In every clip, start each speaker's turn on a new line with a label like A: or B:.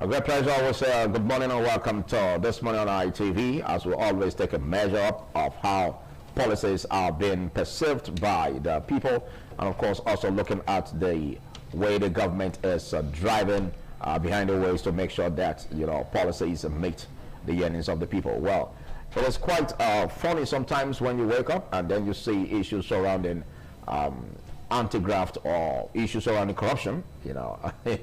A: A great pleasure. I will say good morning and welcome to This Morning on ITV, as we always take a measure up of how policies are being perceived by the people, and of course also looking at the way the government is driving behind the ways to make sure that policies meet the yearnings of the people. Well, it is quite funny sometimes when you wake up and then you see issues surrounding anti-graft or issues surrounding corruption,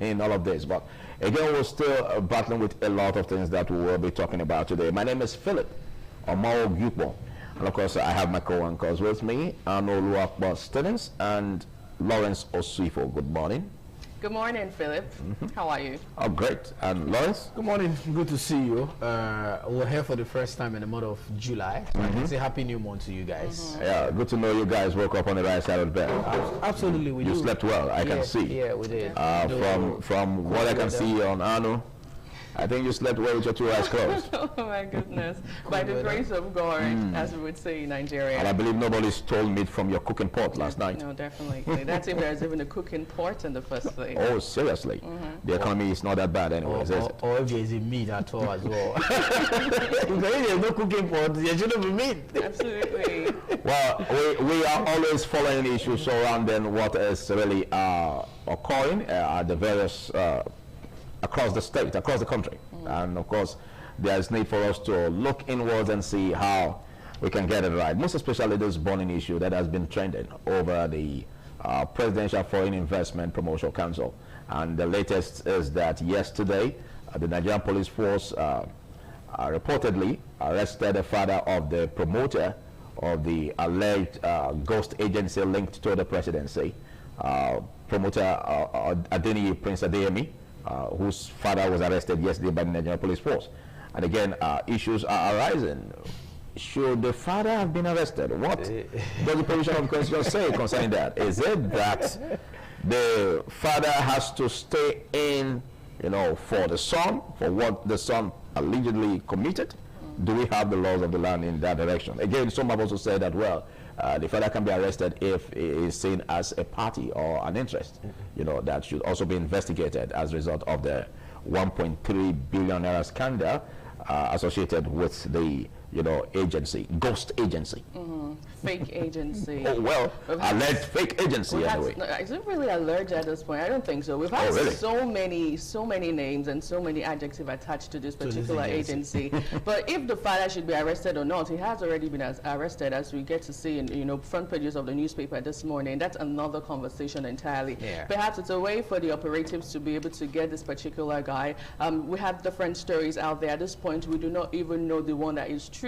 A: in all of this. But again, we're still battling with a lot of things that we will be talking about today. My name is Philip Omao Gyupo, and of course I have my co-anchors with me, Arnold Luakba Students and Lawrence Osifo. Good morning.
B: Good morning, Philip. How are you?
A: Oh, great. And Lawrence?
C: Good morning. Good to see you. We're here for the first time in the month of July. So I can say happy new month to you guys.
A: Yeah, good to know you guys woke up on the right side of the bed.
C: Absolutely, we do.
A: You slept well, I can see.
C: Yeah, we did.
A: From what I can see on Arno, I think you slept well with your two eyes closed.
B: Oh my goodness. By the grace of God, as we would say in Nigeria.
A: And I believe nobody stole meat from your cooking pot last night.
B: No, definitely. That's if there's even a cooking pot in the first place.
A: Oh, seriously? The economy is not that bad anyways, is it?
C: Or if there's a meat at all as well. If there's no cooking pot, there shouldn't be meat.
B: Absolutely.
A: Well, we are always following issues surrounding what is really occurring at the various across the state, across the country. And of course, there is need for us to look inwards and see how we can get it right. Most especially this burning issue that has been trending over the Presidential Foreign Investment Promotion Council. And the latest is that yesterday, the Nigerian Police Force reportedly arrested the father of the promoter of the alleged ghost agency linked to the presidency, promoter Adeni Prince Adeyemi, whose father was arrested yesterday by the Nigerian Police Force. And again, issues are arising. Should the father have been arrested? What does the position of Constitution say concerning that? Is it that the father has to stay in, for the son, for what the son allegedly committed? Do we have the laws of the land in that direction? Again, some have also said that, well, the father can be arrested if he is seen as a party or an interest, that should also be investigated as a result of the 1.3 billion naira scandal associated with the, agency, ghost agency.
B: Fake agency.
A: Oh, well, alleged fake agency anyway.
B: Is it really alleged at this point? I don't think so. We've had so many names and so many adjectives attached to this particular agency. But if the father should be arrested or not, he has already been arrested, as we get to see in front pages of the newspaper this morning. That's another conversation entirely. Yeah. Perhaps it's a way for the operatives to be able to get this particular guy. We have different stories out there. At this point, we do not even know the one that is true.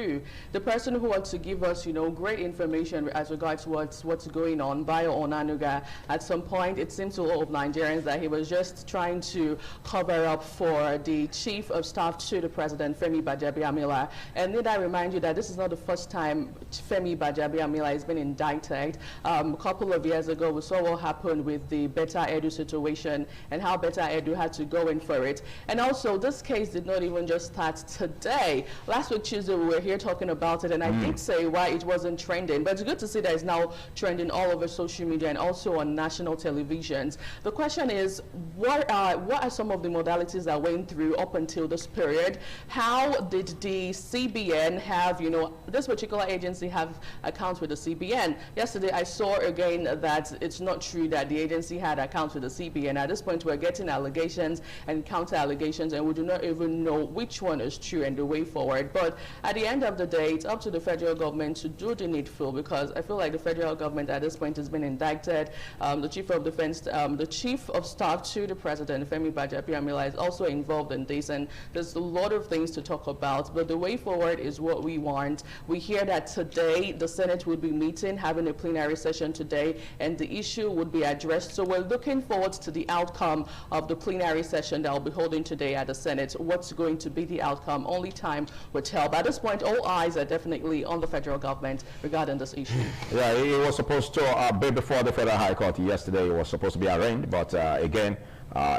B: The person who wants to give us, great information as regards what's going on, Bayo Onanuga, at some point it seems to a lot of Nigerians that he was just trying to cover up for the chief of staff to the president, Femi Gbajabiamila. And need I remind you that this is not the first time Femi Gbajabiamila has been indicted. A couple of years ago, we saw what happened with the Beta Edu situation and how Beta Edu had to go in for it. And also, this case did not even just start today. Last week, Tuesday, we were here talking about it, and I did say why it wasn't trending, but it's good to see that it's now trending all over social media and also on national televisions. The question is, what are some of the modalities that went through up until this period? How did the CBN have, this particular agency have accounts with the CBN? Yesterday, I saw again that it's not true that the agency had accounts with the CBN. At this point, we're getting allegations and counter allegations, and we do not even know which one is true and the way forward. But at the end of the day, it's up to the federal government to do the needful, because I feel like the federal government at this point has been indicted. The chief of defense, the chief of staff to the president, Femi Gbajabiamila, is also involved in this, and there's a lot of things to talk about, but the way forward is what we want. We hear that today the Senate will be meeting, having a plenary session today, and the issue would be addressed. So we're looking forward to the outcome of the plenary session that will be holding today at the Senate. What's going to be the outcome? Only time will tell. But at this point, all eyes are definitely on the federal government regarding this issue.
A: Yeah, he was supposed to be before the Federal High Court yesterday. He was supposed to be arraigned, but again,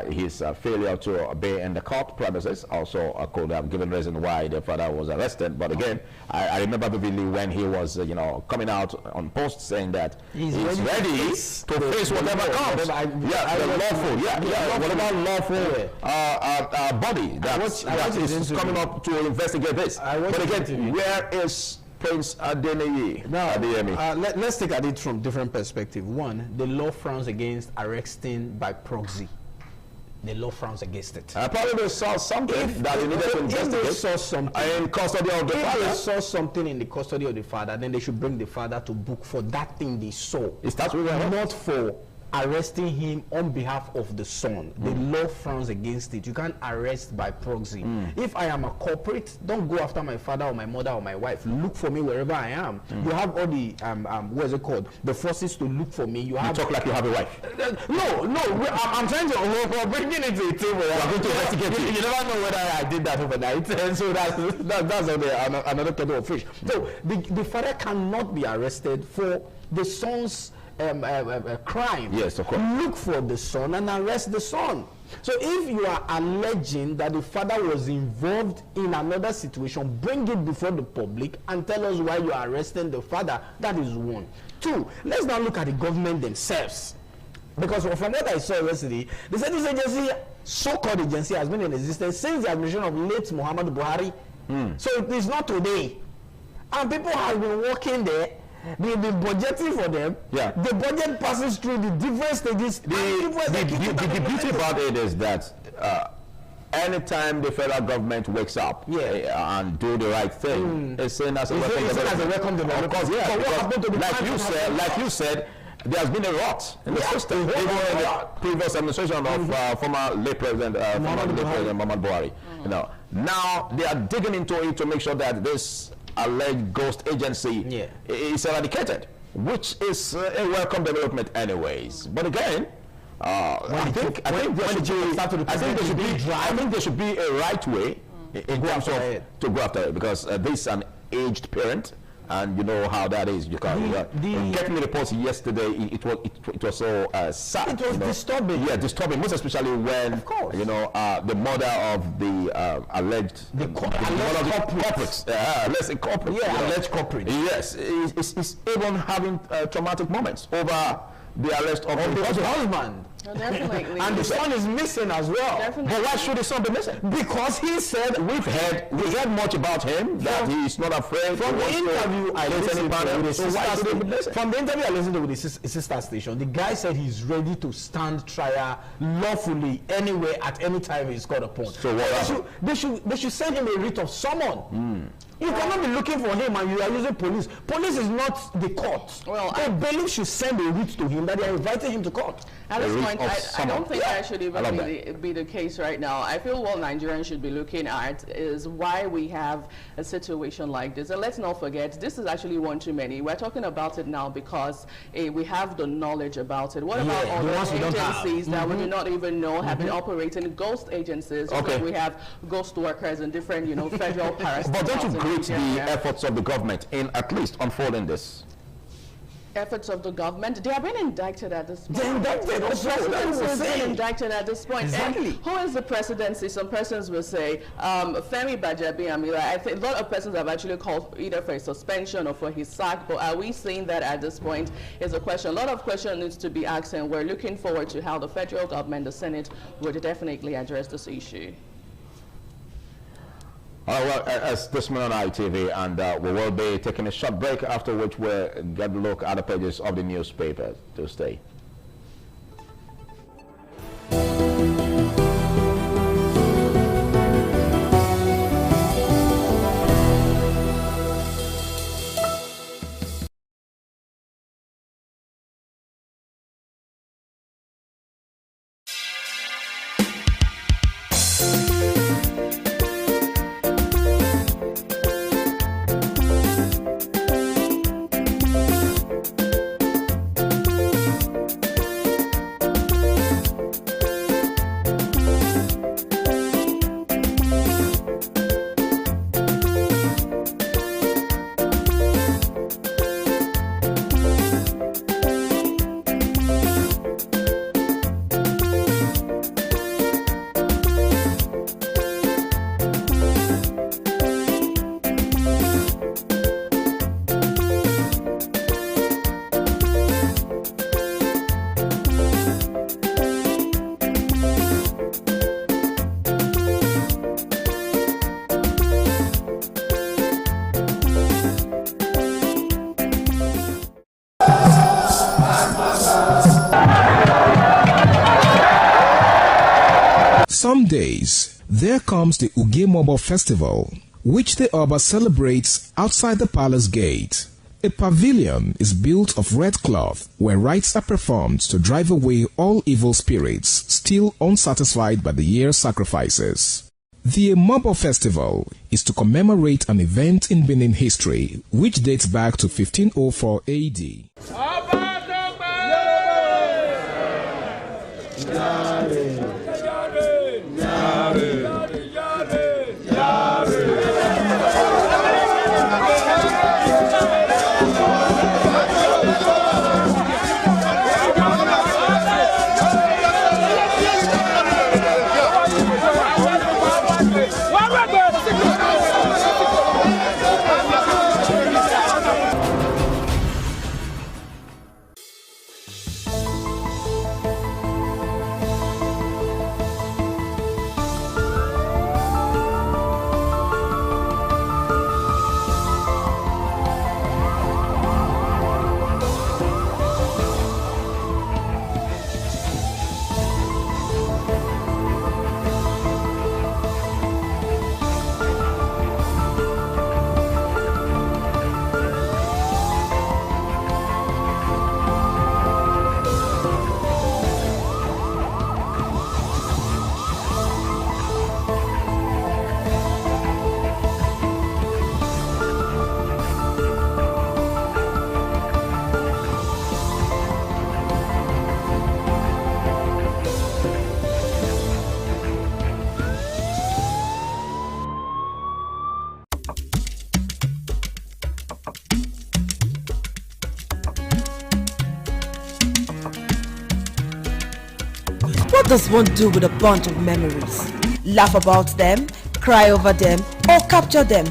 A: his failure to be in the court premises also could have given reason why the father was arrested. But again, I remember vividly when he was, coming out on post saying that he's ready to face whatever comes. Whatever lawful body that is coming up to investigate this. But again, where is Prince Adeniyi?
C: Let's take at it from different perspective. One, the law frowns against arresting by proxy. The law frowns against it.
A: Probably they saw something that they needed to investigate.
C: If they saw something
A: in custody of the father.
C: If they saw something in the custody of the father, then they should bring the father to book for that thing they saw.
A: It starts with
C: not for arresting him on behalf of the son. The law frowns against it. You can't arrest by proxy. If I am a culprit, don't go after my father or my mother or my wife. Look for me wherever I am. You have all the what is it called? The forces to look for me. You have
A: talk like you have a wife.
C: No. I'm trying to we're bringing it to a table. We're going to investigate. You never know whether I did that overnight. So that's another kettle of fish. So the father cannot be arrested for the son's crime.
A: Yes, of course.
C: Look for the son and arrest the son. So if you are alleging that the father was involved in another situation, bring it before the public and tell us why you are arresting the father. That is one. Two, let's now look at the government themselves. Because from what I saw yesterday, they said this agency, so-called agency, has been in existence since the administration of late Muhammadu Buhari. So it is not today. And people have been working there. They've been budgeting for them.
A: Yeah.
C: The budget passes through the different stages.
A: The beauty about it is that anytime the federal government wakes up and do the right thing, it's seen as a welcome development. Of course, yeah.
C: But what happened to the
A: like you said, there has been a rot in the system. Even in the previous administration of former late President Muhammad Buhari. Now they are digging into it to make sure that this alleged ghost agency is eradicated, which is a welcome development anyways. But again, I think there should be a right way in terms of to go after it, because this is an aged parent, and you know how that is. You can getting the reports yesterday. It was so sad.
C: It was disturbing.
A: Yeah, disturbing. Most especially when the mother of the alleged culprits. Let's say culprit.
C: Yeah, alleged culprit.
A: Yes, is even having traumatic moments over the arrest of the
C: husband.
B: No, definitely.
C: And the son is missing as well.
B: Definitely.
A: But why should the son be missing?
C: Because he said
A: we've heard much about him, that he's not afraid.
C: From the interview I listened to with his sister station, the guy said he's ready to stand trial lawfully anywhere at any time he's called upon.
A: So what
C: they should send him a writ of summon. You cannot be looking for him and you are using police. Police is not the court.
B: Well,
C: the bailiff should send a writ to him that they are inviting him to court.
B: At this point, I don't think that should even be the case right now. I feel what Nigerians should be looking at is why we have a situation like this. And let's not forget, this is actually one too many. We're talking about it now because we have the knowledge about it. What about all the agencies that we do not even know have been operating, ghost agencies?
A: Okay.
B: We have ghost workers and different, federal parastatals.
A: But don't you greet the efforts of the government in at least unfolding this?
B: Efforts of the government, they are being indicted at this point.
C: They're indicted.
B: The presidency is being indicted at this point.
C: Exactly.
B: And who is the presidency? Some persons will say Femi Gbajabiamila. I think a lot of persons have actually called either for a suspension or for his sack. But are we seeing that at this point is a question. A lot of questions needs to be asked, and we're looking forward to how the federal government, the Senate, would definitely address this issue.
A: Well, as this morning on ITV, and we will be taking a short break, after which we'll get a look at the pages of the newspaper. To stay.
D: some days, there comes the Ugemobo Festival, which the Oba celebrates outside the palace gate. A pavilion is built of red cloth where rites are performed to drive away all evil spirits still unsatisfied by the year's sacrifices. The Emobo Festival is to commemorate an event in Benin history which dates back to 1504 AD.
E: What does one do with a bunch of memories? Laugh about them, cry over them, or capture them?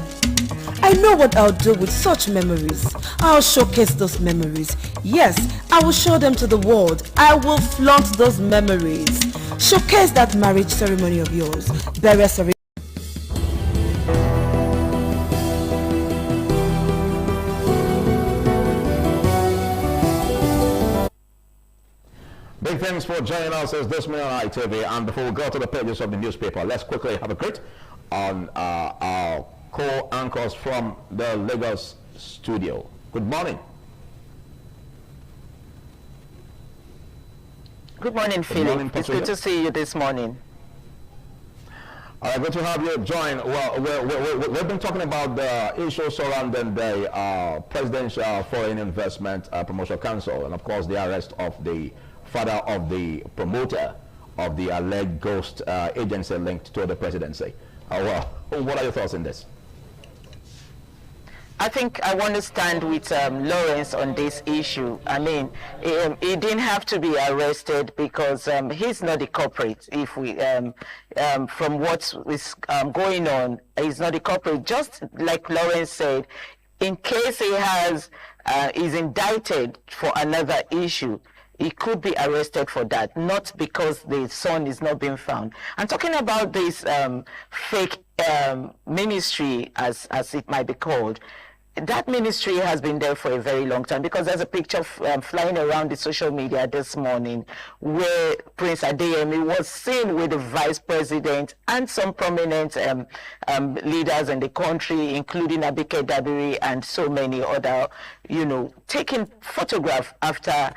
E: I know what I'll do with such memories. I'll showcase those memories. Yes, I will show them to the world. I will flaunt those memories. Showcase that marriage ceremony of yours. Burial ceremony.
A: Big thanks for joining us this morning on ITV. And before we go to the pages of the newspaper, let's quickly have a greet on our co-anchors from the Lagos studio. Good morning.
F: Good morning, Philip. It's good to see you this morning.
A: All right, good to have you join. Well, we've been talking about the issue surrounding the Presidential Foreign Investment Promotion Council, and of course the arrest of the father of the promoter of the alleged ghost agency linked to the presidency. Well, what are your thoughts on this?
F: I think I want to stand with Lawrence on this issue. I mean, he didn't have to be arrested because he's not the culprit. If we, from what is going on, he's not the culprit. Just like Lawrence said, in case he has is indicted for another issue, he could be arrested for that, not because the son is not being found. I'm talking about this fake ministry, as it might be called. That ministry has been there for a very long time, because there's a picture flying around the social media this morning where Prince Adeyemi was seen with the vice president and some prominent leaders in the country, including Abike Dabiri and so many other, taking photographs after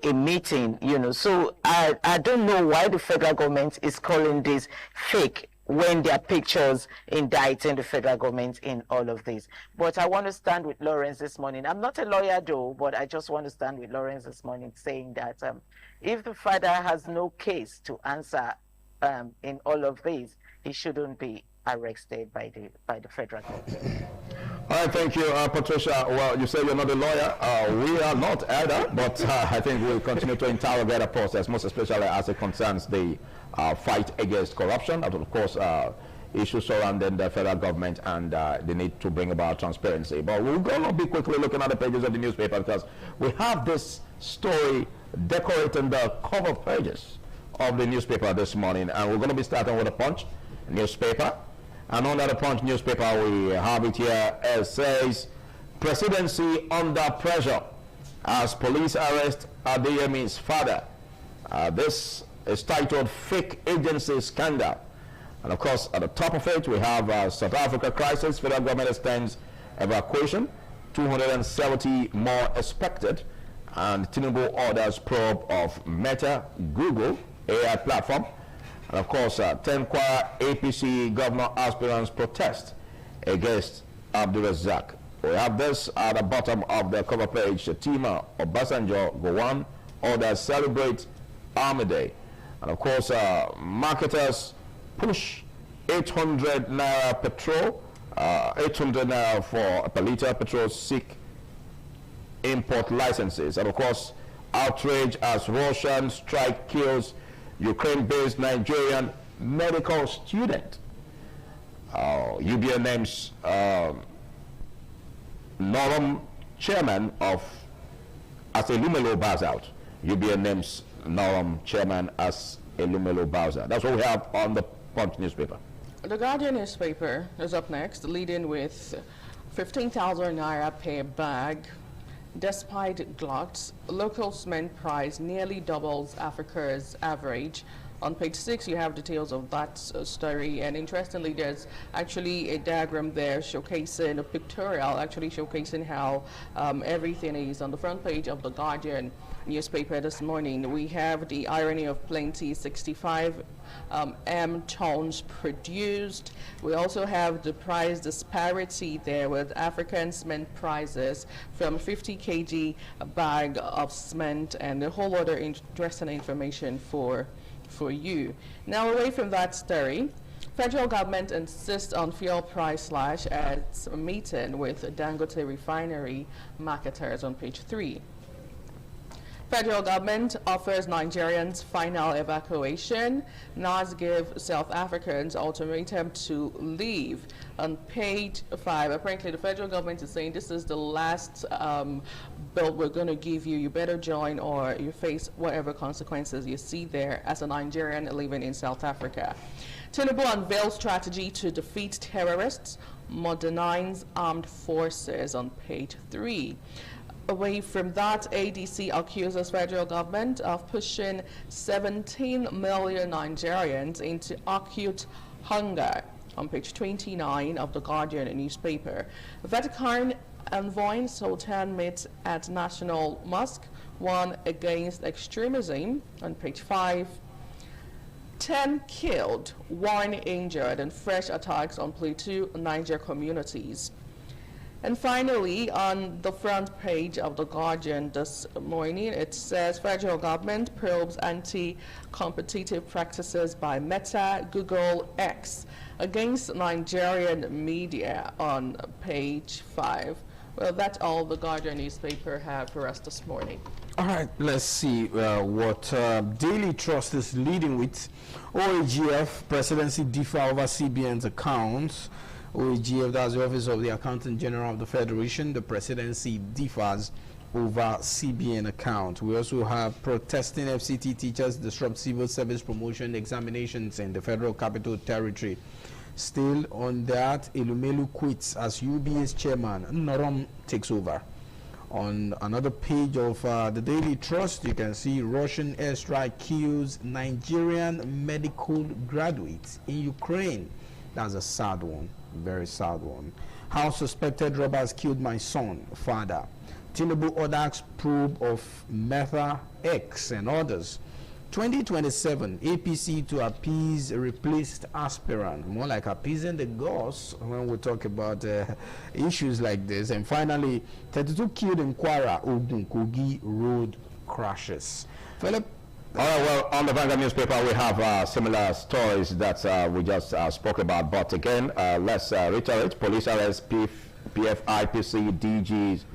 F: a meeting, So I don't know why the federal government is calling this fake when there are pictures indicting the federal government in all of this. But I want to stand with Lawrence this morning. I'm not a lawyer though, but I just want to stand with Lawrence this morning saying that if the father has no case to answer in all of this, he shouldn't be arrested by the federal government.
A: All right, thank you, Patricia. Well, you say you're not a lawyer. We are not either, but I think we'll continue to interrogate the process, most especially as it concerns the fight against corruption, and of course issues surrounding the federal government and the need to bring about transparency. But we're going to be quickly looking at the pages of the newspaper, because we have this story decorating the cover pages of the newspaper this morning, and we're going to be starting with the Punch newspaper. And under the Punch newspaper, we have it here. It says, presidency under pressure as police arrest Adeyemi's father. This It's titled Fake Agency Scandal. And of course, at the top of it, we have South Africa crisis. Federal government extends evacuation. 270 more expected. And Tinubu orders probe of Meta, Google, AI platform. And of course, 10 Kwara APC governor aspirants protest against Abdul Razak. We have this at the bottom of the cover page. Tima Obasanjo Gowon orders celebrate Army Day. And of course, marketers push 800 naira petrol, 800 naira for per liter petrol, seek import licenses. And of course, outrage as Russian strike kills Ukraine-based Nigerian medical student. UBN names Norum chairman of as Elumelu bows out. UBN names Norum chairman as Elumelu bows out. That's what we have on the Punch newspaper.
B: The Guardian newspaper is up next, leading with 15,000 naira per bag. Despite gluts, local cement price nearly doubles Africa's average. On page 6, you have details of that story, and interestingly, there's actually a diagram there showcasing, a pictorial actually showcasing how everything is on the front page of the Guardian newspaper this morning. We have the irony of plenty, 65 M tons produced. We also have the price disparity there with African cement prices from 50 kg a bag of cement, and a whole lot of interesting information for you. Now, away from that story, federal government insists on fuel price slash at a meeting with Dangote refinery marketers on page 3. Federal government offers Nigerians final evacuation. NAS give South Africans ultimatum to leave. On page 5, apparently the federal government is saying this is the last bill we're going to give you. You better join or you face whatever consequences you see there as a Nigerian living in South Africa. Tinubu unveils strategy to defeat terrorists, modernize armed forces on page 3. Away from that, ADC accuses federal government of pushing 17 million Nigerians into acute hunger on page 29 of the Guardian newspaper. Vatican envoy Sultan meets at National Mosque, one against extremism on page 5. 10 killed, 1 injured, and fresh attacks on Plateau, Niger communities. And finally, on the front page of the Guardian this morning, it says federal government probes anti-competitive practices by Meta, Google, X against Nigerian media on page 5. Well, that's all the Guardian newspaper have for us this morning.
C: All right, let's see what Daily Trust is leading with. OAGF presidency differ over CBN's accounts. OAGF, that's the Office of the Accountant General of the Federation. The presidency differs over CBN account. We also have protesting FCT teachers disrupt civil service promotion examinations in the Federal Capital Territory. Still on that, Elumelu quits as UBA's chairman. Norum takes over. On another page of the Daily Trust, you can see Russian airstrike kills Nigerian medical graduates in Ukraine. That's a sad one. Very sad one. How suspected robbers killed my son, father. Tinubu orders probe of Meta, X, and others. 2027, APC to appease replaced aspirant. More like appeasing the gods when we talk about issues like this. And finally, 32 killed in Kwara, Ogun, Kogi road crashes. Philip?
A: All right, well, on the Vanguard newspaper, we have similar stories that we just spoke about. But again, let's reiterate. Police arrest PFIPC DG's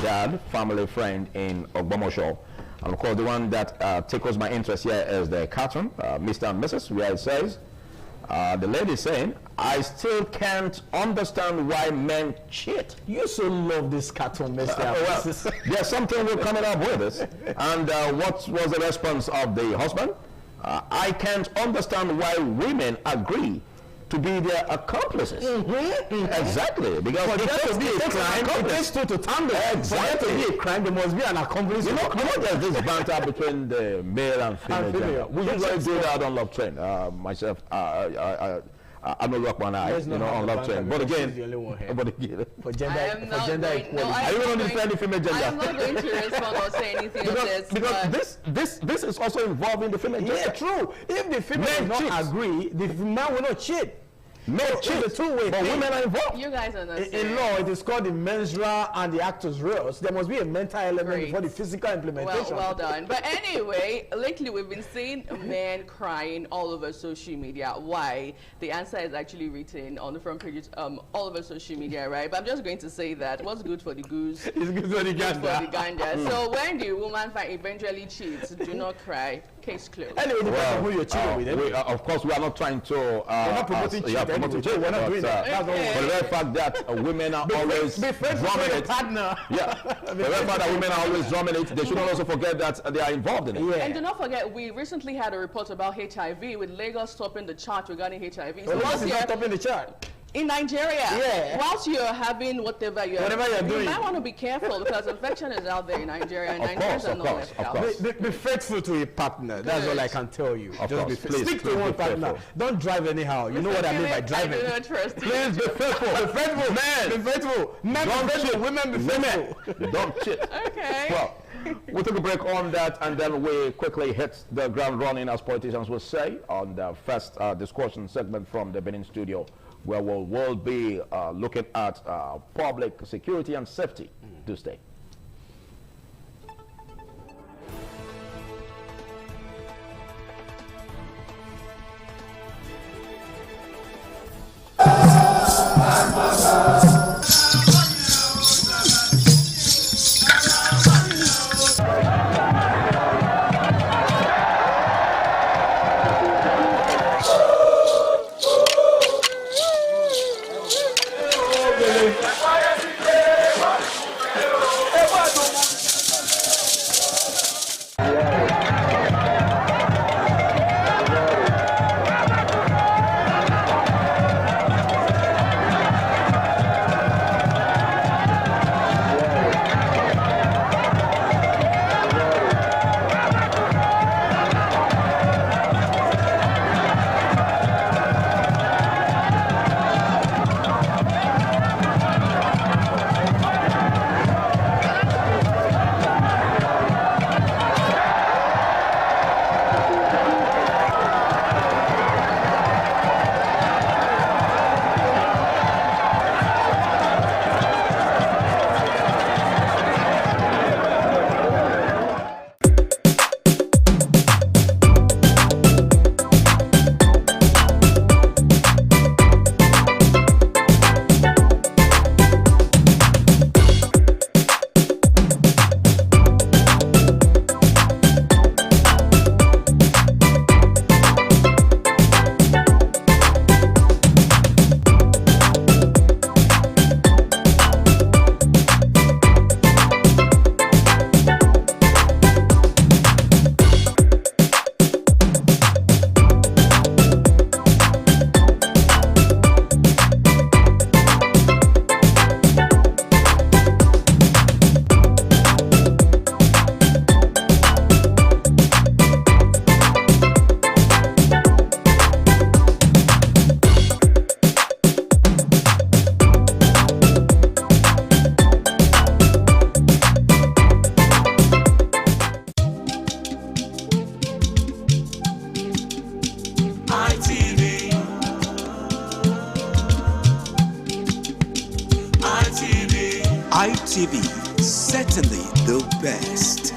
A: dad, family friend in Ogbomosho. And of course, the one that tickles my interest here is the cartoon, Mr. and Mrs., where it says, the lady saying, I still can't understand why men cheat.
C: You so love this cartoon, Mr.
A: Well, there's something we're coming up with this. And what was the response of the husband? I can't understand why women agree to be their accomplices. Exactly. Because
C: For
A: it
C: there
A: takes
C: to be a crime, it takes two to tango.
A: Exactly.
C: For there to be a crime, there must be an accomplice.
A: You know, there's this banter between the male and female gender. We usually do that on Love Train. Myself, I'm not Rockman, on Love Train. But again,
C: for gender equality.
A: Are you going to defend the female gender?
B: I'm not going to respond or say anything on this.
A: Because this is also involving the female gender.
C: Yeah, true. If the female does not agree, the man will not cheat.
A: No, cheat.
C: It's a two-way
A: But
C: thing.
A: women are involved.
B: You guys are not
C: In
B: serious.
C: law, it is called the mens rea and the actus reus. There must be a mental element
B: Great.
C: before the physical implementation.
B: Well done. But anyway, lately we've been seeing men crying all over social media. Why? The answer is actually written on the front pages all over social media, right? But I'm just going to say that what's good for the goose
C: It's good for the
B: good for the
C: ganja.
B: ganja. So when the woman eventually cheats, do not cry. Case closed.
C: Anyway, it depends on who you're cheating with.
A: We, of course, we are not trying to.
C: We're not promoting cheat.
A: promoting cheat.
C: We're not doing that. That's all.
A: For the very fact that women are always
C: Be friends with
A: drumming
C: your
A: it.
C: partner.
A: Yeah. The very fact that women are always drumming it, they shouldn't also forget that they are involved in it.
C: Yeah.
B: And do not forget, we recently had a report about HIV with Lagos topping the chart regarding HIV. So
C: Lagos
B: whilst
C: is
B: you're
C: not topping the chart.
B: in Nigeria,
C: Yeah.
B: whilst you're having whatever you're
C: doing.
B: you might want to be careful because infection is out there in Nigeria, and
A: Of
B: Nigerians
A: course,
B: are
A: of
B: not
A: course,
B: left
A: of
B: out.
A: course.
C: Be faithful to a partner. That's all I can tell you.
A: Of
C: Just
A: course.
C: be
A: Please,
C: stick
A: please
C: to one
A: be
C: partner.
A: faithful.
C: Don't drive anyhow. You know what I mean by driving.
B: I do not trust you.
A: Please be faithful.
C: Be faithful.
A: Men.
C: Be faithful. Men
A: Don't
C: be faithful.
A: cheat.
C: Women be faithful.
A: Don't cheat.
B: Okay.
A: Well, we'll take a break on that, and then we quickly hit the ground running, as politicians will say, on the first discussion segment from the Benin studio, where we will be looking at public security and safety. Do stay.
G: ITV, certainly the best.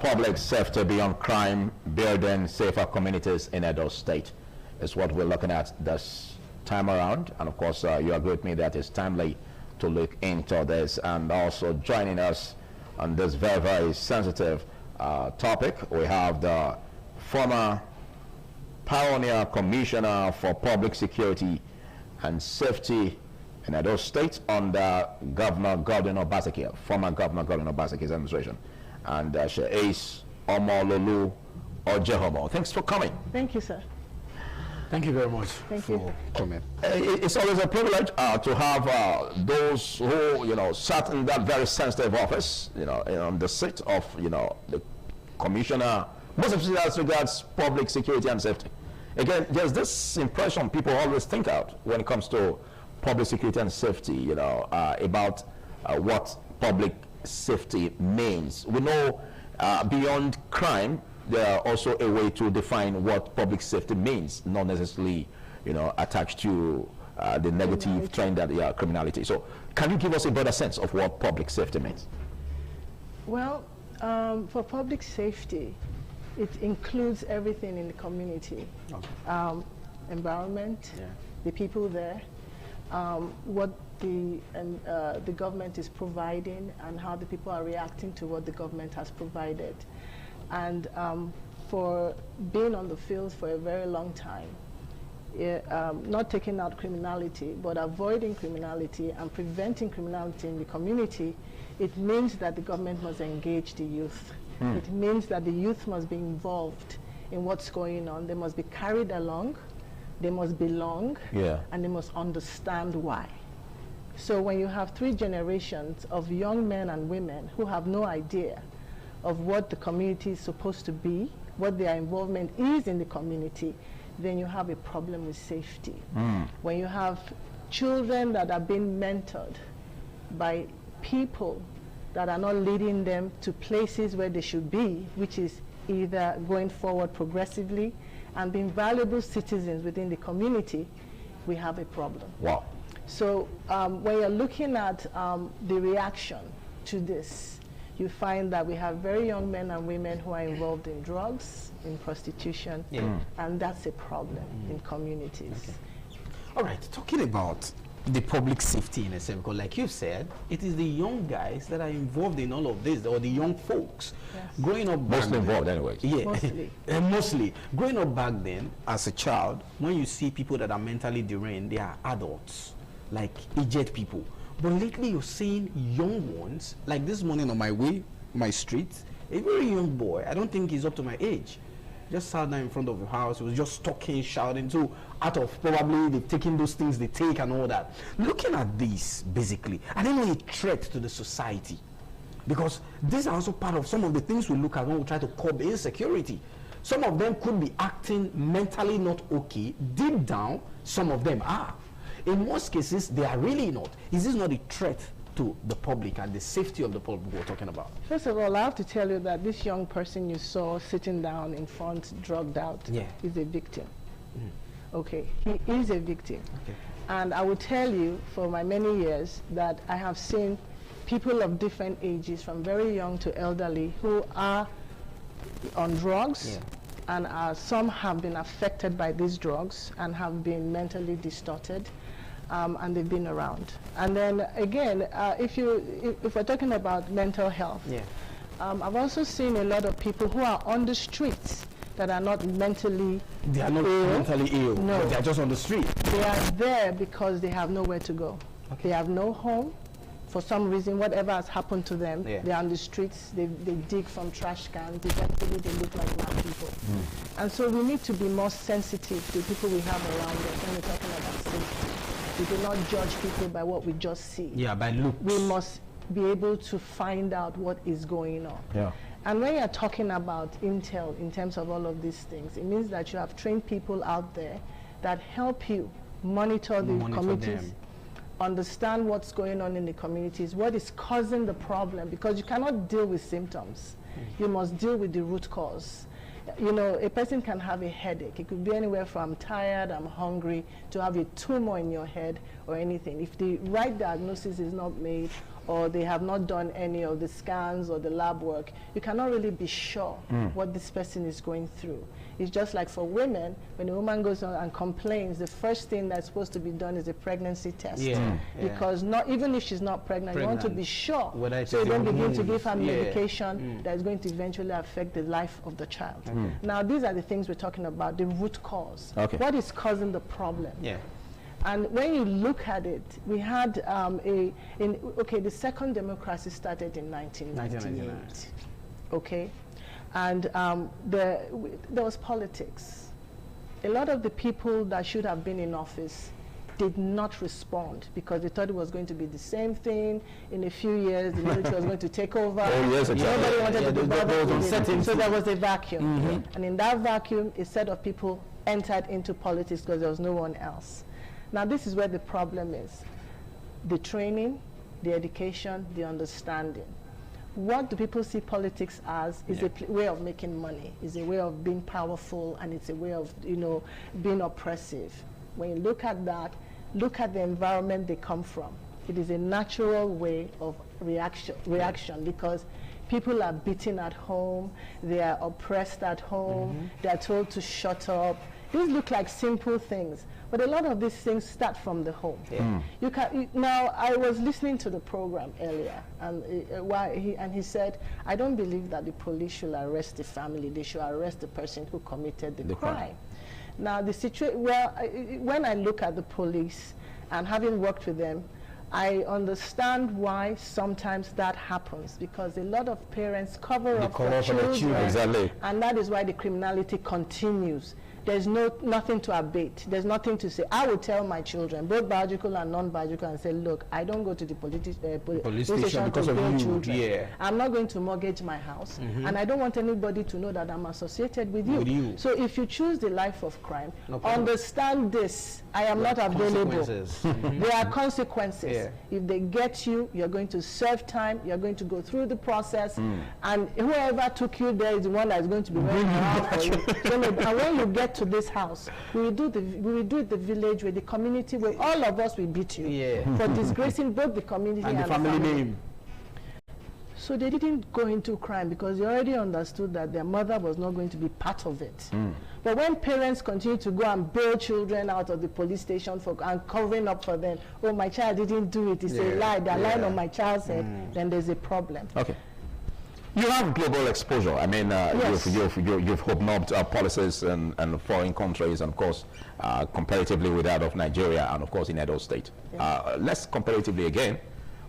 A: public safety beyond crime, building safer communities in Edo State is what we're looking at this time around. And of course, you agree with me that it's timely to look into this. And also joining us on this very, very sensitive topic, we have the former Pioneer Commissioner for Public Security and Safety in Edo State under Governor Godwin Obaseki, former Governor Godwin Obaseki's administration. And she is Omololu Ojehomo. Thanks for coming.
B: Thank you, sir.
C: Thank you very much.
B: Thank you.
C: Comment.
A: It's always a privilege to have those who, sat in that very sensitive office, on the seat of, the commissioner, most especially as regards public security and safety. Again, there's this impression people always think out when it comes to public security and safety, about what public safety means. We know beyond crime, there are also a way to define what public safety means, not necessarily, attached to the negative trend that criminality. So, can you give us a better sense of what public safety means?
H: Well, for public safety, it includes everything in the community, environment, the people there, what the government is providing, and how the people are reacting to what the government has provided. And for being on the field for a very long time, not taking out criminality, but avoiding criminality and preventing criminality in the community, it means that the government must engage the youth. It means that the youth must be involved in what's going on. They must be carried along, they must belong, and they must understand why. So when you have 3 generations of young men and women who have no idea of what the community is supposed to be, what their involvement is in the community, then you have a problem with safety. When you have children that are being mentored by people that are not leading them to places where they should be, which is either going forward progressively and being valuable citizens within the community, we have a problem.
A: Wow.
H: So when you're looking at the reaction to this, you find that we have very young men and women who are involved in drugs, in prostitution, and that's a problem in communities.
C: Okay. All right, talking about the public safety in a sense, because like you said, it is the young guys that are involved in all of this, or the young folks. Growing up
A: mostly involved anyway.
H: Mostly.
C: Mostly. Growing up back then, as a child, when you see people that are mentally deranged, they are adults, like aged people. But lately you're seeing young ones, like this morning on my way, my street, a very young boy, I don't think he's up to my age, just sat down in front of the house. He was just talking, shouting. So out of probably they've taken those things they take and all that. Looking at this, basically, I don't know a threat to the society, because these are also part of some of the things we look at when we try to curb insecurity. Some of them could be acting mentally not okay. Deep down, some of them are. In most cases, they are really not. Is this not a threat to the public and the safety of the public we're talking about?
H: First of all, I have to tell you that this young person you saw sitting down in front, drugged out, is a victim. Okay, he is a victim. Okay. And I will tell you, for my many years, that I have seen people of different ages, from very young to elderly, who are on drugs, and some have been affected by these drugs and have been mentally distorted. And they've been around. And then again, if we're talking about mental health, I've also seen a lot of people who are on the streets that are not mentally ill.
C: They are not mentally ill,
H: no.
C: But they are just on the street.
H: They are there because they have nowhere to go. They have no home. For some reason, whatever has happened to them, they're on the streets, they dig from trash cans, eventually they look like mad people. And so we need to be more sensitive to the people we have around us when we're talking about safety. We do not judge people by what we just see.
C: By looks.
H: We must be able to find out what is going on. And when you're talking about intel in terms of all of these things, it means that you have trained people out there that help you monitor the communities, understand what's going on in the communities, what is causing the problem, because you cannot deal with symptoms. You must deal with the root cause. You know, a person can have a headache. It could be anywhere from I'm tired, I'm hungry, to have a tumor in your head or anything. If the right diagnosis is not made, or they have not done any of the scans or the lab work, you cannot really be sure what this person is going through. It's just like for women, when a woman goes on and complains, the first thing that's supposed to be done is a pregnancy test. Because not even if she's not pregnant, you want to be sure. So you don't begin to give her medication that is going to eventually affect the life of the child. Now, these are the things we're talking about, the root cause. What is causing the problem? And when you look at it, we had the second democracy started in 1998. Okay, and there was politics. A lot of the people that should have been in office did not respond because they thought it was going to be the same thing. In a few years, the military was going to take over. Nobody wanted to be bothered with it. So there was a vacuum. And in that vacuum, a set of people entered into politics because there was no one else. Now, this is where the problem is. The training, the education, the understanding. What do people see politics as is a way of making money, is a way of being powerful, and it's a way of, being oppressive. When you look at that, look at the environment they come from. It is a natural way of reaction because people are beaten at home, they are oppressed at home, they are told to shut up. These look like simple things, but a lot of these things start from the home. Now, I was listening to the program earlier, and he said, I don't believe that the police should arrest the family, they should arrest the person who committed the crime. Now, the situation, when I look at the police, and having worked with them, I understand why sometimes that happens, because a lot of parents cover up for children, and that is why the criminality continues. There's nothing to abate. There's nothing to say. I would tell my children, both biological and non-biological, and say, look, I don't go to the police station because of you. Children. I'm not going to mortgage my house, and I don't want anybody to know that I'm associated with you. So if you choose the life of crime, understand this. I am not available. There are consequences. If they get you, you're going to serve time, you're going to go through the process, and whoever took you there is the one that's going to be waiting around for you. So, and when you get to this house, we will do it the village way, the community way. All of us will beat you for disgracing both the community and the family name. So they didn't go into crime because they already understood that their mother was not going to be part of it. But when parents continue to go and bail children out of the police station and covering up for them, oh, my child didn't do it, it's a lie, they're lying on my child's head, then there's a problem.
A: You have global exposure. I mean, you've hobnobbed policies in foreign countries, and of course, comparatively with that of Nigeria, and of course in Edo State. Let's comparatively again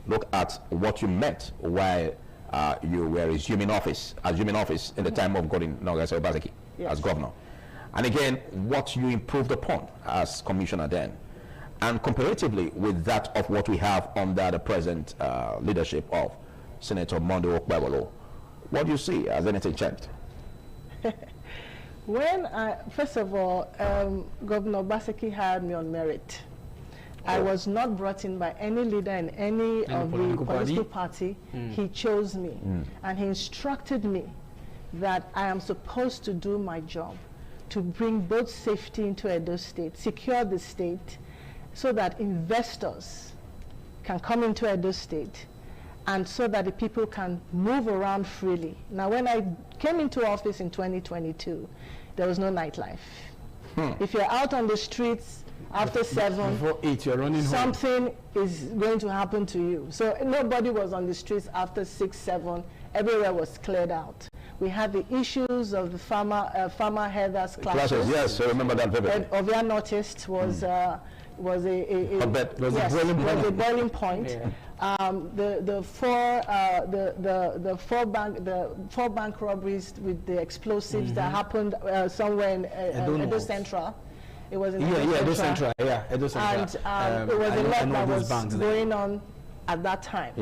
A: look at what you meant while you were assuming office in the time of Godwin Nogase Obaseki as governor, and again what you improved upon as commissioner then, and comparatively with that of what we have under the present leadership of Senator Monday Okpebholo. What do you see? Has anything changed?
H: First of all, Governor Obaseki hired me on merit. I was not brought in by any leader in any of the political party. He chose me, and he instructed me that I am supposed to do my job to bring both safety into Edo State, secure the state, so that investors can come into Edo State, and so that the people can move around freely. Now, when I came into office in 2022, there was no nightlife. If you're out on the streets after 7,
C: before 8, you're running
H: something
C: home.
H: Is going to happen to you. So nobody was on the streets after 6, 7. Everywhere was cleared out. We had the issues of the farmer herders clashes.
A: Yes, I remember that vividly.
H: Ovia Northeast was a boiling point. The four bank robberies with the explosives that happened somewhere in Edo Central. It was in
C: Edo Central. Edo Central.
H: And it was a lot that was going on at that time.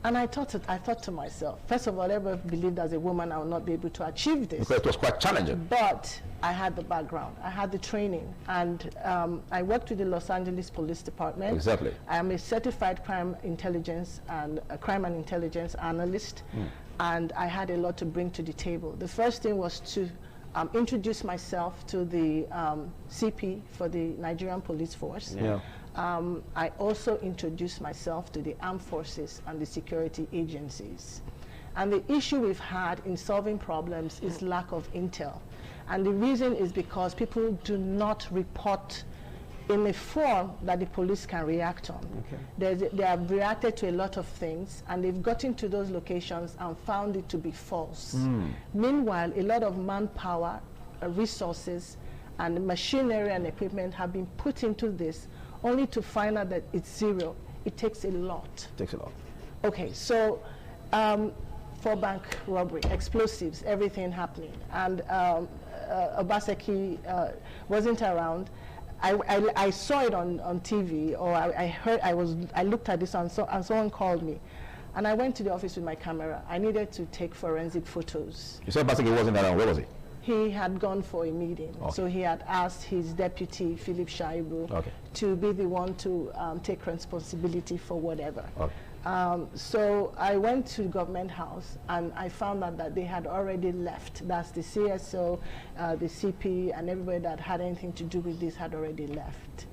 H: And I thought to myself, first of all, I never believed as a woman I would not be able to achieve this.
A: Because it was quite challenging.
H: But I had the background, I had the training, and I worked with the Los Angeles Police Department.
A: Exactly.
H: I am a certified crime and intelligence analyst, and I had a lot to bring to the table. The first thing was to introduce myself to the CP for the Nigerian Police Force. I also introduced myself to the armed forces and the security agencies. And the issue we've had in solving problems is lack of intel. And the reason is because people do not report in a form that the police can react on. Okay. They have reacted to a lot of things, and they've gotten to those locations and found it to be false. Meanwhile, a lot of manpower, resources, and machinery and equipment have been put into this, only to find out that it's zero. It takes a lot.
A: It takes a lot.
H: Okay, so for bank robbery, explosives, everything happening, and Obaseki wasn't around. I saw it on TV, or I looked at this and someone called me. And I went to the office with my camera. I needed to take forensic photos.
A: You said Obaseki wasn't around. Where was he?
H: He had gone for a meeting.
A: Okay.
H: So he had asked his deputy, Philip Shaibu, to be the one to take responsibility for whatever. Okay. So I went to Government House, and I found out that they had already left. That's the CSO, the CP, and everybody that had anything to do with this had already left.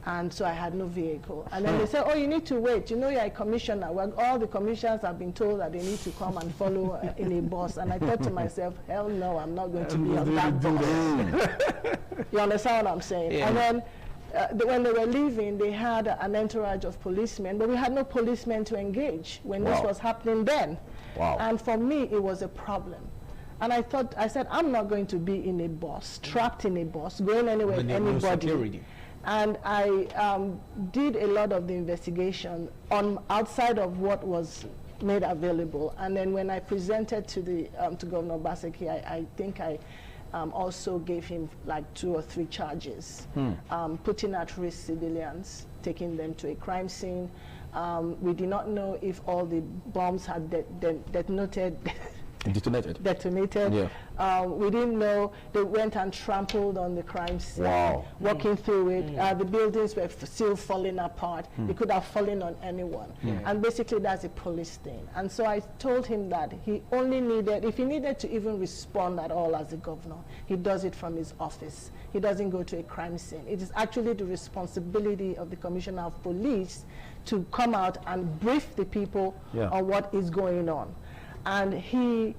H: And so I had no vehicle. And then they said, oh, you need to wait. You know, you're a commissioner. Well, all the commissioners have been told that they need to come and follow in a bus. And I thought to myself, hell no, I'm not going to be on that bus. You understand what I'm saying? Yeah. And then when they were leaving, they had an entourage of policemen, but we had no policemen to engage when this was happening then. Wow. And for me, it was a problem. And I said, I'm not going to be in a bus, trapped in a bus, going anywhere with anybody. And I did a lot of the investigation outside of what was made available. And then when I presented to to Governor Obaseki, I think I also gave him like 2 or 3 charges, putting at risk civilians, taking them to a crime scene. We did not know if all the bombs had detonated. Yeah. We didn't know. They went and trampled on the crime scene, walking through it. The buildings were still falling apart. They could have fallen on anyone. And basically that's a police thing. And so I told him that he only needed, if he needed to even respond at all as a governor, he does it from his office. He doesn't go to a crime scene. It is actually the responsibility of the Commissioner of Police to come out and brief the people on what is going on. And he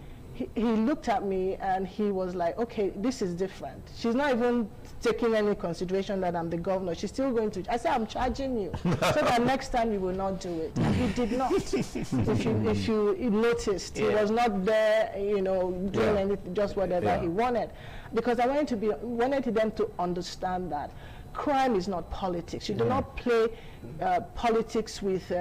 H: looked at me and he was like, okay, this is different. She's not even taking any consideration that I'm the governor. She's still going to, I said, I'm charging you so that next time you will not do it. And he did not. if you noticed, he was not there, you know, doing anything, just whatever he wanted. Because I wanted them to understand that crime is not politics. You do not play politics with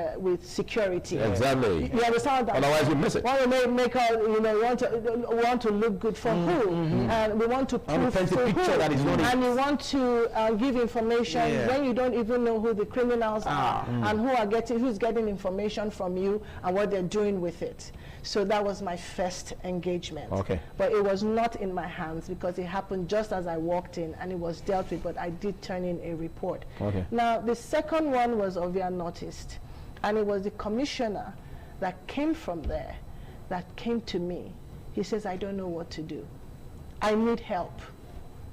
H: security.
A: Exactly.
H: You understand that?
A: Otherwise, you miss it.
H: Want to make want to look good for who, and we want to prove to who, and you want to give information when you don't even know who the criminals are and who's getting information from you and what they're doing with it. So that was my first engagement. Okay. But it was not in my hands because it happened just as I walked in and it was dealt with, but I did turn in a report. Okay. Now, the second one was Ovia Noticed, and it was the commissioner that came from there that came to me. He says, I don't know what to do. I need help.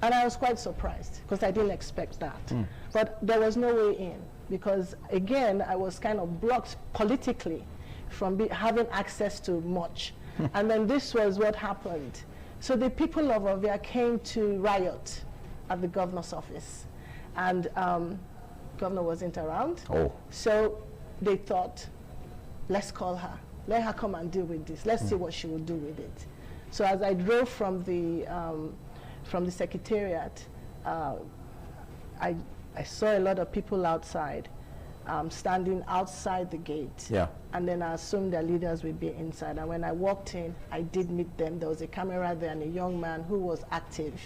H: And I was quite surprised because I didn't expect that. But there was no way in because, again, I was kind of blocked politically from having access to much. And then this was what happened. So the people of Ovia came to riot at the governor's office. And governor wasn't around. So they thought, let's call her. Let her come and deal with this. Let's see what she will do with it. So as I drove from the secretariat, I saw a lot of people outside. Standing outside the gate. And then I assumed their leaders would be inside. And when I walked in, I did meet them. There was a camera there and a young man who was active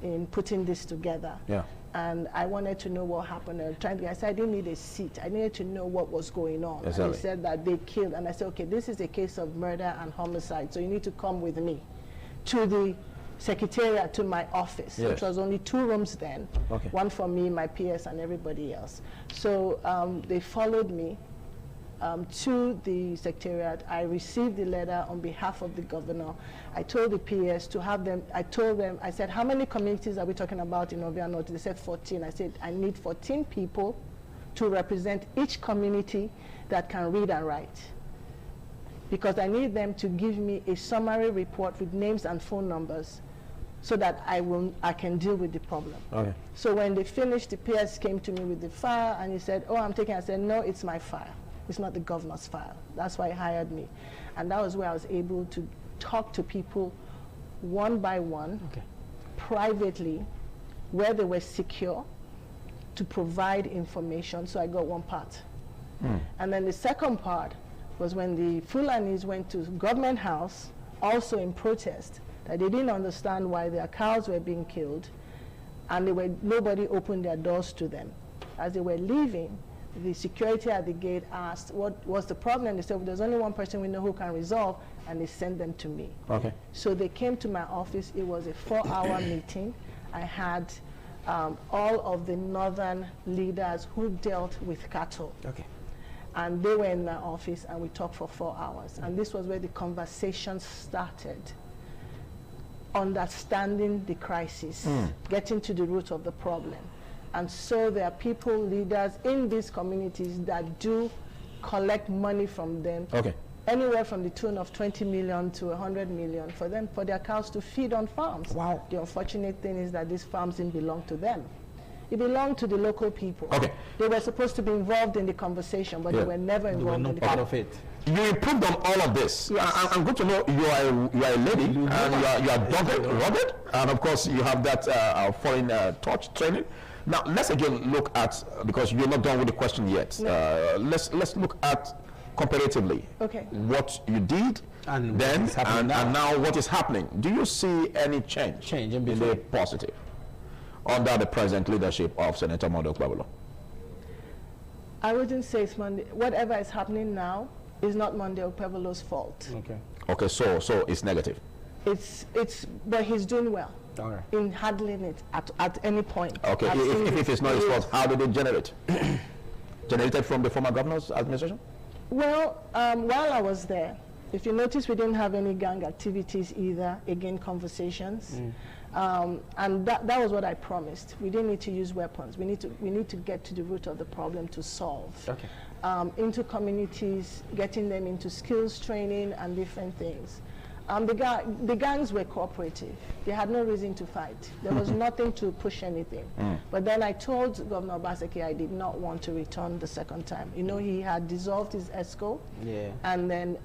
H: in putting this together. And I wanted to know what happened. I said, I didn't need a seat. I needed to know what was going on. And they said that they killed. And I said, okay, this is a case of murder and homicide, so you need to come with me to the secretariat, to my office, which was only 2 rooms then, one for me, my PS, and everybody else. So they followed me to the secretariat. I received the letter on behalf of the governor. I told the PS to have them, I said, how many communities are we talking about in Ovia North? They said 14. I said, I need 14 people to represent each community that can read and write, because I need them to give me a summary report with names and phone numbers so that I can deal with the problem.
C: Okay.
H: So when they finished, the PS came to me with the file and he said, oh, I'm taking it. I said, no, it's my file. It's not the governor's file. That's why he hired me. And that was where I was able to talk to people one by one, privately, where they were secure, to provide information. So I got one part. And then the second part was when the Fulanis went to Government House, also in protest, that they didn't understand why their cows were being killed, and nobody opened their doors to them. As they were leaving, the security at the gate asked what was the problem, and they said, well, there's only one person we know who can resolve, and they sent them to me.
C: Okay.
H: So they came to my office. It was a 4-hour meeting. I had all of the northern leaders who dealt with cattle.
C: Okay.
H: And they were in my office, and we talked for 4 hours. And this was where the conversation started. Understanding the crisis, getting to the root of the problem. And so there are people, leaders in these communities that do collect money from them, anywhere from the tune of 20 million to 100 million for their cows to feed on farms.
C: Wow.
H: The unfortunate thing is that these farms didn't belong to them. It belonged to the local people.
A: Okay.
H: They were supposed to be involved in the conversation, but they were never involved in the
C: part of it.
A: You improved on all of this.
H: Yes.
A: I'm good to know you are a lady, and you are dogged, rugged, and of course you have that foreign touch training. Now let's again look at, because you're not done with the question yet.
H: No.
A: Let's look at comparatively what you did
C: and
A: then and now what is happening. Do you see any change
C: in
A: the positive under the present leadership of Senator Monday Okpebholo?
H: I wouldn't say it's Monday. Whatever is happening now is not Monday Okpebholo's fault.
C: Okay.
A: Okay, so it's negative.
H: But he's doing well.
C: All right.
H: In handling it at any point.
A: Okay, if it's not his fault, how did it generate? Generated from the former governor's administration?
H: Well, while I was there, if you notice, we didn't have any gang activities either, again, conversations. And that was what I promised. We didn't need to use weapons. We need to get to the root of the problem to solve.
C: Okay.
H: Into communities, getting them into skills training and different things. The gangs were cooperative. They had no reason to fight. There was nothing to push anything. But then I told Governor Obaseki I did not want to return the second time. You know, he had dissolved his ESCO. Yeah. And then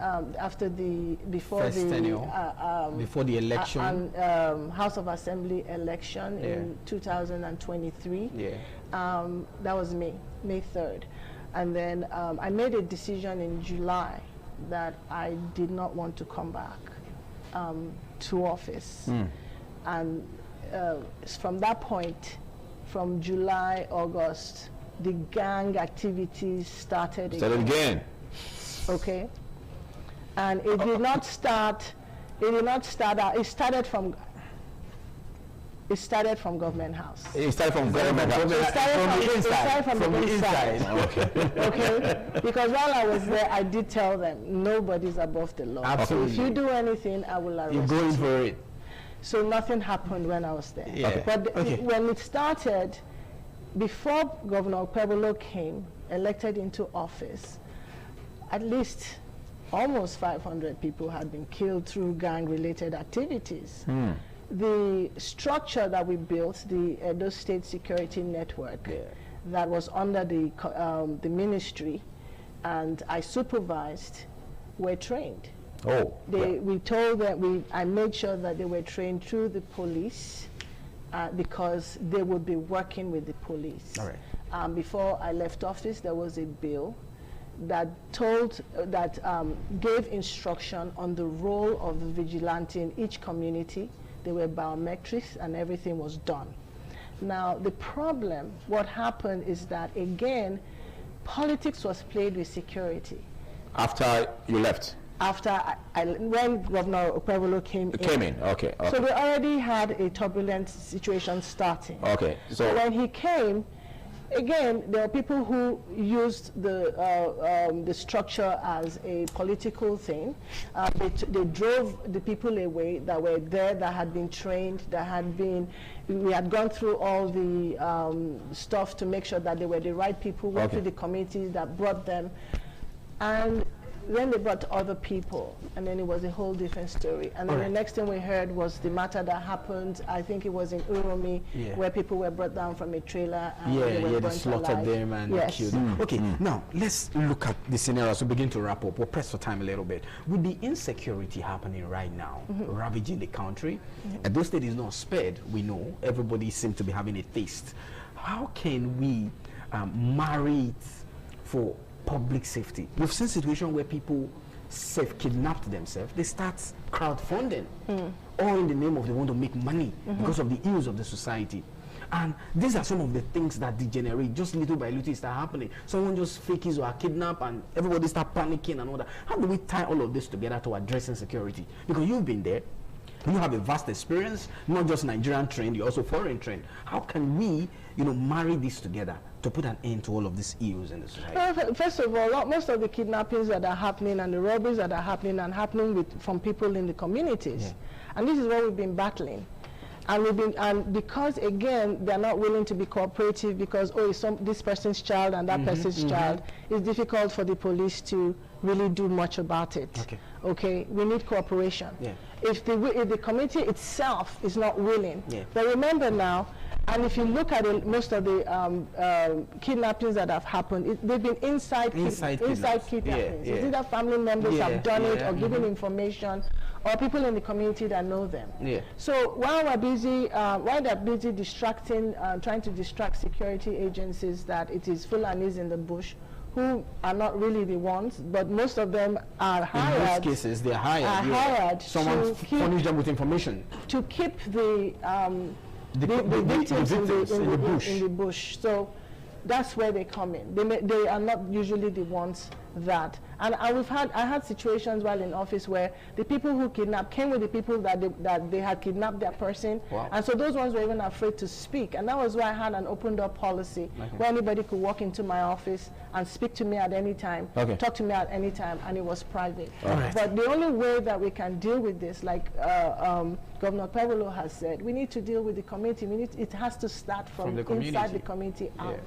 H: before the election, House of Assembly election in 2023. That was May 3rd. And then I made a decision in July that I did not want to come back to office. And from that point, from July, August, the gang activities started again. Okay. And it did not start out, it started from Government House.
A: It started from Government House.
H: It started from the inside. Okay. Because while I was there, I did tell them, nobody's above the law.
C: Absolutely.
H: So if you do anything, I will arrest you.
C: You're going for it.
H: So nothing happened when I was there.
C: Yeah.
H: But when it started, before Governor Okpebholo came, elected into office, at least almost 500 people had been killed through gang-related activities. The structure that we built, the Edo State Security Network, that was under the ministry, and I supervised, were trained. We told them, I made sure that they were trained through the police, because they would be working with the police.
C: All right.
H: Before I left office, there was a bill that gave instruction on the role of the vigilante in each community. There were biometrics and everything was done. Now the problem, what happened is that again, politics was played with security.
A: After you left?
H: After when Governor Okpebholo came in.
A: Okay.
H: So we already had a turbulent situation starting.
A: Okay.
H: So when he came, again, there are people who used the structure as a political thing. They drove the people away that were there, that had been trained, we had gone through all the stuff to make sure that they were the right people, went through the committees that brought them. And then they brought other people, and then it was a whole different story. And then the next thing we heard was the matter that happened, I think it was in Uromi, where people were brought down from a trailer and
C: they slaughtered them and killed them. Okay, now let's look at the scenario as we begin to wrap up. We'll press for time a little bit. With the insecurity happening right now, ravaging the country, and Edo State is not spared, we know. Everybody seems to be having a taste. How can we marry it for public safety? We've seen situations where people self-kidnapped themselves. They start crowdfunding, all in the name of they want to make money because of the ills of the society. And these are some of the things that degenerate just little by little start happening. Someone just fakes or kidnap and everybody start panicking and all that. How do we tie all of this together to address insecurity? Because you've been there. You have a vast experience, not just Nigerian trained, you're also foreign trained. How can we, marry this together to put an end to all of these ills in the society?
H: Well, first of all, most of the kidnappings that are happening and the robberies that are happening from people in the communities. And this is what we've been battling. And because again they're not willing to be cooperative because it's this person's child and that person's child, it's difficult for the police to really do much about it. Okay, we need cooperation. If the committee itself is not willing, but remember now, and if you look at most of the kidnappings that have happened, they've been inside kidnappings. It's either family members have done it or given information, or people in the community that know them. So while we're busy, while they're busy distracting, trying to distract security agencies that it is Fulanis in the bush, who are not really the ones, but most of them are hired.
C: In most cases, they're hired. Someone furnish them with information
H: to keep the victims in the bush. So that's where they come in. They are not usually the ones that. And I had situations while in office where the people who kidnapped came with the people that they had kidnapped their person. And so those ones were even afraid to speak. And that was why I had an open door policy where anybody could walk into my office and speak to me at any time, talk to me at any time, and it was private. But the only way that we can deal with this, like Governor Pevolo has said, we need to deal with the community. it has to start from the inside the community out.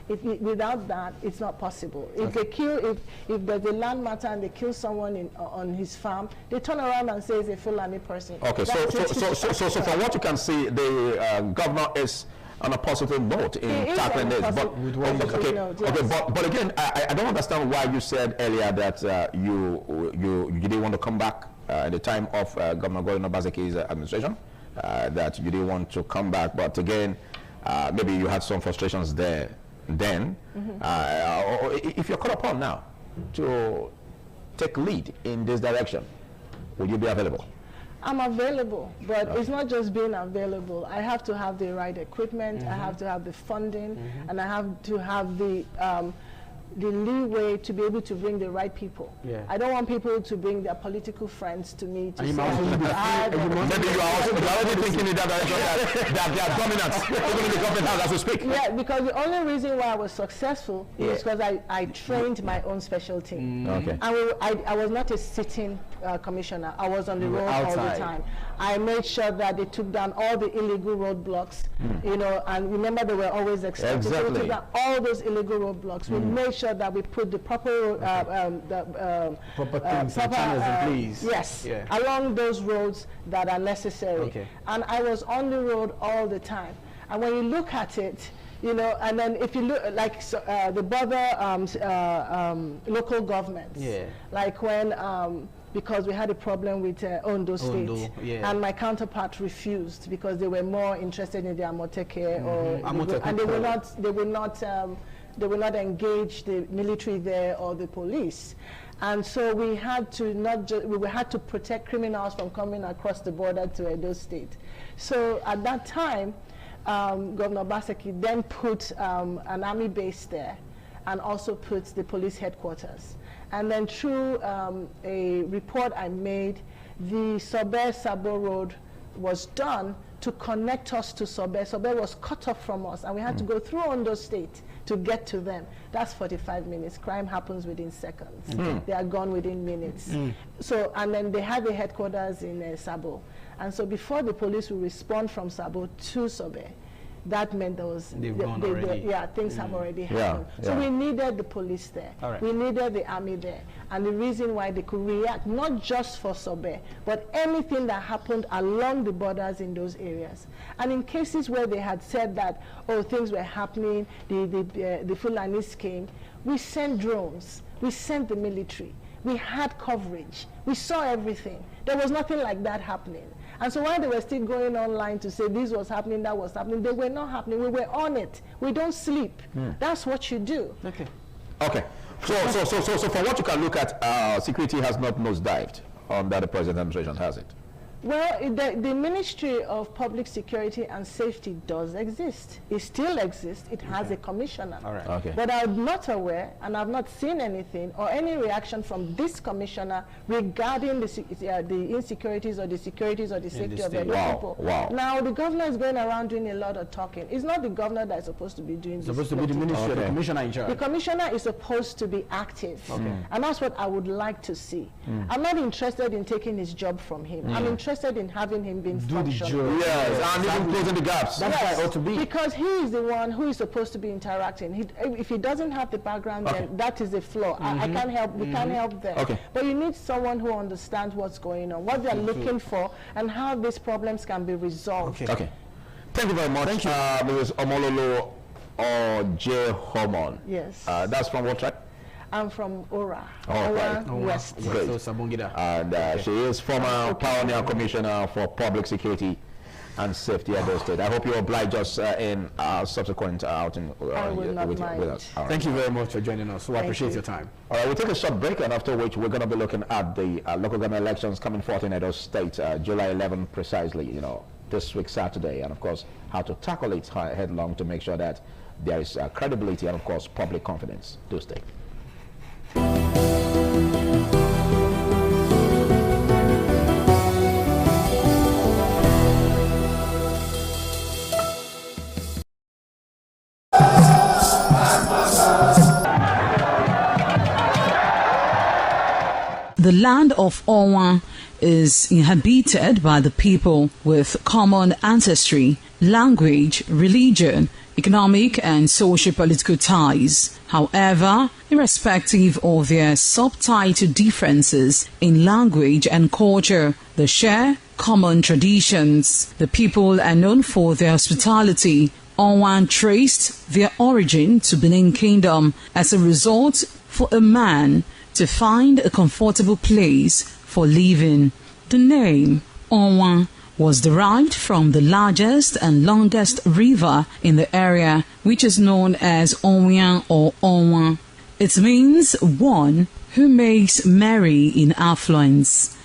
H: Without that, it's not possible. If they kill, if there's a land matter and they kill someone on his farm, they turn around and say it's a Fulani person.
A: Okay, so from what you can see, the governor is on a positive note in tackling this. But again, I don't understand why you said earlier that you didn't want to come back at the time of Governor Gordon Obaseki's administration, that you didn't want to come back. But again, maybe you had some frustrations there. Then, if you're called upon now to take lead in this direction, will you be available?
H: I'm available, but it's not just being available. I have to have the right equipment, I have to have the funding, and I have to have the leeway to be able to bring the right people. I don't want people to bring their political friends to me to say,
A: maybe you are already thinking in that direction that they are dominant, even in the government house as we speak.
H: Yeah, because the only reason why I was successful is because I trained my own specialty. And I was not a sitting commissioner. I was on the road all the time. I made sure that they took down all the illegal roadblocks, and remember they were always expensive. So we took down all those illegal roadblocks. We made sure that we put the proper
C: things and channels in place.
H: Yes, along those roads that are necessary. And I was on the road all the time. And when you look at it, and then if you look like the border local governments, like when because we had a problem with Ondo State, and my counterpart refused because they were more interested in the Amoteke, and they will not engage the military there or the police. And so we had to we had to protect criminals from coming across the border to Edo State. So at that time, Governor Obaseki then put an army base there and also put the police headquarters. And then through a report I made, the Sobe Sabo Road was done to connect us to Sobe. Sobe was cut off from us, and we had to go through Ondo State to get to them. That's 45 minutes. Crime happens within seconds. They are gone within minutes. So, and then they have a headquarters in Sabo. And so before the police will respond from Sabo to Sobe, that meant there was things have already happened. So we needed the police there. We needed the army there. And the reason why they could react, not just for Sobe, but anything that happened along the borders in those areas. And in cases where they had said that, oh, things were happening, the Fulanis came, we sent drones, we sent the military, we had coverage, we saw everything. There was nothing like that happening. And so while they were still going online to say this was happening, that was happening, they were not happening. We were on it. We don't sleep. That's what you do.
A: Okay. So from what you can look at, security has not nosedived under the present administration, has it?
H: Well, the Ministry of Public Security and Safety does exist. It still exists. It has a commissioner. But I'm not aware, and I've not seen anything or any reaction from this commissioner regarding the insecurities or the securities or the safety of the people. Now, the governor is going around doing a lot of talking. It's not the governor that is supposed to be doing this.
C: It's supposed to be the ministry, the commissioner in charge.
H: The commissioner is supposed to be active. And that's what I would like to see. I'm not interested in taking his job from him. I'm interested in having him being functional.
A: Yes, and even closing the gaps.
C: That's how it ought to be.
H: Because he is the one who is supposed to be interacting. If he doesn't have the background, then that is a flaw. I can't help. We can't help them. But you need someone who understands what's going on, what they're looking for, and how these problems can be resolved.
A: Okay. Thank you very much. Thank you. Mrs. Omololo or J. Hormon.
H: Yes.
A: That's from what track?
H: I'm from Ora.
A: Ora
H: West.
A: Great. And she is former Pioneer Commissioner for Public Security and Safety at the state. I hope you oblige us in subsequent outing with us.
C: Thank you very much for joining us. We appreciate your time.
A: All right, we'll take a short break, and after which we're going to be looking at the local government elections coming forth in Edo State, July 11 precisely, this week Saturday, and of course how to tackle it headlong to make sure that there is credibility and of course public confidence to stay.
I: The land of Owa is inhabited by the people with common ancestry, language, religion, economic and socio-political ties. However, irrespective of their subtitle differences in language and culture, they share common traditions. The people are known for their hospitality. Owa traced their origin to Benin Kingdom. As a result, for a man to find a comfortable place for living, the name Owa was derived from the largest and longest river in the area, which is known as Onwian or Onwa. It means one who makes merry in affluence.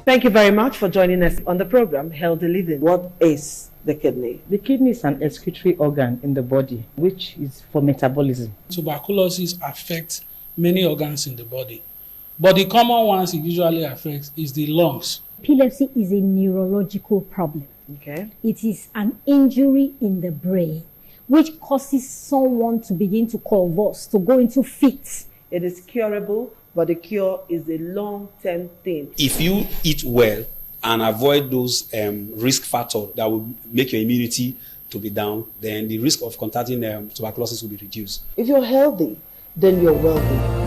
J: Thank you very much for joining us on the program Healthy Living. What is the kidney?
K: The kidney is an excretory organ in the body, which is for metabolism.
L: Tuberculosis affects many organs in the body, but the common ones it usually affects is the lungs.
M: Epilepsy is a neurological problem.
J: Okay.
M: It is an injury in the brain, which causes someone to begin to convulse, to go into fits.
J: It is curable, but the cure is a long-term thing.
N: If you eat well and avoid those risk factors that will make your immunity to be down, then the risk of contracting tuberculosis will be reduced.
J: If you're healthy, then you're wealthy.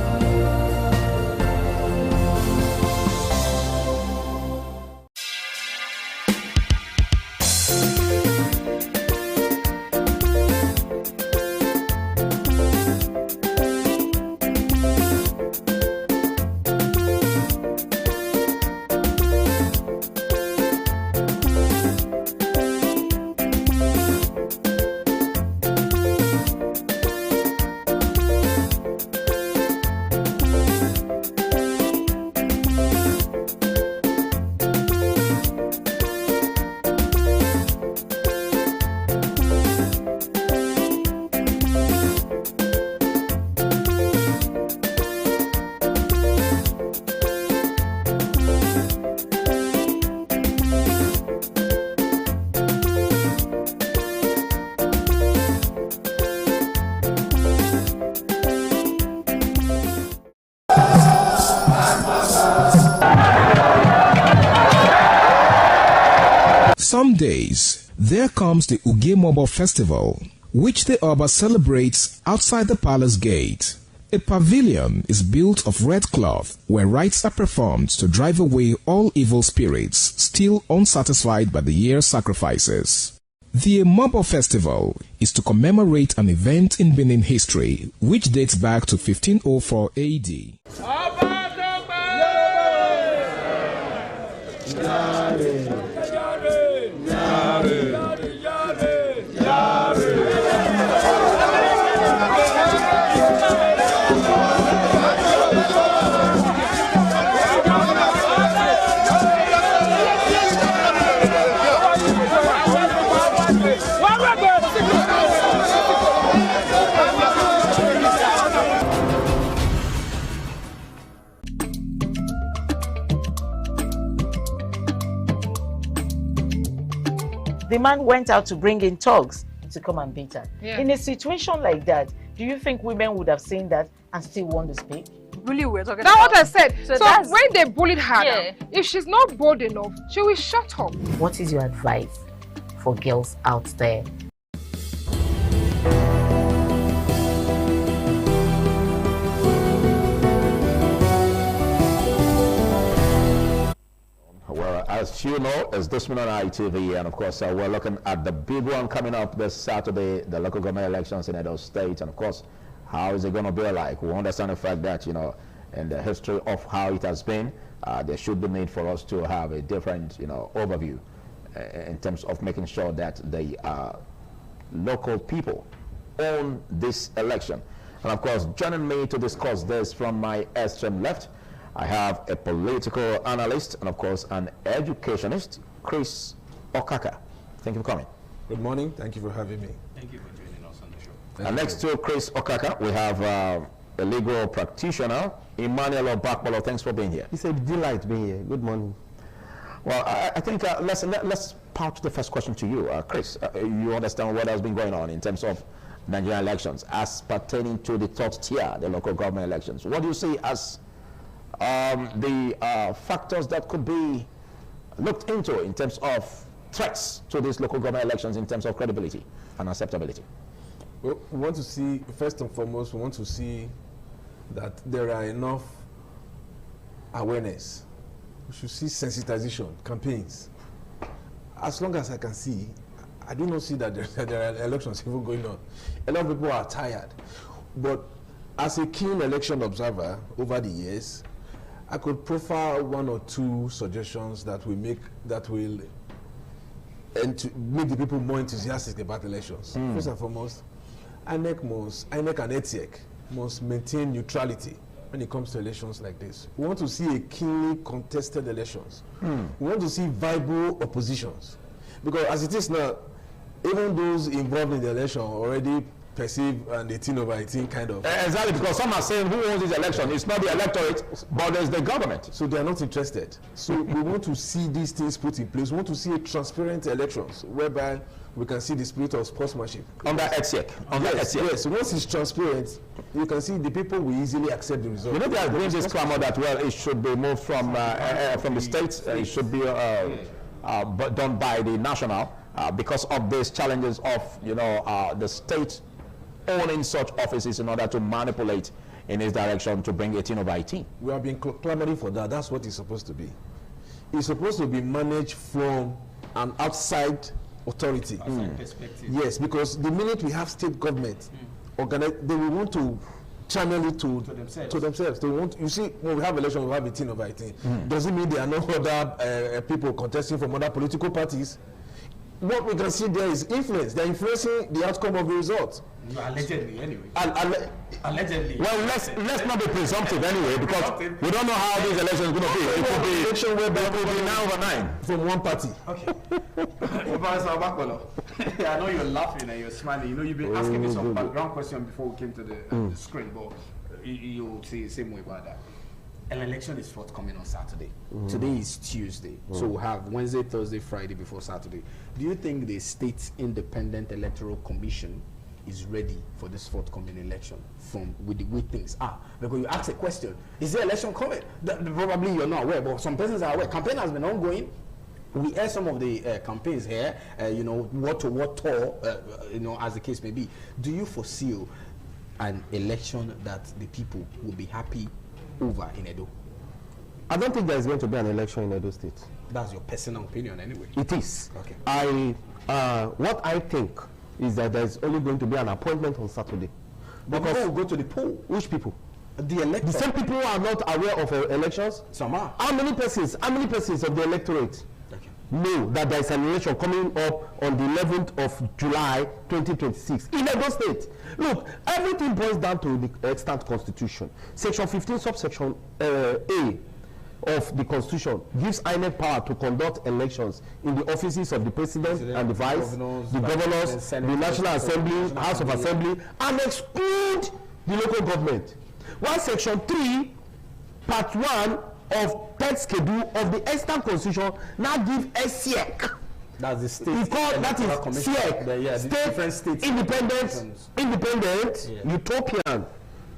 D: some days, there comes the Ugemobo Festival, which the Oba celebrates outside the palace gate. A pavilion is built of red cloth where rites are performed to drive away all evil spirits still unsatisfied by the year's sacrifices. The Ugemobo Festival is to commemorate an event in Benin history which dates back to 1504 AD.
F: The man went out to bring in thugs to come and beat her.
O: Yeah.
F: In a situation like that, do you think women would have seen that and still want to speak?
O: Really, we're talking about. That's what I said. So when they bullied her, if she's not bold enough, she will shut up.
F: What is your advice for girls out there?
A: Well, as you know, it's this one on ITV, and of course, we're looking at the big one coming up this Saturday, the local government elections in Edo State, and of course, how is it going to be like? We understand the fact that, you know, in the history of how it has been, there should be need for us to have a different, you know, overview in terms of making sure that the local people own this election. And of course, joining me to discuss this from my extreme left, I have a political analyst and, of course, an educationist, Chris Okaka. Thank you for coming.
P: Good morning. Thank you for having me.
Q: Thank you for joining us on the show.
A: And next to Chris Okaka, we have a legal practitioner, Emmanuel Obakbolo. Thanks for being here.
R: It's a delight being here. Good morning.
A: Well, I think let's part to the first question to you, Chris. You understand what has been going on in terms of Nigerian elections as pertaining to the third tier, the local government elections. What do you see as the factors that could be looked into in terms of threats to these local government elections in terms of credibility and acceptability?
P: Well, we want to see, first and foremost, we want to see that there are enough awareness. We should see sensitization campaigns. As long as I can see, I do not see that there are elections even going on. A lot of people are tired. But as a keen election observer over the years, I could profile one or two suggestions that will make the people more enthusiastic about elections. First and foremost, INEC and ETSEC must maintain neutrality when it comes to elections like this. We want to see a keenly contested elections. We want to see viable oppositions. Because as it is now, even those involved in the election already perceive an 18/18 kind of.
A: Exactly, because some are saying who owns this election? It's not the electorate, but it's the government.
P: So they are not interested. So we want to see these things put in place. We want to see a transparent elections whereby we can see the spirit of sportsmanship.
A: Under ETSEC.
P: Yes, once it's transparent, you can see the people will easily accept the result.
A: You know, there has been this clamor that, well, it should be moved from the states, it should be done by the national because of these challenges of, you know, the state owning such offices in order to manipulate in its direction to bring 18/18.
P: We have been clamoring for that. That's what it's supposed to be. It's supposed to be managed from an outside authority.
Q: Perspective.
P: Yes, because the minute we have state government, they will want to channel it to themselves. They want, you see, when we have election, we have 18/18. Doesn't mean there are no other people contesting from other political parties. What we can see there is influence. They're influencing the outcome of the results.
Q: Allegedly, anyway.
P: Allegedly.
A: Well, let's not be presumptive anyway, because we don't know how these elections are going to be. It could be election where there could be 9 over 9
P: from one party.
Q: Okay. I know you're laughing and you're smiling. You know, you've been asking me some background question before we came to the screen, but you'll see the same way about that. An election is forthcoming on Saturday. Today is Tuesday, so we'll have Wednesday, Thursday, Friday before Saturday. Do you think the State Independent Electoral Commission is ready for this forthcoming election from with the way things are? Because you ask a question, is the election coming? Probably you're not aware, but some persons are aware. Campaign has been ongoing. We hear some of the campaigns here, you know, what tour, you know, as the case may be. Do you foresee an election that the people will be happy over in Edo?
R: I don't think there is going to be an election in Edo State.
Q: That's your personal opinion anyway.
R: It is.
Q: Okay.
R: What I think is that there is only going to be an appointment on Saturday.
Q: But people will go to the poll.
R: Which people?
Q: The electorate.
R: The same people who are not aware of elections?
Q: Some are.
R: How many persons of the electorate know that there is an election coming up on the 11th of July 2026 in Edo State? Look, everything boils down to the extant constitution. Section 15 subsection A of the constitution gives INEC power to conduct elections in the offices of the president and the vice, the governors, the National Assembly, House of Assembly, and exclude the local government. While section 3 part 1 of third schedule of the extant constitution now give SIEC.
Q: That's the state.
R: That is SIEC, State Independent Utopian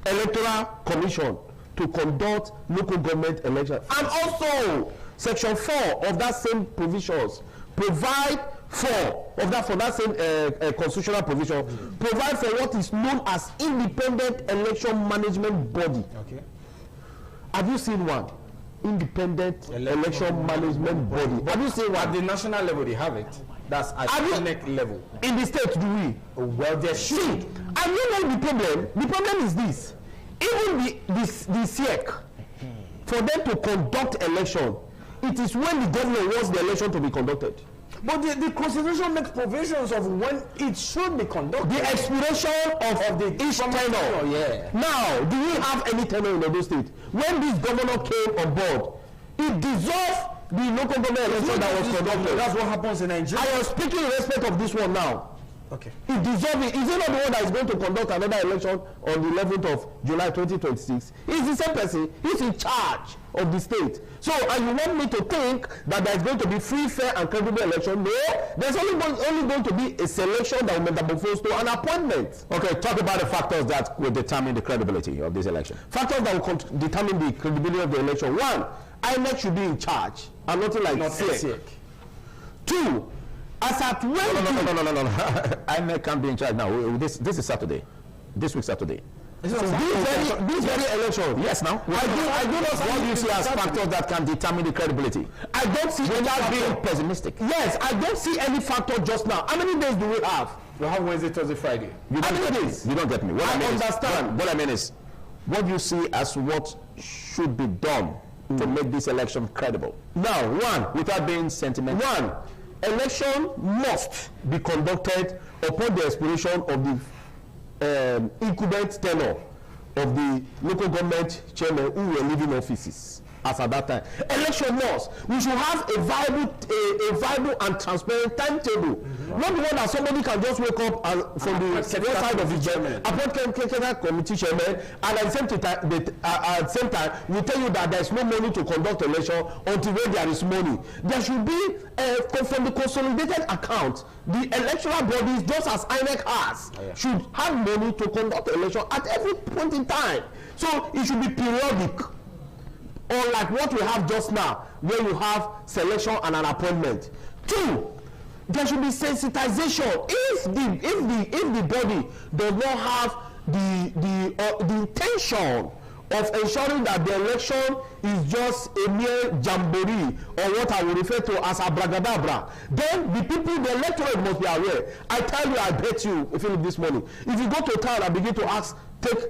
R: Electoral Commission, to conduct local government elections. And also section 4 of that same provisions provide for that same constitutional provision provide for what is known as independent election management body.
Q: Okay.
R: Have you seen one? Independent election management body. Have you seen one?
Q: At the national level they have it. That's at INEC level.
R: In the state, do we?
Q: Well, there should.
R: And you know the problem? The problem is this. Even the SIEC, for them to conduct election, it is when the government wants the election to be conducted.
Q: But the constitution makes provisions of when it should be conducted.
R: The expiration of the each tenure.
Q: Yeah.
R: Now, do we have any tenure in Edo State? When this governor came on board, it dissolved the local government election that was conducted.
Q: That's what happens in Nigeria.
R: I am speaking in respect of this one now.
Q: Okay.
R: It dissolved it. Is it not the one that is going to conduct another election on the 11th of July 2026? It's the same person. He's in charge of the state. So, and you want me to think that there is going to be free, fair, and credible election? No. There's only going to be a selection that will metamorphose to an appointment.
A: Okay, talk about the factors that will determine the credibility of this election.
R: Factors that will determine the credibility of the election. One, INEC should be in charge, and nothing like SIEC. Two, as at when...
A: No. INEC can't be in charge now. This is Saturday. This week Saturday.
R: So this very election.
A: Yes, now.
R: I do not.
A: What do you see as factors that can determine the credibility?
R: I don't see
A: without being pessimistic.
R: Yes, I don't see any factor just now. How many days do we have?
Q: We have Wednesday, Thursday, Friday.
R: How many days?
A: You don't get me. What I mean is, what you see as what should be done to make this election credible.
R: Now, one,
A: without being sentimental.
R: One, election must be conducted upon the expiration of the incumbent tenure of the local government chairman who were leaving offices as at that time. Election must. We should have a viable and transparent timetable. Not the one that somebody can just wake up and from the side of the chairman, appoint committee chairman, and at the same time, we tell you that there is no money to conduct election until when there is money. There should be from the consolidated account, the electoral bodies, just as INEC has, should have money to conduct election at every point in time. So it should be periodic. Or like what we have just now, where you have selection and an appointment. Two, there should be sensitization. If the body does not have the intention of ensuring that the election is just a mere jamboree, or what I will refer to as abracadabra, then the people, the electorate must be aware. I tell you, I bet you, Philip, this morning, if you go to town and begin to take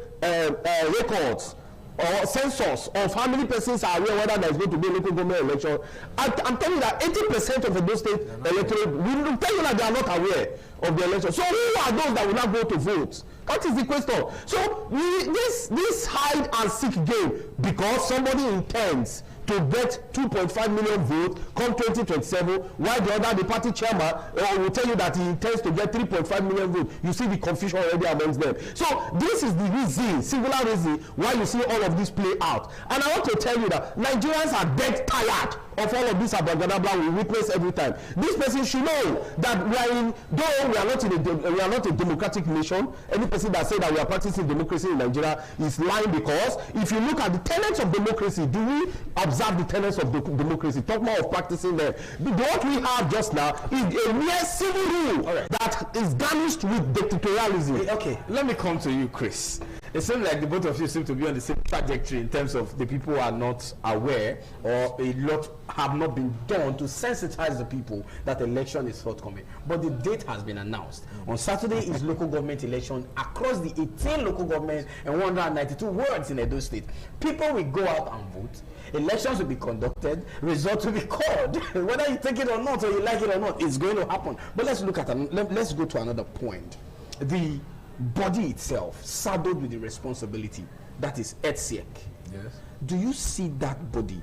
R: records or census of how many persons are aware whether there is going to be a local government election, I'm telling you that 80% of those state electorate will tell you that they are not aware of the election. So who are those that will not go to vote? That is the question. So this hide and seek game, because somebody intends to get 2.5 million votes come 2027, while the party chairman will tell you that he intends to get 3.5 million votes. You see the confusion already amongst them. So this is the reason, singular reason, why you see all of this play out. And I want to tell you that Nigerians are dead tired of all of this abracadabra we witness every time. This person should know that we are not a democratic nation. Any person that says that we are practicing democracy in Nigeria is lying, because if you look at the tenets of democracy, do we observe observe the tenets of democracy. Talk more of practicing them. What we have just now is a mere civil rule that is garnished with dictatorialism.
Q: Okay, let me come to you, Chris. It seems like the both of you seem to be on the same trajectory in terms of the people are not aware, or a lot have not been done to sensitize the people that election is forthcoming. But the date has been announced. On Saturday is local government election across the 18 local governments and 192 wards in Edo State. People will go out and vote. Elections will be conducted, results will be called. Whether you take it or not, or you like it or not, it's going to happen. But let's look at let's go to another point. The body itself saddled with the responsibility, that is ETSEC. Yes. Do you see that body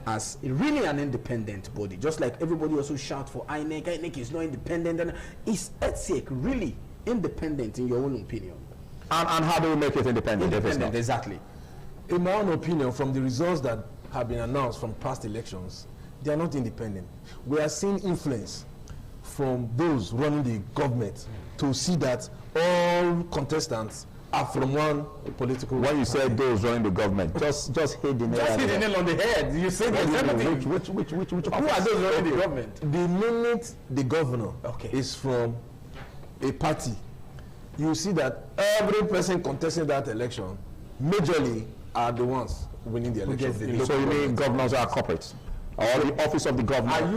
Q: as really an independent body? Just like everybody also shout for INEC. INEC is not independent. And is ETSEC really independent in your own opinion?
A: And how do we make it independent?
Q: Independent, exactly.
P: In my own opinion, from the results that have been announced from past elections, they are not independent. We are seeing influence from those running the government to see that all contestants are from one political.
A: When you say those running the government, just hit the nail.
Q: Just hit the nail on the head. You say there's everything.
A: Which
Q: who are those running the government?
P: The minute the governor is from a party, you see that every person contesting that election majorly are the ones winning the election.
A: So you mean governors are corporates? Or the office of the governor?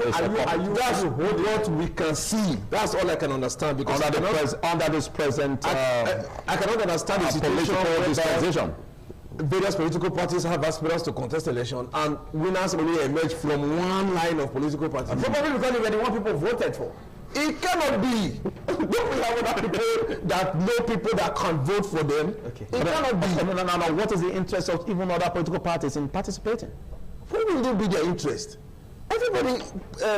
P: That's what we can see. That's all I can understand. Because
A: under this present
P: I cannot understand the situation.
A: Political dispensation.
P: Various political parties have aspirants to contest election, and winners only emerge from one line of political parties.
Q: Probably because they were the one people voted for.
P: It cannot be. Don't we have other people that know people that can vote for them?
A: Okay.
P: It cannot be.
A: No. What is the interest of even other political parties in participating?
P: What will they be their interest? Everybody,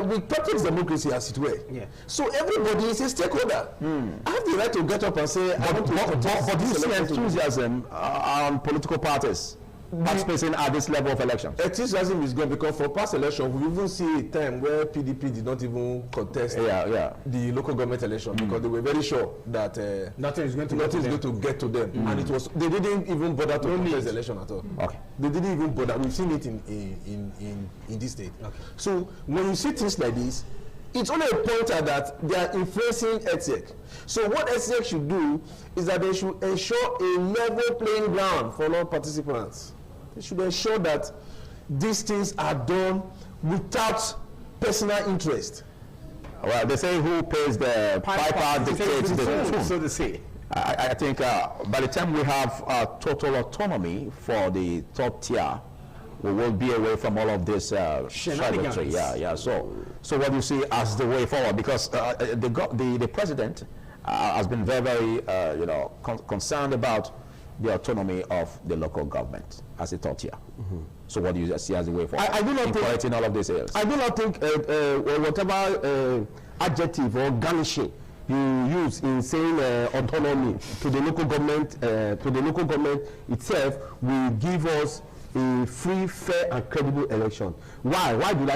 P: we practice democracy as it were. Yeah. So everybody is a stakeholder. I have the right to get up and say, I want to contest.
A: But do you see enthusiasm on political parties participating at this level of election?
P: Enthusiasm is gone, because for past election, we even see a time where PDP did not even contest the local government election because they were very sure that
Q: nothing is going to
P: get to them, and it was they didn't even bother to contest the election at all.
A: Okay,
P: they didn't even bother. We've seen it in this state. Okay. So when you see things like this, it's only a pointer that they are influencing ETSEC. So what ETSEC should do is that they should ensure a level playing ground for all participants. They should ensure that these things are done without personal interest.
A: Well, they say who pays the piper dictates the tune.
Q: So they say.
A: I think by the time we have total autonomy for the top tier, we will be away from all of this trajectory. So what do you see as the way forward? Because the president has been very concerned about the autonomy of the local government as a third tier. So what do you see as the way forward?
R: I do not
A: think all of these areas.
R: I do not think whatever adjective or garnishing you use in saying autonomy to the local government itself will give us a free, fair, and credible election. Why? Why do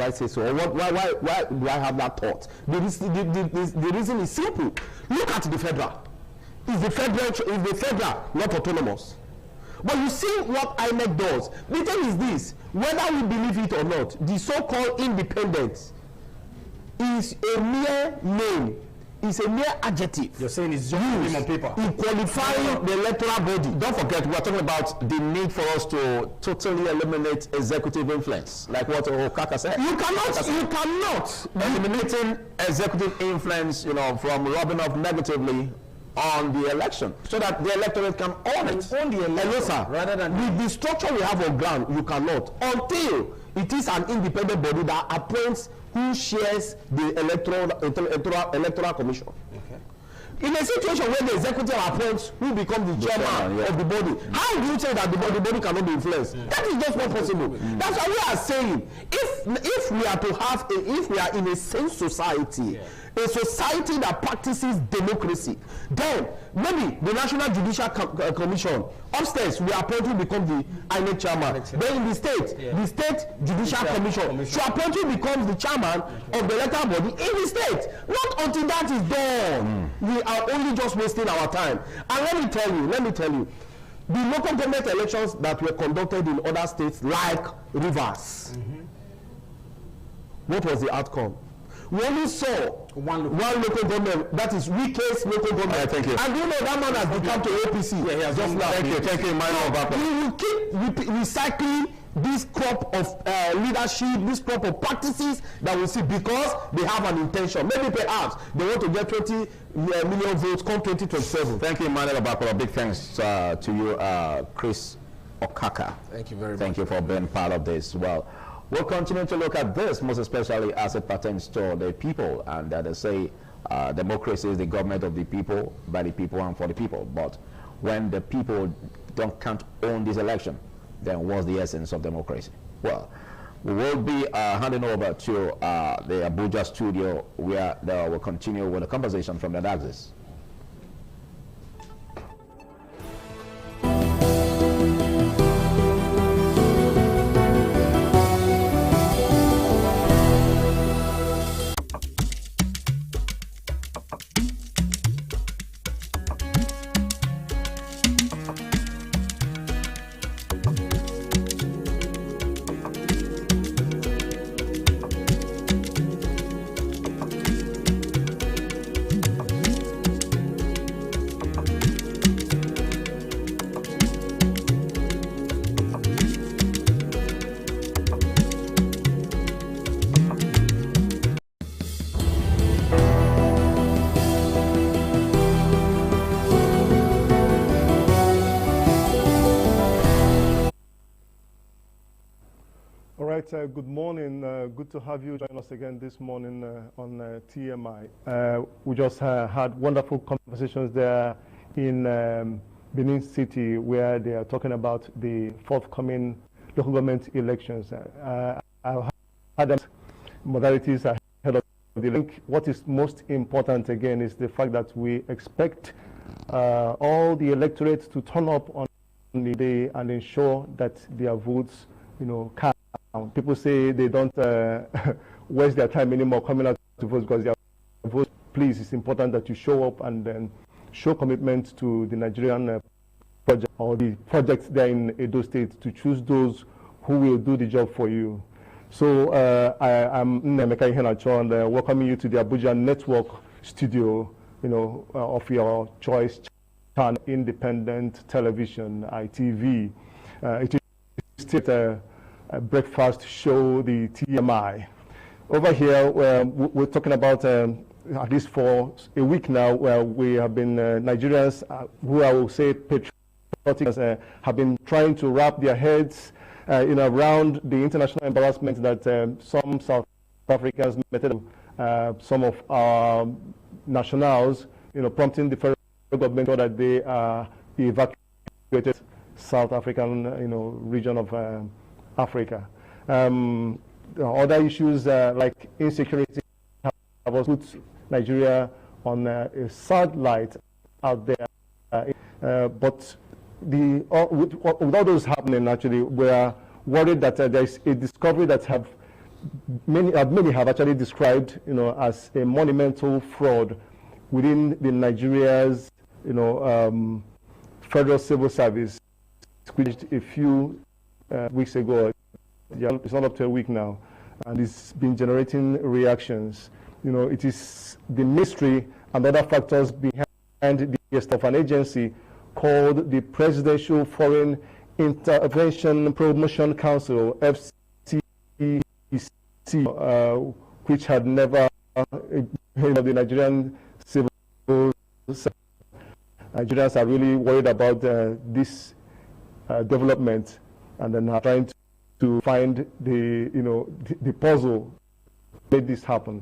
R: I say so? Or why do I have that thought? The reason is simple. Look at the federal. Is the federal not autonomous? But you see what INEC does. The thing is this: whether we believe it or not, the so-called independence is a mere name. It's a mere adjective.
Q: You're saying it's just a name on paper.
R: In qualifying the electoral body.
A: Don't forget, we're talking about the need for us to totally eliminate executive influence, like what Okaka said.
R: You cannot
A: eliminating executive influence, from rubbing off negatively on the election, so that the electorate can own it.
R: Own the election, rather than with the structure we have on ground. You cannot until it is an independent body that appoints who shares the electoral commission. Okay. In a situation where the executive appoints who becomes the chairman of the body, how do you say that the body cannot be influenced? That is just not possible. That's why we are saying, if we are to have if we are in a sane society, a society that practices democracy, then maybe the National Judicial Commission upstairs we appoint who becomes the INEC chairman. Then in the state Judicial Commission should appoint who becomes the chairman of the electoral body in the state. Not until that is done. We are only just wasting our time. And let me tell you, the local government elections that were conducted in other states like Rivers. What was the outcome? We only saw one local government, that is Wike's local government.
A: Thank you.
R: And you know that man has become to APC.
A: Yeah, he has just now. Thank you,
R: We will keep recycling this crop of leadership, this crop of practices that we see because they have an intention. Maybe perhaps they want to get 20 million votes come 2027.
A: Thank you, Emmanuel Abakola. Big thanks to you, Chris Okaka.
P: Thank you very much.
A: Thank you for being part of this. Well, we'll continue to look at this, most especially as it pertains to the people. And they say democracy is the government of the people, by the people, and for the people. But when the people can't own this election, then what's the essence of democracy? Well, we will be handing over to the Abuja studio where we'll continue with a conversation from that axis.
S: Good morning. Good to have you join us again this morning on TMI. We just had wonderful conversations there in Benin City where they are talking about the forthcoming local government elections. I've had modalities ahead of the link. What is most important again is the fact that we expect all the electorate to turn up on the day and ensure that their votes, count. People say they don't waste their time anymore coming out to vote because their vote. Please, it's important that you show up and then show commitment to the Nigerian project or the projects there in Edo State to choose those who will do the job for you. So I'm Nemeka Iheanacho and welcoming you to the Abuja Network studio, of your choice channel, independent television, ITV. It is still a breakfast show, the TMI. Over here, we're talking about, at least for a week now, where we have been Nigerians who I will say patriotic have been trying to wrap their heads around the international embarrassment that some South Africans meted some of our nationals, prompting the federal government so that they evacuated South African, region of Africa. Other issues like insecurity have put Nigeria on a sad light out there. But with all those happening, actually, we are worried that there is a discovery that many have actually described, as a monumental fraud within the Nigeria's, federal civil service, which a few weeks ago. It's not up to a week now, and it's been generating reactions. It is the mystery and other factors behind the arrest of an agency called the Presidential Foreign Intervention Promotion Council, FCIC, which had never, the Nigerian civil service. Nigerians are really worried about this development, and then are trying to find the puzzle that made this happen.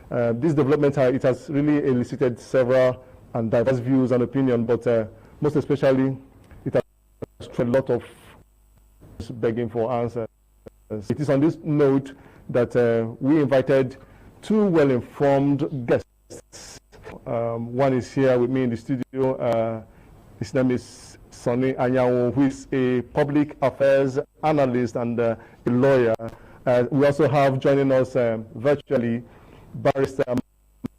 S: This development, it has really elicited several and diverse views and opinions, but most especially, it has a lot of begging for answers. It is on this note that we invited two well-informed guests. One is here with me in the studio. His name is Sonny Anyanwu, who is a public affairs analyst and a lawyer. We also have joining us virtually Barrister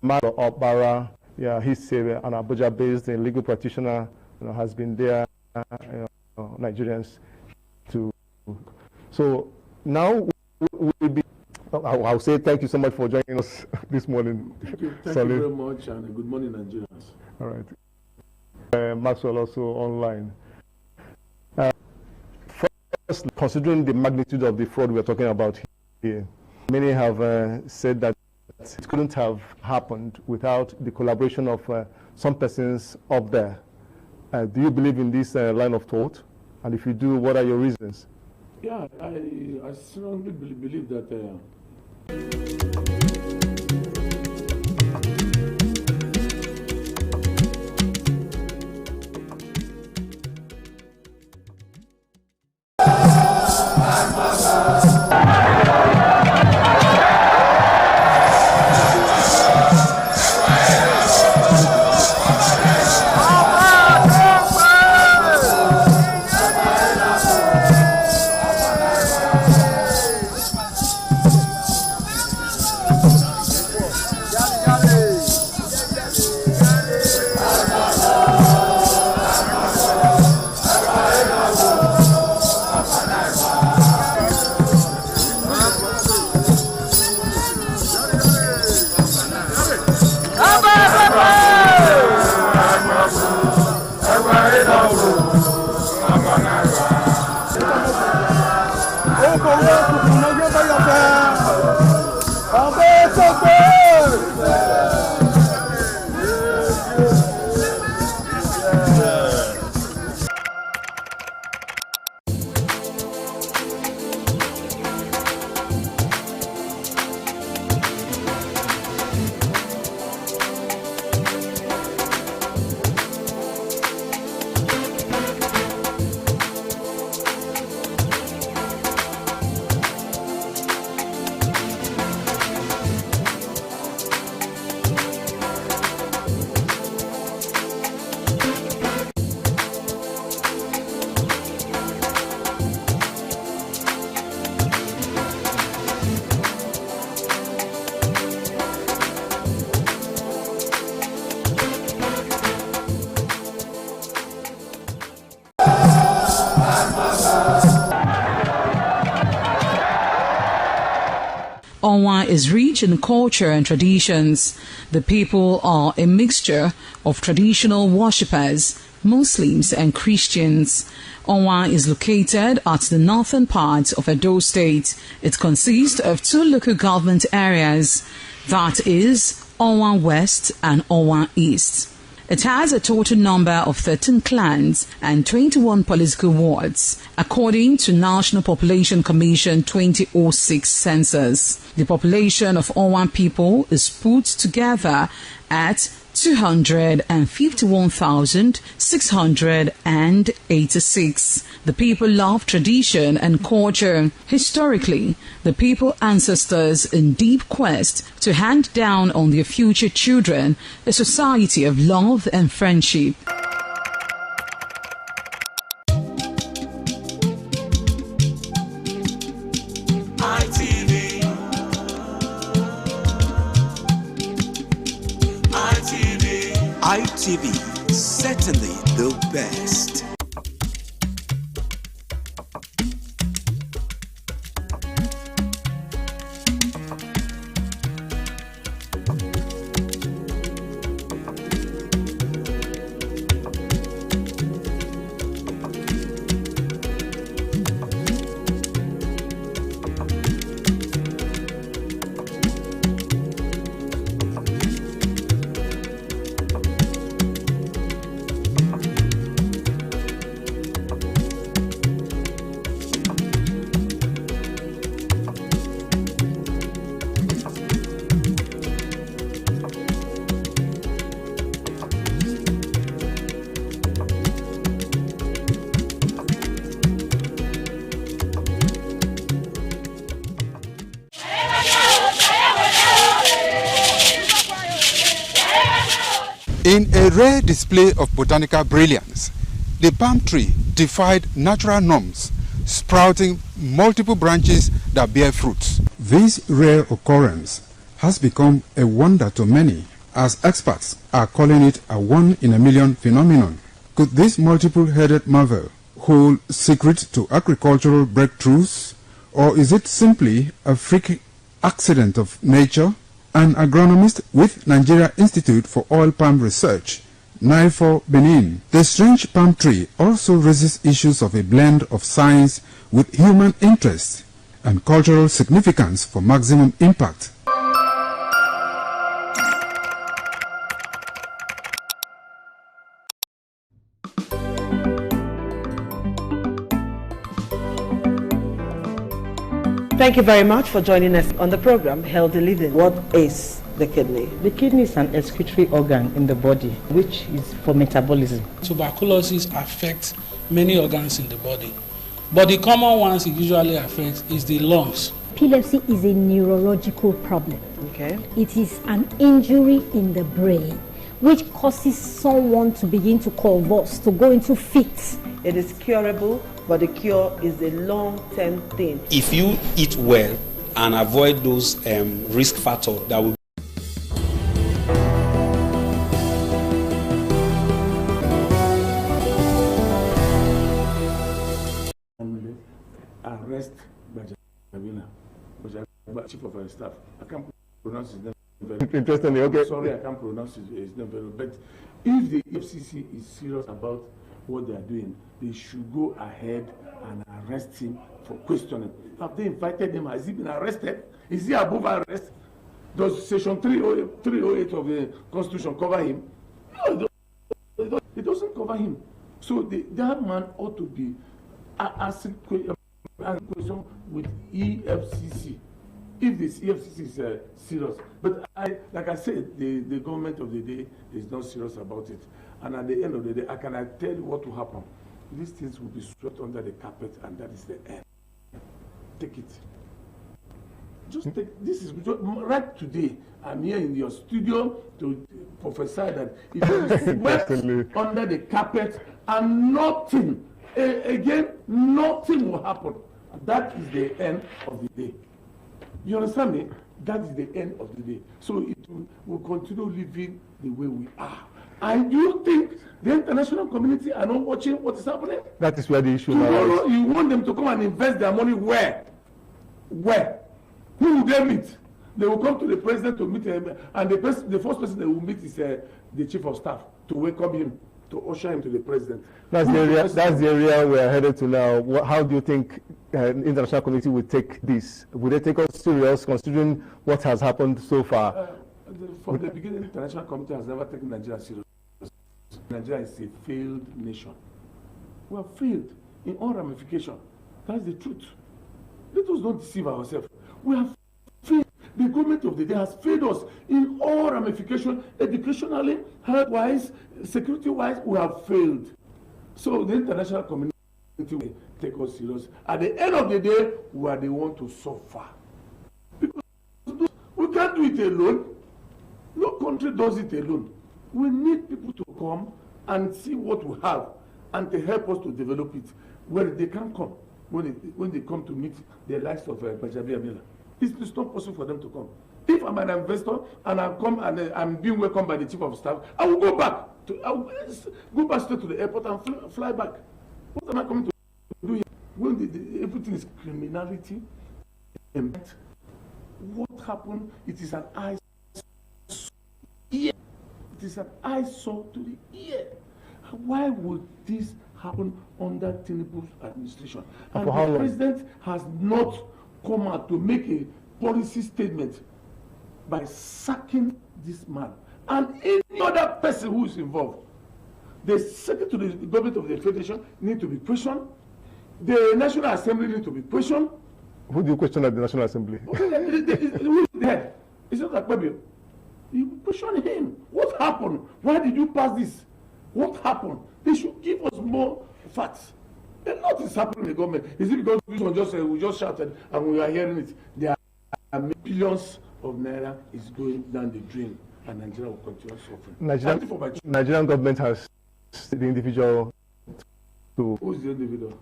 S: Maro Obara. Yeah, he's an Abuja-based legal practitioner, has been there Nigerians to. So now we'll be. I'll say thank you so much for joining us this morning.
P: Thank you very much, and good morning, Nigerians.
S: All right. Maxwell also online. First, considering the magnitude of the fraud we're talking about here, many have said that it couldn't have happened without the collaboration of some persons up there. Do you believe in this line of thought? And if you do, what are your reasons?
P: Yeah, I strongly believe that
I: Onwa is rich in culture and traditions. The people are a mixture of traditional worshippers, Muslims and Christians. Onwa is located at the northern part of Edo State. It consists of two local government areas, that is Onwa West and Onwa East. It has a total number of 13 clans and 21 political wards, according to National Population Commission 2006 census. The population of Onwa people is put together at 251,686. The people love tradition and culture. Historically, the people ancestors in deep quest to hand down on their future children a society of love and friendship.
G: ITV, certainly the best.
T: In a rare display of botanical brilliance, the palm tree defied natural norms, sprouting multiple branches that bear fruits. This rare occurrence has become a wonder to many, as experts are calling it a one-in-a-million phenomenon. Could this multiple-headed mother hold secret to agricultural breakthroughs, or is it simply a freak accident of nature? An agronomist with Nigeria Institute for Oil Palm Research, NIFOR Benin. The strange palm tree also raises issues of a blend of science with human interest and cultural significance for maximum impact.
J: Thank you very much for joining us on the program, Healthy Living. What is the kidney?
K: The kidney is an excretory organ in the body, which is for metabolism.
L: Tuberculosis affects many organs in the body, but the common ones it usually affects is the lungs.
M: Epilepsy is a neurological problem.
J: Okay.
M: It is an injury in the brain which causes someone to begin to convulse, to go into fits.
J: It is curable, but the cure is a long-term thing.
N: If you eat well and avoid those risk factors that will
Q: arrest Bajabina, chief of our staff. I can't pronounce his name very well.
P: Interestingly, okay.
Q: Sorry, I can't pronounce his name very well. But if the FCC is serious about what they are doing, they should go ahead and arrest him for questioning. Have they invited him? Has he been arrested? Is he above arrest? Does Section 308 of the Constitution cover him? No, it doesn't cover him. So that man ought to be asking question with EFCC. If this EFCC is serious, but like I said, the government of the day is not serious about it. And at the end of the day, I cannot tell you what will happen. These things will be swept under the carpet, and that is the end. Take it. Just take. This is right today. I'm here in your studio to prophesy that it will be swept under the carpet, and nothing. Again, nothing will happen. That is the end of the day. You understand me? That is the end of the day. So it will continue living the way we are. And do you think the international community are not watching what is happening?
P: That is where the issue
Q: Tomorrow, you want them to come and invest their money where? Where? Who will they meet? They will come to the president to meet him, and the first person they will meet is the chief of staff to welcome him, to usher him to the president.
P: That's the area we are headed to now. How do you think the international community will take this? Will they take us serious, considering what has happened so far?
Q: From the beginning, the international community has never taken Nigeria serious. Nigeria is a failed nation. We have failed in all ramifications. That's the truth. Let us not deceive ourselves. We have failed. The government of the day has failed us in all ramifications, educationally, health-wise, security-wise. We have failed. So the international community will take us serious. At the end of the day, we are the one to suffer. Because we can't do it alone. No country does it alone. We need people to come and see what we have and to help us to develop it. Where they can come, when they come to meet the likes of Gbajabiamila. It's not possible for them to come. If I'm an investor and I come and I'm being welcomed by the chief of staff, I will go back. I will go back straight to the airport and fly back. What am I coming to do here? When everything is criminality, what happened? It is an eyesore. It is an eyesore to the ear. Why would this happen under Tinubu's administration? And the president has not come out to make a policy statement by sacking this man and any other person who is involved. The secretary to the government of the federation need to be questioned. The National Assembly need to be questioned.
P: Who do you question at the National Assembly?
Q: Who is the head? It's not like Akpabio. You question him. What happened? Why did you pass this? What happened? They should give us more facts. A lot is happening in the government. Is it because we just shouted and we are hearing it? There are billions of naira is going down the drain, and Nigeria will continue suffering.
P: Nigerian government has the individual to.
Q: Who is the individual?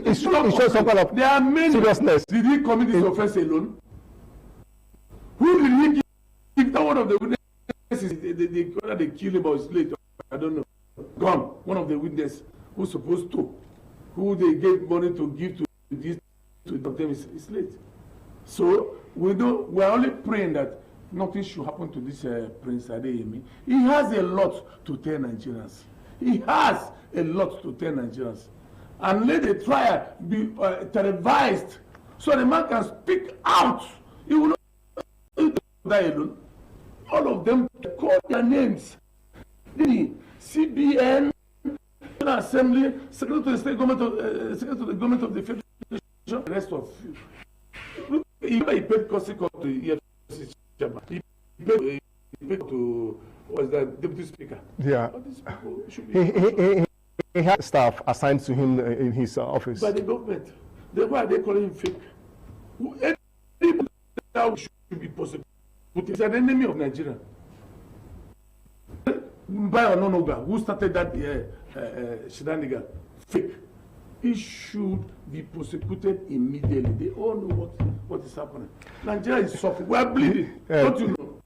P: It shows some kind of
Q: there are many
P: seriousness.
Q: Did he commit this offense alone? Who did he give
U: If that one of the witnesses, whether they kill him or it's late, I don't know. Gone. One of the witnesses who's supposed to, who they gave money to give to this, to them is late. So we are only praying that nothing should happen to this Prince Adeyemi. He has a lot to tell Nigerians. He has a lot to tell Nigerians. And let the trial be televised so the man can speak out. He will not die alone. All of them call their names. CBN, Assembly, Secretary to the State Government of Secretary to the Government of the Federation, the rest of you. He paid cost to EFCC chairman. He paid to was the Deputy Speaker.
S: Yeah. He had staff assigned to him in his office.
U: By the government. Then why are they calling him fake? Anybody that should be possible. He's an enemy of Nigeria. Mbayo Ononuga, who started that shenanigan, fake. He should be prosecuted immediately. They all know what is happening. Nigeria is suffering. We are bleeding. Don't you know?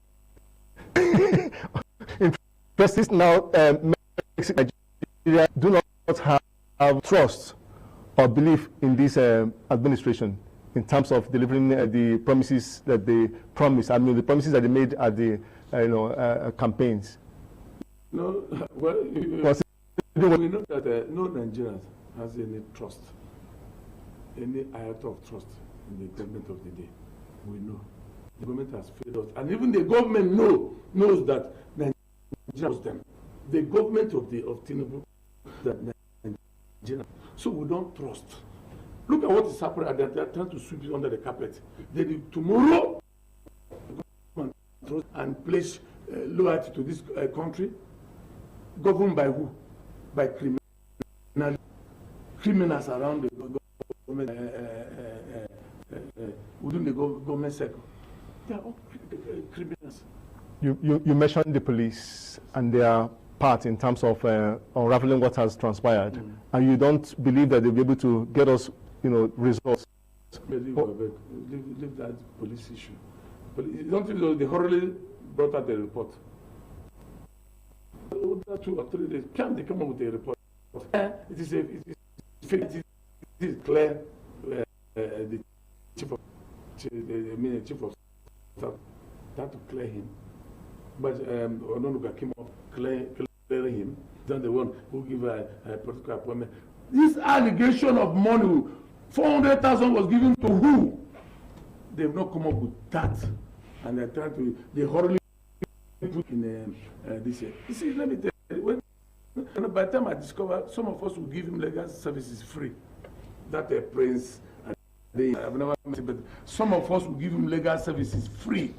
S: Justice now Nigeria do not have trust or belief in this administration in terms of delivering the promises that they promised. I mean, the promises that they made at the campaigns.
U: No, well, we know that no Nigerian has any trust, any iota of trust in the government of the day. We know the government has failed us, and even the government knows that Nigeria knows them. The government of Tinubu that Nigeria. So we don't trust. Look at what is happening. They are trying to sweep it under the carpet. Tomorrow, and place loyalty to this country. Governed by who? By criminals around the government, within the government sector. They are all criminals.
S: You mentioned the police and their part in terms of unraveling what has transpired, and you don't believe that they'll be able to get us, results.
U: Leave that police issue. But you don't think they hurriedly brought out the report? 2 or 3 days, they come up with a report? It is clear. The chief of staff had to clear him, but Ononuga came up clearing him. Then the one who give a political appointment. This allegation of money, 400,000 was given to who? They've not come up with that, and they're trying to. They hurriedly put in this year. You see, let me tell you, by the time I discovered, some of us will give him legal services free. That Prince, I've never met him, but some of us will give him legal services free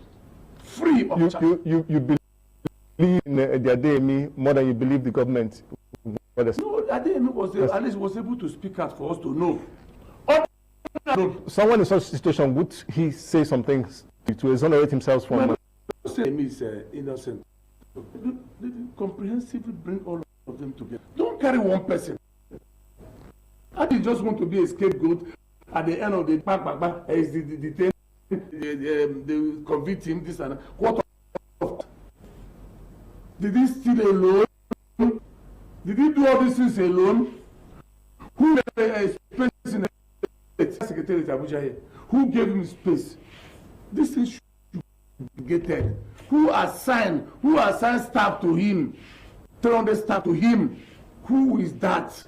U: of charge.
S: You believe in the Adeyemi more than you believe the government?
U: No, Adeyemi at least was able to speak out for us to know.
S: Someone in such a situation, would he say some things to exonerate himself from?
U: Adeyemi is innocent. They comprehensively bring all of them together. Don't carry one person. And you just want to be a scapegoat at the end of the they convict him, this and that. What of? Did he steal alone? Did he do all these things alone? Who space in the Secretariat of Abuja here? Who gave him space? This thing should be gated. Who assigned staff to him? 300 staff to him. Who is that?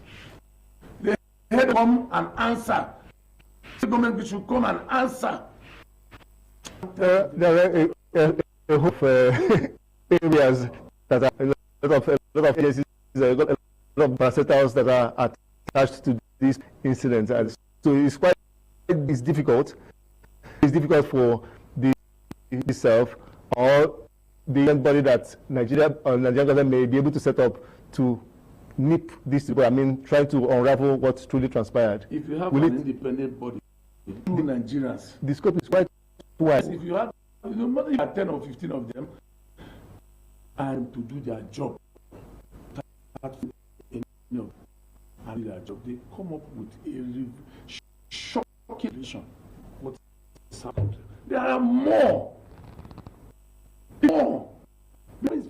U: They had to come and answer. The government should come and answer.
S: There are a whole areas that are a lot of agencies, a lot of parastatals that are attached to these incidents, and so it's difficult. It's difficult for the itself or the body that Nigerian government may be able to set up to nip this. I mean, try to unravel what truly transpired.
U: If you have an independent body, two Nigerians,
S: the scope is quite wide.
U: If you have, more than 10 or 15 of them, and to do their job, and their job, they come up with a shocking vision. What is happening? There are more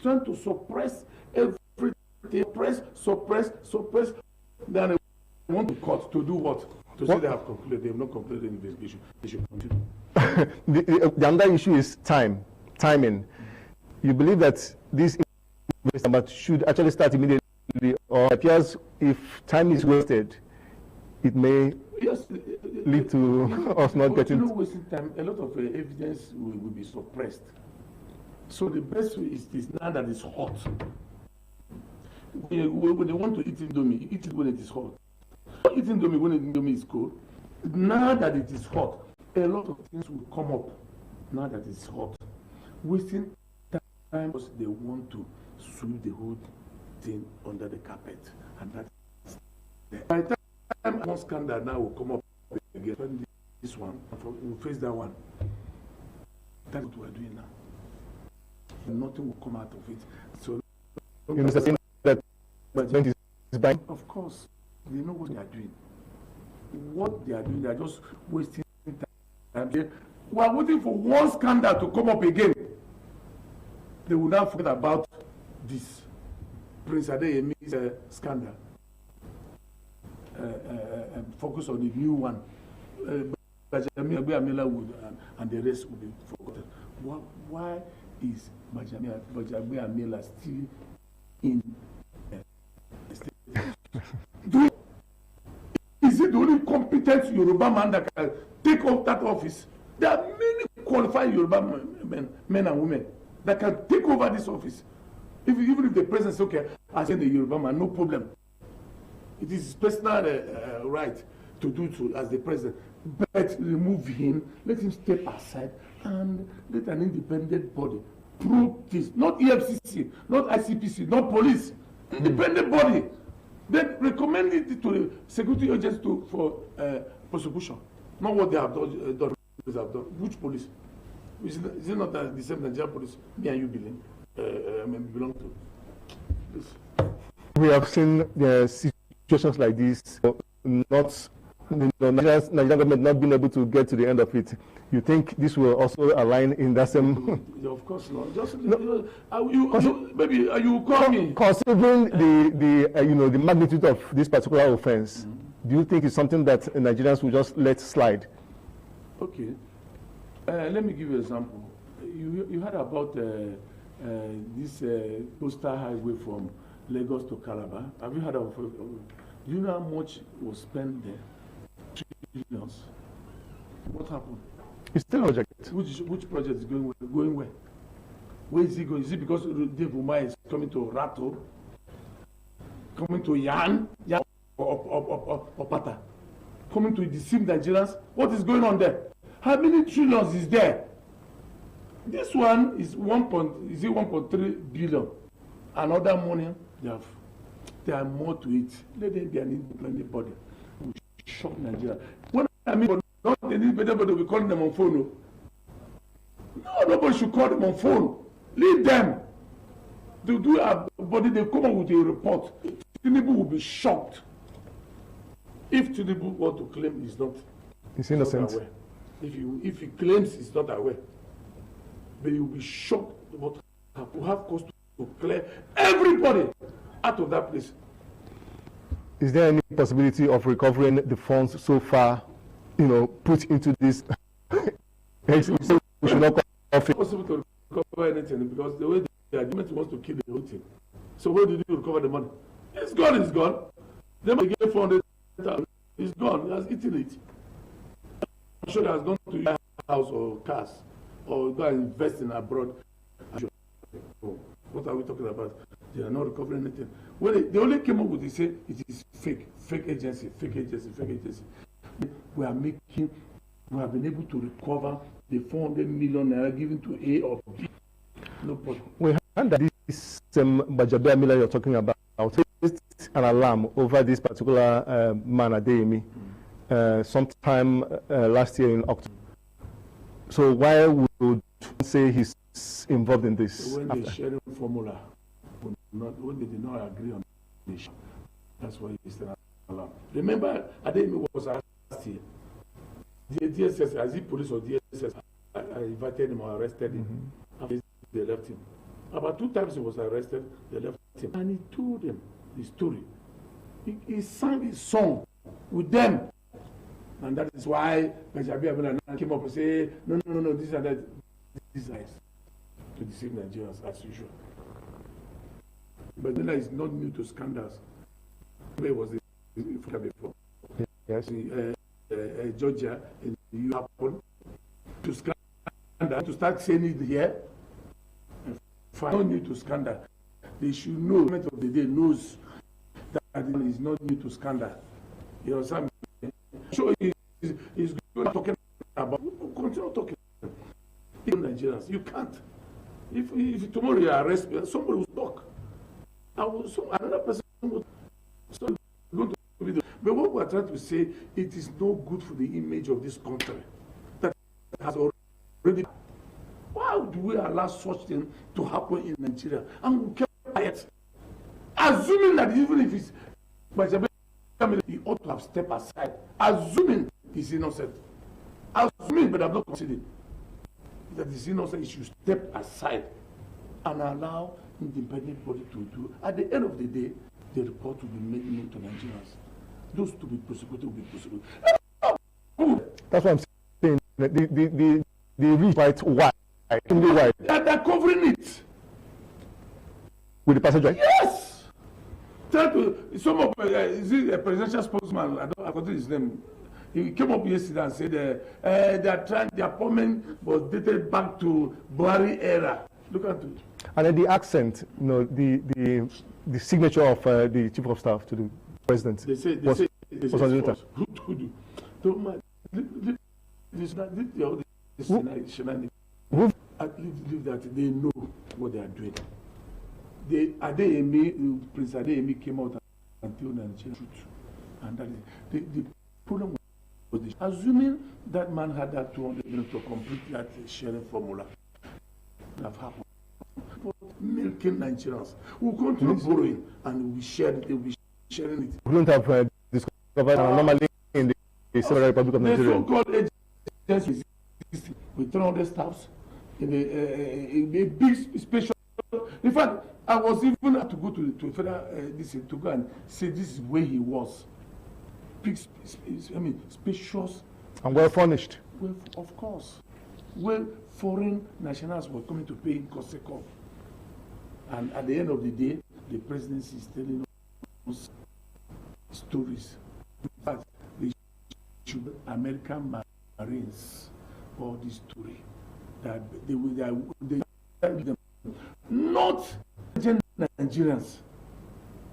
U: trying to suppress everything, suppress. Then they want the court to do what? To say they have concluded, they have not concluded the investigation. They should continue.
S: The other issue is timing. You believe that this investigation should actually start immediately, or appears if time is wasted, it may lead to us not getting.
U: You know, wasting time. A lot of evidence will be suppressed. So the best way is now that it's hot. When they want to eat indomie, eat it when it is hot. Eat indomie when indomie is cold. Now that it is hot, a lot of things will come up. Now that it's hot, wasting time because they want to sweep the whole thing under the carpet, and that. By the time one scandal now will come up again, this one, we'll face that one. That's what we're doing now. Nothing will come out of it. So,
S: you understand that is buying?
U: Of course, they know what they are doing. What they are doing, they are just wasting time. We are waiting for one scandal to come up again. They will now forget about this Prince Adeyemi's scandal. Focus on the new one. Bajamia Amila would and the rest will be forgotten. Why is Bajamia Amila still in the state? Is it the only competent Yoruba man that can take up that office? There are many qualified Yoruba men and women that can take over this office. Even if the president says, okay, I send the Yoruba man, no problem. It is his personal right to do so as the president. But remove him, let him step aside, and let an independent body probe this. Not EFCC, not ICPC, not police. Independent body. Then recommend it to the security agents for prosecution. Not what they have done. Which police? Is it not the same Nigerian police me and you belong to? Please.
S: We have seen situations like this, not Nigerian government not being able to get to the end of it. You think this will also align in that same?
U: Of course not. Just maybe you call me.
S: Considering the magnitude of this particular offense, do you think it's something that Nigerians will just let slide?
U: Okay. Let me give you an example. You heard about this coastal highway from Lagos to Calabar. Have you heard of it? Do you know how much was spent there? Trillions. What happened?
S: It's still a project.
U: Which project is going where? Where is it going? Is it because Dave Umar is coming to Rato? Coming to Yan or Pata? Coming to deceive Nigerians? What is going on there? How many trillions is there? This one is 1.3 billion. Another money, there are more to it. Let them be an independent body. We shock Nigeria. When I mean not an independent body, we call them on phone. No, nobody should call them on phone. Leave them. They do a body, they come up with a report. Tinubu will be shocked if Tinubu want to claim he's not.
S: He's innocent.
U: Aware. If he claims he's not aware, but he will be shocked about we have cause to clear everybody out of that place.
S: Is there any possibility of recovering the funds so far, put into this? We should not
U: possible to recover anything because the way the argument wants to kill the whole thing. So where did you recover the money? It's gone. It's gone. Then we get 400,000. It's gone. He has eaten it. I'm sure he has gone to your house or cars or go and invest in abroad. What are we talking about? They are not recovering anything. When they only came up with it, say it is fake agency. We have been able to recover the 400 million naira given to A or B. No problem.
S: We heard that this Bajamia Amila you're talking about raised an alarm over this particular man Adeyemi sometime last year in October. So why would you say he's involved in this?
U: When the sharing formula, when they did not agree on this, that's why he's an alarm. Remember, Adeyemi was last year. The DSS, as he police or DSS, I invited him or arrested him. After they left him. About 2 times he was arrested, they left him. And he told them the story. He sang his song with them. And that is why Benjamin Abena came up and said, no, this and that. This is to deceive Nigerians as usual. But then is not new to scandals. There was before.
S: Yes.
U: Georgia in the happened to scandal, to start saying it here. No new to scandal. They should know, the government of the day knows that it is not new to scandal. You know what I'm saying? So he's talking about, continue talking. Nigerians, you can't. If tomorrow you arrest me, somebody will talk. Another person will going to be. But what we are trying to say, it is no good for the image of this country that has already. Why do we allow such thing to happen in Nigeria? And we keep quiet, assuming that even if it's he ought to have stepped aside, assuming he's innocent, assuming, but I'm not considering that he's innocent. He should step aside and allow independent body to do. At the end of the day, the report will be made known to Nigerians. Those to be prosecuted will be prosecuted.
S: That's what I'm saying. The reach quite wide. Extremely wide.
U: They're covering it.
S: With the passenger?
U: Yes! Try to, some of, is it a presidential spokesman? I forgot his name. He came up yesterday and said the appointment was dated back to Buhari era. Look at it. And
S: then the accent, the signature of the chief of staff to the president.
U: They say
S: was on the letter.
U: Who told you? Don't mind. Leave that. They know what they are doing. Prince Adeyemi came out and told Nigeria truth. And that is the problem was this. Assuming that man had that 200 million to complete that sharing formula, that have happened. But milking Nigerians who continue borrowing and we share it, they'll be sharing it.
S: We don't have discovered normally in the Federal Republic of Nigeria.
U: The so-called agencies with 300 staffs in a big special. In fact, I was even had to go to federal to go and say this is where he was. Big, spacious
S: and well furnished.
U: Well, of course, where foreign nationals were coming to pay in Koseko. And at the end of the day, the presidency is telling us stories. In fact, they should American Marines all this story that they tell them not Nigerians.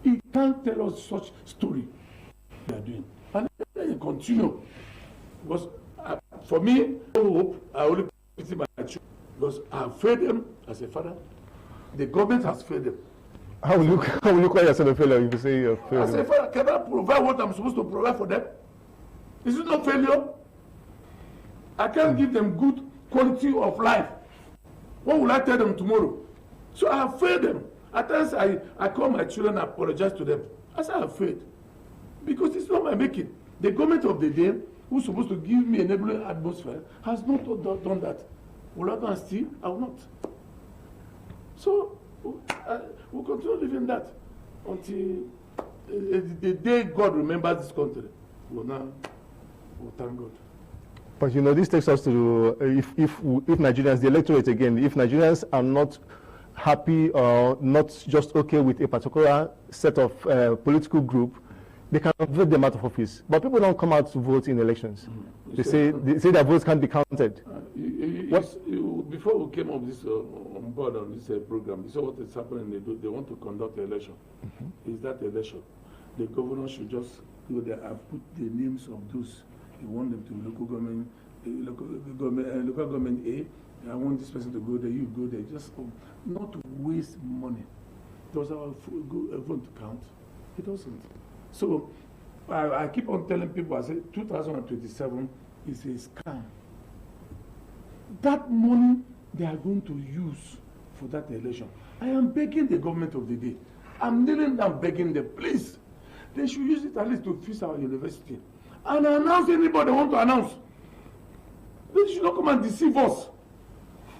U: He can't tell us such story they are doing. And then continue. Because for me, I only pity my children. Because I have failed them as a father. The government has failed them.
S: How will you call yourself a failure if you say you're failed?
U: As a father, can I provide what I'm supposed to provide for them? Is it not failure? I can't give them good quality of life. What will I tell them tomorrow? So I have failed them. At times I call my children and apologize to them. I say I have failed. Because it's not my making. The government of the day, who's supposed to give me an enabling atmosphere, has not done that. Will I go and steal? I will not. So we'll continue living that until the day God remembers this country. We'll thank God.
S: But this takes us to if Nigerians, the electorate again, if Nigerians are not happy or not just okay with a particular set of political group, they can vote them out of office. But people don't come out to vote in elections. They say their votes can't be counted.
U: Before we came on board on this program, you saw what is happening. They want to conduct an election. Is that election? The governor should just go there and put the names of those you want them to local government A. I want this person to go there. You go there. Just not to waste money. Does our vote count? It doesn't. So I keep on telling people, I say 2027 is a scam. That money they are going to use for that election. I am begging the government of the day. I'm kneeling down begging them, please. They should use it at least to fix our university. And announce anybody want to announce. They should not come and deceive us.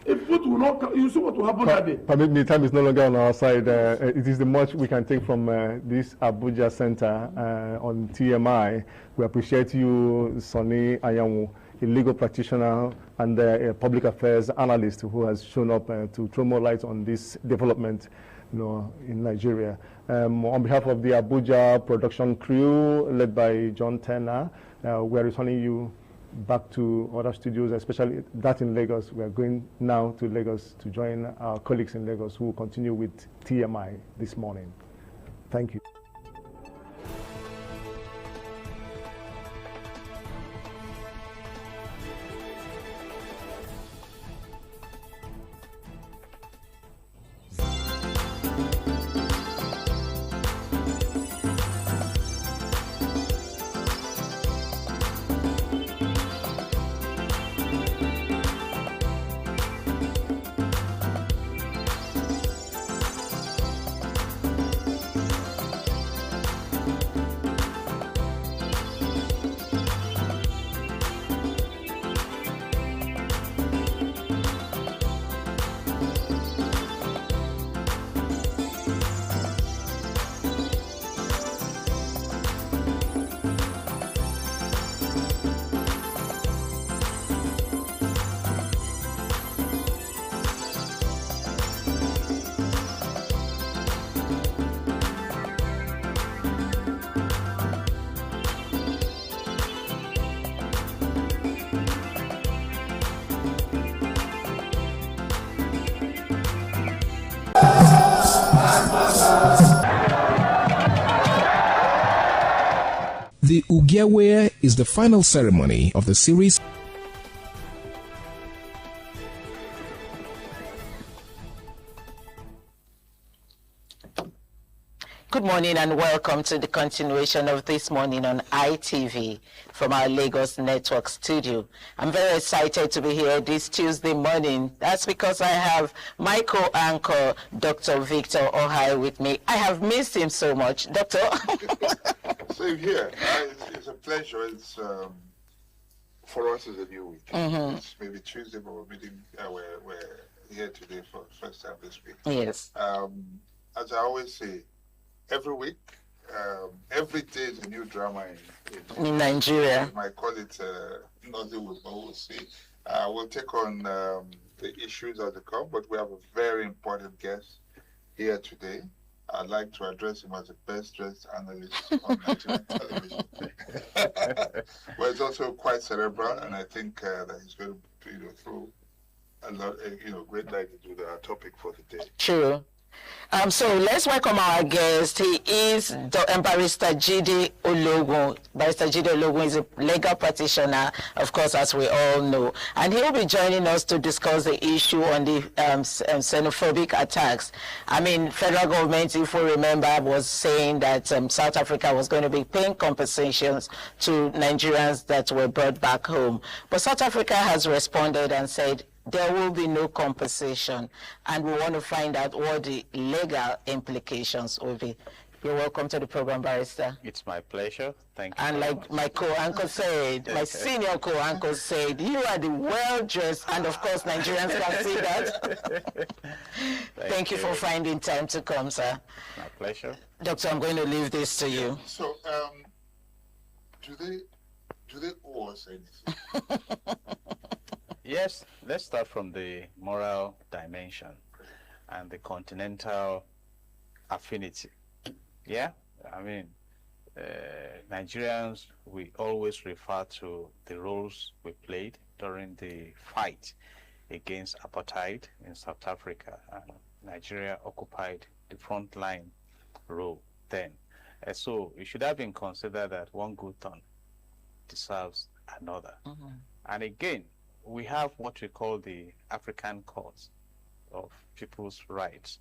U: If food will not come, you see what will happen that day.
S: Permit me, time is no longer on our side. It is the much we can take from this Abuja Center on TMI. We appreciate you, Sonny Ayanwu, a legal practitioner and a public affairs analyst who has shown up to throw more light on this development, in Nigeria. On behalf of the Abuja production crew led by John Turner, we are returning you back to other studios, especially that in Lagos. We are going now to Lagos to join our colleagues in Lagos who will continue with TMI this morning. Thank you.
D: The Ugewe is the final ceremony of the series.
F: Good morning and welcome to the continuation of This Morning on ITV from our Lagos Network studio. I'm very excited to be here this Tuesday morning. That's because I have my co-anchor, Dr. Victor Ohai, with me. I have missed him so much. Doctor?
E: Same here. It's a pleasure. It's for us, it's a new week. It's maybe Tuesday, but we're meeting. We're here today for the first time this week.
F: Yes.
E: As I always say, every week, every day is a new drama
F: in Nigeria.
E: You might call it nothing, but we'll see. We'll take on the issues as they come, but we have a very important guest here today. I'd like to address him as the best dressed analyst on Nigerian television. But it's also quite cerebral, and I think that he's going to throw a lot, great light into the topic for the day.
F: True. So let's welcome our guest. He is Barrister Jide Ologun. Barrister Jide Ologun is a legal practitioner, of course, as we all know. And he will be joining us to discuss the issue on the xenophobic attacks. I mean, federal government, if we remember, was saying that South Africa was going to be paying compensations to Nigerians that were brought back home. But South Africa has responded and said, there will be no compensation, and we want to find out what the legal implications will be. You're welcome to the program, Barrister.
V: It's my pleasure. Thank you.
F: And like my co-anchor said, my senior co-anchor said, you are the well-dressed, and of course Nigerians can see that. Thank you for finding time to come, sir.
V: My pleasure.
F: Doctor, I'm going to leave this to you.
E: So, do they owe us anything?
V: Yes, let's start from the moral dimension and the continental affinity. Yeah, I mean, Nigerians, we always refer to the roles we played during the fight against apartheid in South Africa. And Nigeria occupied the front line role then. So it should have been considered that one good turn deserves another. And again, we have what we call the African Court of People's Rights,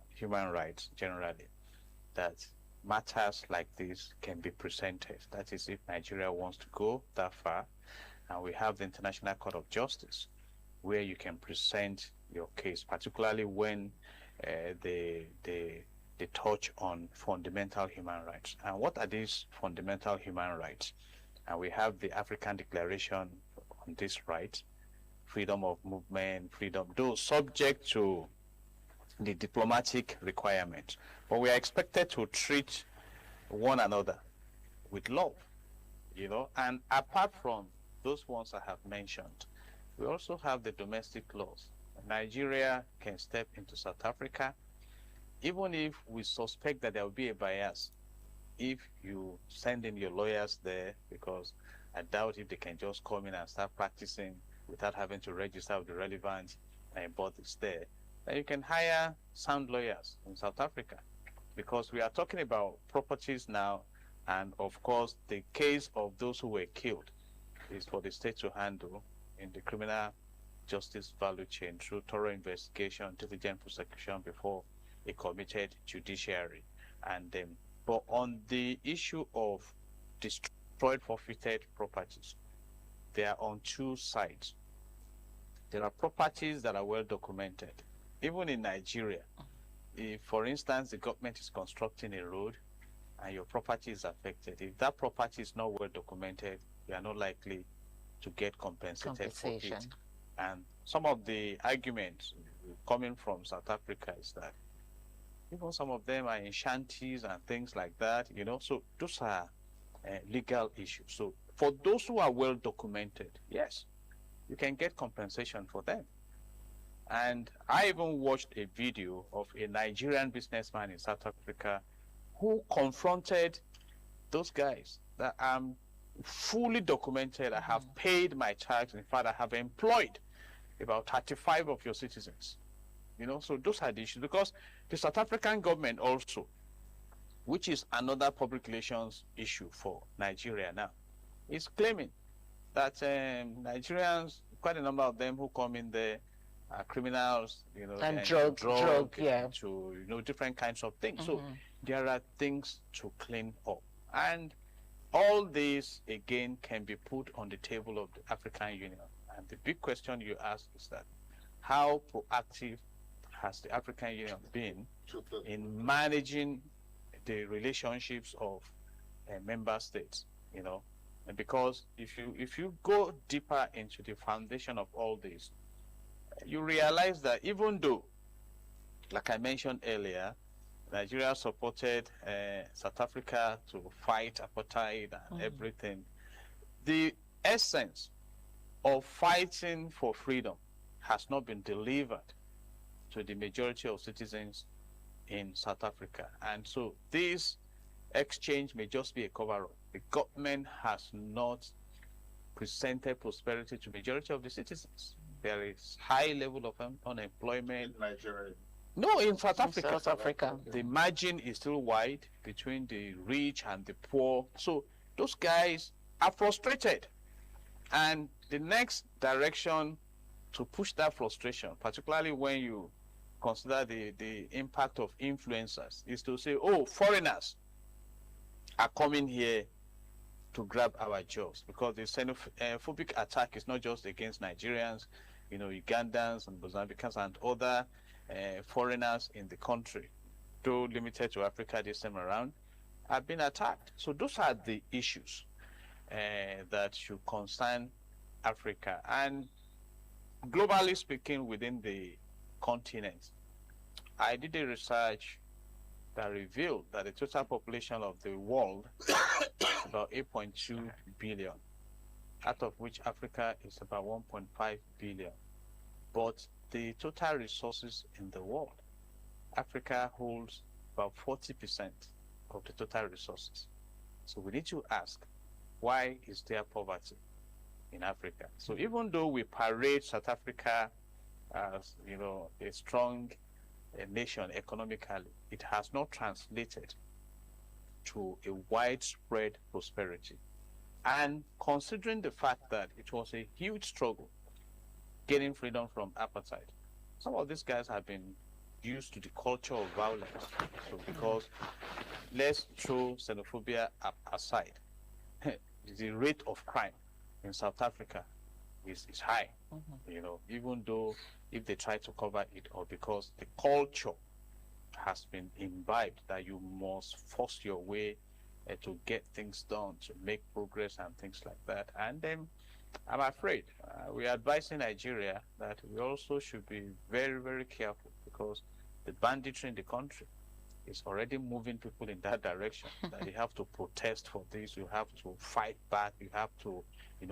V: human rights generally, that matters like this can be presented. That is, if Nigeria wants to go that far. And we have the International Court of Justice, where you can present your case, particularly when they touch on fundamental human rights. And what are these fundamental human rights? And we have the African Declaration on this right freedom of movement, freedom, though subject to the diplomatic requirement. But we are expected to treat one another with love, you know. And apart from those ones I have mentioned, we also have the domestic laws. Nigeria can step into South Africa, even if we suspect that there will be a bias. If you send in your lawyers there, because I doubt if they can just come in and start practicing without having to register with the relevant bodies there, then you can hire sound lawyers in South Africa, because we are talking about properties now, and of course the case of those who were killed is for the state to handle in the criminal justice value chain through thorough investigation, diligent prosecution before a committed judiciary. And but on the issue of destroyed, forfeited properties, they are on two sides. There are properties that are well documented. Even in Nigeria, if, for instance, the government is constructing a road and your property is affected, if that property is not well documented, you are not likely to get compensated for it. And some of the arguments coming from South Africa is that even some of them are in shanties and things like that, you know. So those are legal issues. So for those who are well documented, yes, you can get compensation for them. And I even watched a video of a Nigerian businessman in South Africa who confronted those guys that I'm fully documented. I have paid my tax. In fact, I have employed about 35 of your citizens. You know, so those are the issues, because the South African government also, which is another public relations issue for Nigeria now, is claiming that Nigerians, quite a number of them who come in there, are criminals, you know,
F: and drug, yeah,
V: to, you know, different kinds of things. So there are things to clean up, and all this again can be put on the table of the African Union. And the big question you ask is that how proactive has the African Union been in managing the relationships of member states, you know? And because if you go deeper into the foundation of all this, you realize that even though, like I mentioned earlier, Nigeria supported South Africa to fight apartheid and everything, the essence of fighting for freedom has not been delivered to the majority of citizens in South Africa. And so this exchange may just be a cover-up. The government has not presented prosperity to the majority of the citizens. There is high level of unemployment.
E: In Nigeria?
V: No, in South Africa.
F: South Africa.
V: The margin is still wide between the rich and the poor. So those guys are frustrated. And the next direction to push that frustration, particularly when you consider the impact of influencers, is to say, oh, foreigners are coming here to grab our jobs, because the xenophobic attack is not just against Nigerians, you know, Ugandans and Mozambicans and other foreigners in the country, though limited to Africa this time around, have been attacked. So those are the issues that should concern Africa. And globally speaking, within the continent, I did a research that revealed that the total population of the world is about 8.2 billion, out of which Africa is about 1.5 billion. But the total resources in the world, Africa holds about 40% of the total resources. So we need to ask, why is there poverty in Africa? So even though we parade South Africa as, you know, a strong nation economically, it has not translated to a widespread prosperity. And considering the fact that it was a huge struggle getting freedom from apartheid, some of these guys have been used to the culture of violence. So because, let's throw xenophobia aside, the rate of crime in South Africa is high, you know, even though if they try to cover it, or because the culture has been imbibed that you must force your way to get things done, to make progress and things like that. And then I'm afraid we are advising Nigeria that we also should be very, very careful, because the banditry in the country is already moving people in that direction. That you have to protest for this, you have to fight back, you have to,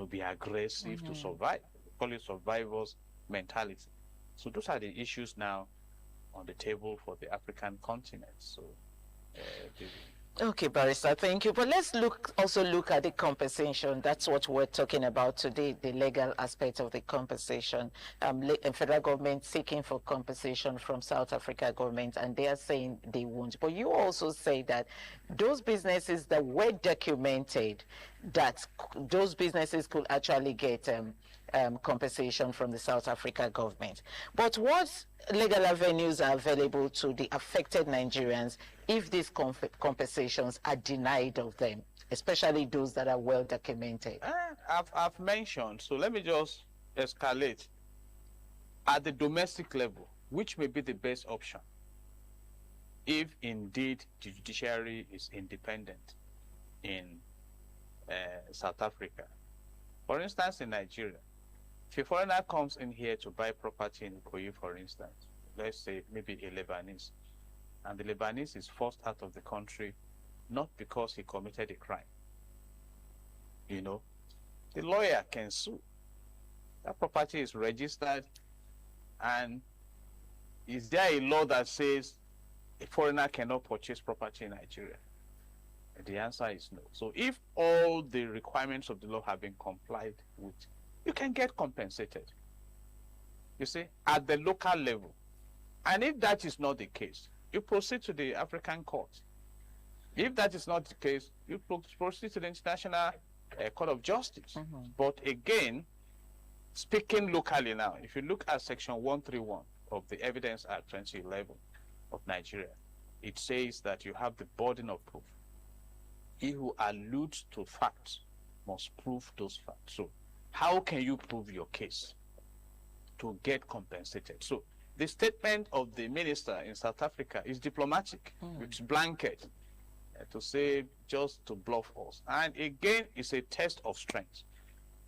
V: be aggressive to survive. We call it survivor's mentality. So those are the issues now on the table for the African continent. So,
F: Okay, Barrister, thank you. But let's also look at the compensation. That's what we're talking about today, the legal aspect of the compensation. Federal government seeking for compensation from South Africa government, and they are saying they won't. But you also say that those businesses that were documented, that those businesses could actually get compensation from the South Africa government. But what legal avenues are available to the affected Nigerians if these compensations are denied of them, especially those that are well documented?
V: I've mentioned, so let me just escalate. At the domestic level, which may be the best option, if indeed the judiciary is independent in South Africa. For instance, in Nigeria, if a foreigner comes in here to buy property in Ikoyi, for instance, let's say maybe a Lebanese, and the Lebanese is forced out of the country not because he committed a crime, the lawyer can sue. That property is registered, and is there a law that says a foreigner cannot purchase property in Nigeria? And the answer is no. So if all the requirements of the law have been complied with, you can get compensated, you see, at the local level. And if that is not the case, you proceed to the African court. If that is not the case, you proceed to the International Court of Justice. But again, speaking locally now, if you look at Section 131 of the Evidence Act 2011 of Nigeria, it says that you have the burden of proof. He who alludes to facts must prove those facts. So how can you prove your case to get compensated? So the statement of the minister in South Africa is diplomatic. It's blanket to say just to bluff us. And again, it's a test of strength.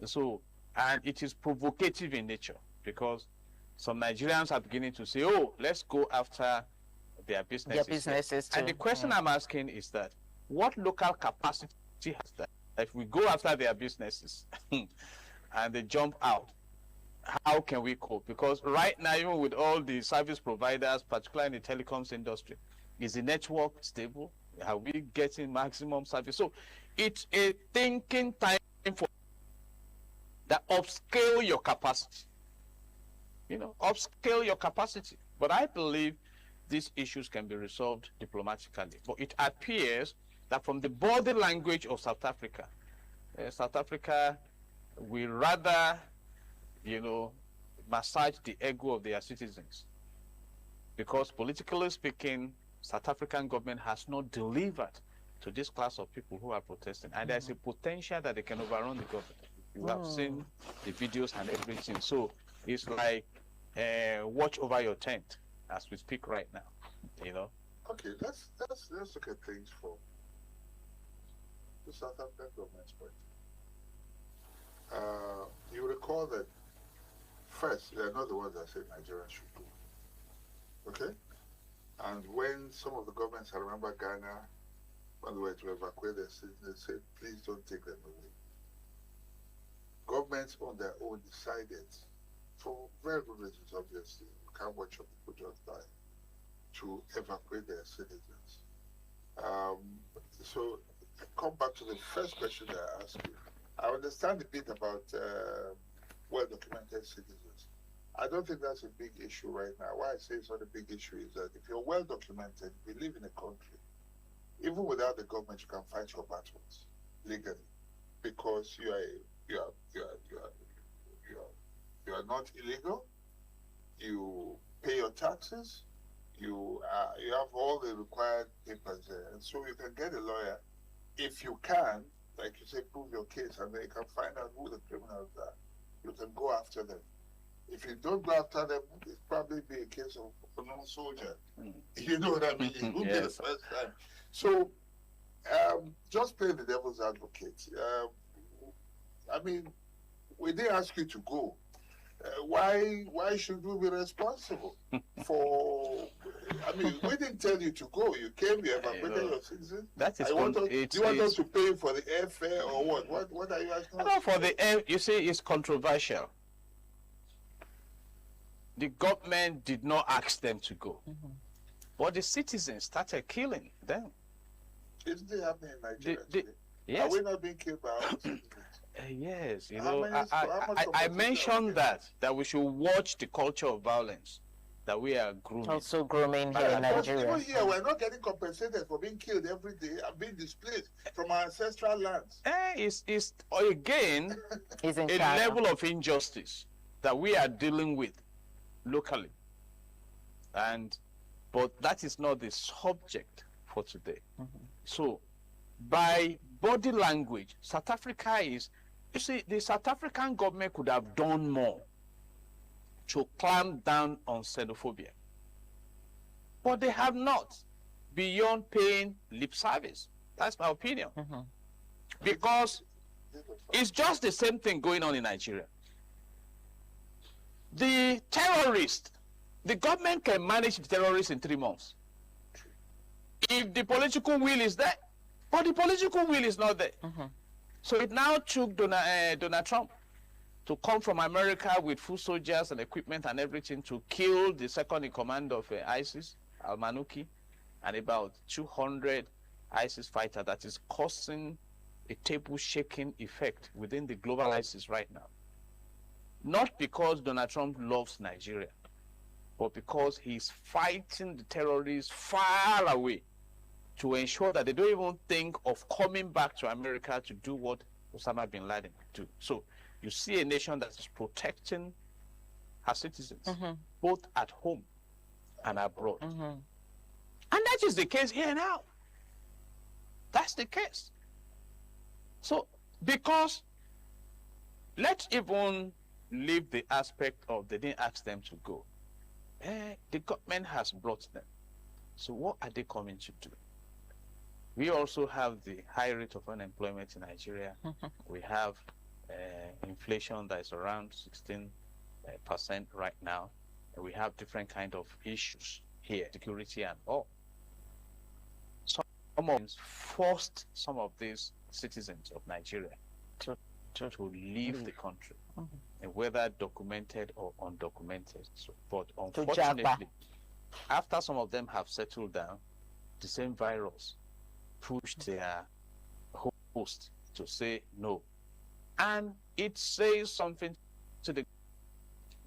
V: So, and it is provocative in nature, because some Nigerians are beginning to say, oh, let's go after their businesses.
F: Too.
V: And the question I'm asking is that, what local capacity has that? If we go after their businesses and they jump out, how can we cope? Because right now, even with all the service providers, particularly in the telecoms industry, is the network stable? Are we getting maximum service? So it's a thinking time for that upscale your capacity. Upscale your capacity. But I believe these issues can be resolved diplomatically. But it appears that from the body language of South Africa will rather, massage the ego of their citizens. Because politically speaking, South African government has not delivered to this class of people who are protesting. And there's a potential that they can overrun the government. You have seen the videos and everything. So it's like, watch over your tent as we speak right now,
E: Okay, let's look at things from the South African government's point. You recall that first, they're not the ones that said Nigeria should go. Okay? And when some of the governments, I remember Ghana, when they were to evacuate their citizens, they said, please don't take them away. Governments on their own decided, for very good reasons, obviously, you can't watch your people just die, to evacuate their citizens. So, I come back to the first question that I asked you. I understand a bit about well-documented citizens. I don't think that's a big issue right now. Why I say it's not a big issue is that if you're well-documented, we live in a country, even without the government, you can fight your battles legally, because you are not illegal. You pay your taxes. You have all the required papers there, and so you can get a lawyer if you can, like you say, prove your case, and then you can find out who the criminals are. You can go after them. If you don't go after them, it's probably be a case of a non-soldier. You know what I mean? It will be the first time. So, just play the devil's advocate. we didn't ask you to go. Why should we be responsible for? I mean, we didn't tell you to go. You came, you evacuated your citizens.
V: That is
E: do you want us to pay for the airfare or what? What are you asking?
V: No, for the air, you see, it's controversial. The government did not ask them to go, but the citizens started killing them.
E: Isn't it happening in Nigeria?
V: Yes.
E: Are we not being killed by our citizens?
V: Yes, you know, I mentioned that we should watch the culture of violence that we are grooming.
F: Also grooming here in Nigeria.
E: Even here, we're not getting compensated for being killed every day and being displaced from our ancestral lands.
V: It's again a level of injustice that we are dealing with locally. But that is not the subject for today. So, by body language, South Africa is, you see, the South African government could have done more to clamp down on xenophobia. But they have not, beyond paying lip service. That's my opinion. Because it's just the same thing going on in Nigeria. The terrorists, the government can manage the terrorists in 3 months. If the political will is there, but the political will is not there. So it now took Donald Trump to come from America with full soldiers and equipment and everything to kill the second in command of ISIS, al-Manuki, and about 200 ISIS fighters. That is causing a table-shaking effect within the global ISIS right now. Not because Donald Trump loves Nigeria, but because he's fighting the terrorists far away to ensure that they don't even think of coming back to America to do what Osama bin Laden do. So you see a nation that is protecting her citizens, both at home and abroad. And that is the case here now. That's the case. So, because let's even leave the aspect of they didn't ask them to go. The government has brought them. So what are they coming to do? We also have the high rate of unemployment in Nigeria. We have inflation that is around 16% right now. We have different kind of issues here, security and all. Some of them forced some of these citizens of Nigeria to leave the country, and whether documented or undocumented. So, but unfortunately, after some of them have settled down, the same virus pushed their host to say no. And it says something to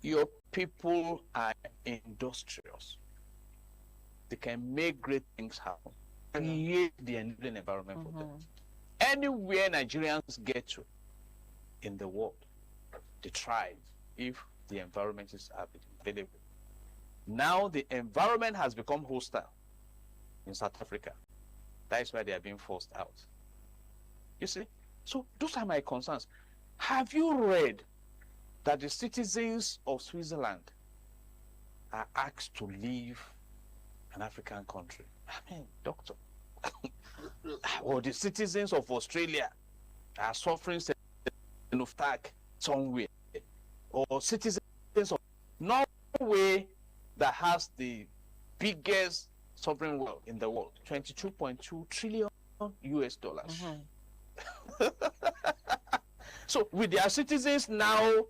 V: your people are industrious. They can make great things happen. Create the enabling environment for them. Anywhere Nigerians get to in the world, they thrive if the environment is available. Now the environment has become hostile in South Africa. That is why they are being forced out. You see? So those are my concerns. Have you read that the citizens of Switzerland are asked to leave an African country? I mean, doctor. Or the citizens of Australia are suffering of attack somewhere. Or citizens of Norway that has the biggest sovereign wealth in the world, $22.2 trillion US. So with their citizens now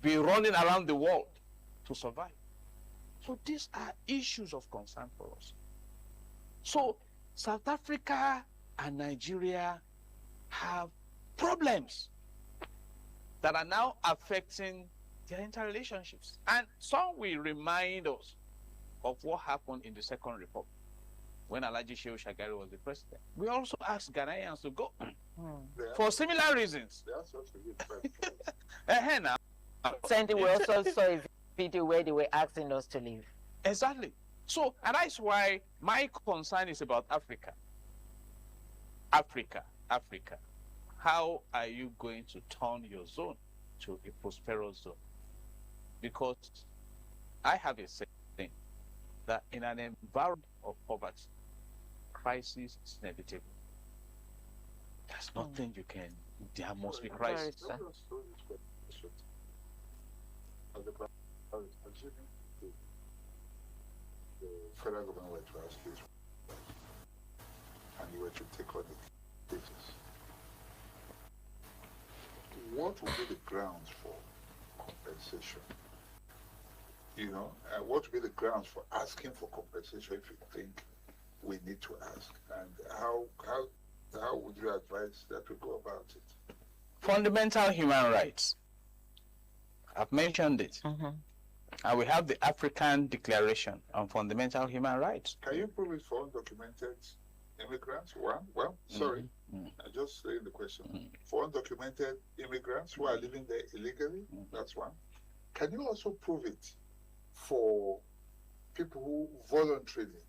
V: be running around the world to survive. So these are issues of concern for us. So South Africa and Nigeria have problems that are now affecting their interrelationships. And some will remind us of what happened in the Second Republic when Alhaji Shehu Shagari was the president. We also asked Ghanaians to go for similar reasons.
E: They are such a good
V: now.
F: Sandy, we also saw a video where they were asking us to leave.
V: Exactly. So, and that's why my concern is about Africa. Africa. How are you going to turn your zone to a prosperous zone? Because I have a saying that in an environment of poverty, crisis is inevitable. There's nothing you can there must be crisis.
E: The federal government were to ask you, and you were to take on the cases, what would be the grounds for compensation? You know, what would be the grounds for asking for compensation if you think we need to ask? And how would you advise that we go about it?
V: Fundamental human rights. I've mentioned it. And we have the African Declaration on Fundamental Human Rights.
E: Can you prove it for undocumented immigrants? Well, sorry, I just saying the question. For undocumented immigrants who are living there illegally, that's one. Can you also prove it for people who voluntarily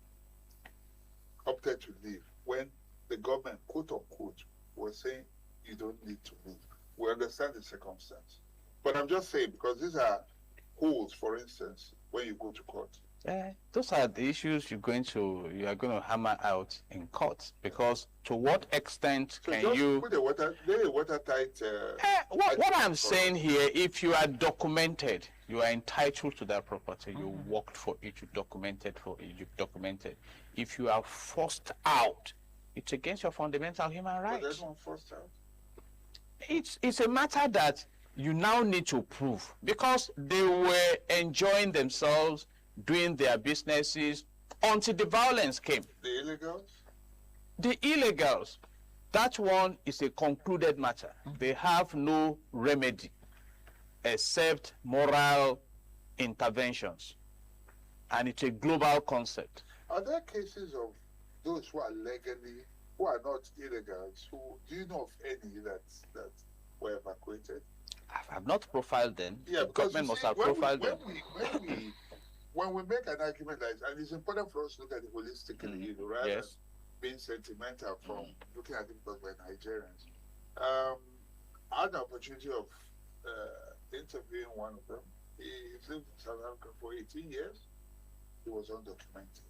E: opted to leave when the government, quote unquote, was saying you don't need to leave? We understand the circumstance. But I'm just saying, because these are holes, for instance, when you go to court.
V: Those are the issues you are going to hammer out in court, because to what extent
E: So
V: can
E: just
V: you
E: put a watertight.
V: what I'm saying here, if you are documented, you are entitled to that property. You worked for it, you documented for it, you documented. If you are forced out, it's against your fundamental human rights.
E: But there's no forced out.
V: It's a matter that you now need to prove, because they were enjoying themselves, doing their businesses until the violence came.
E: The illegals?
V: The illegals, that one is a concluded matter. They have no remedy except moral interventions. And it's a global concept.
E: Are there cases of those who are legally, who are not illegals, who, do you know of any that were evacuated?
V: I've not profiled them.
E: Yeah,
V: the government must have profiled them.
E: When we make an argument like that, and it's important for us to look at it holistically, you know, rather than being sentimental from looking at it because we're Nigerians. I had the opportunity of interviewing one of them. He's lived in South Africa for 18 years. He was undocumented.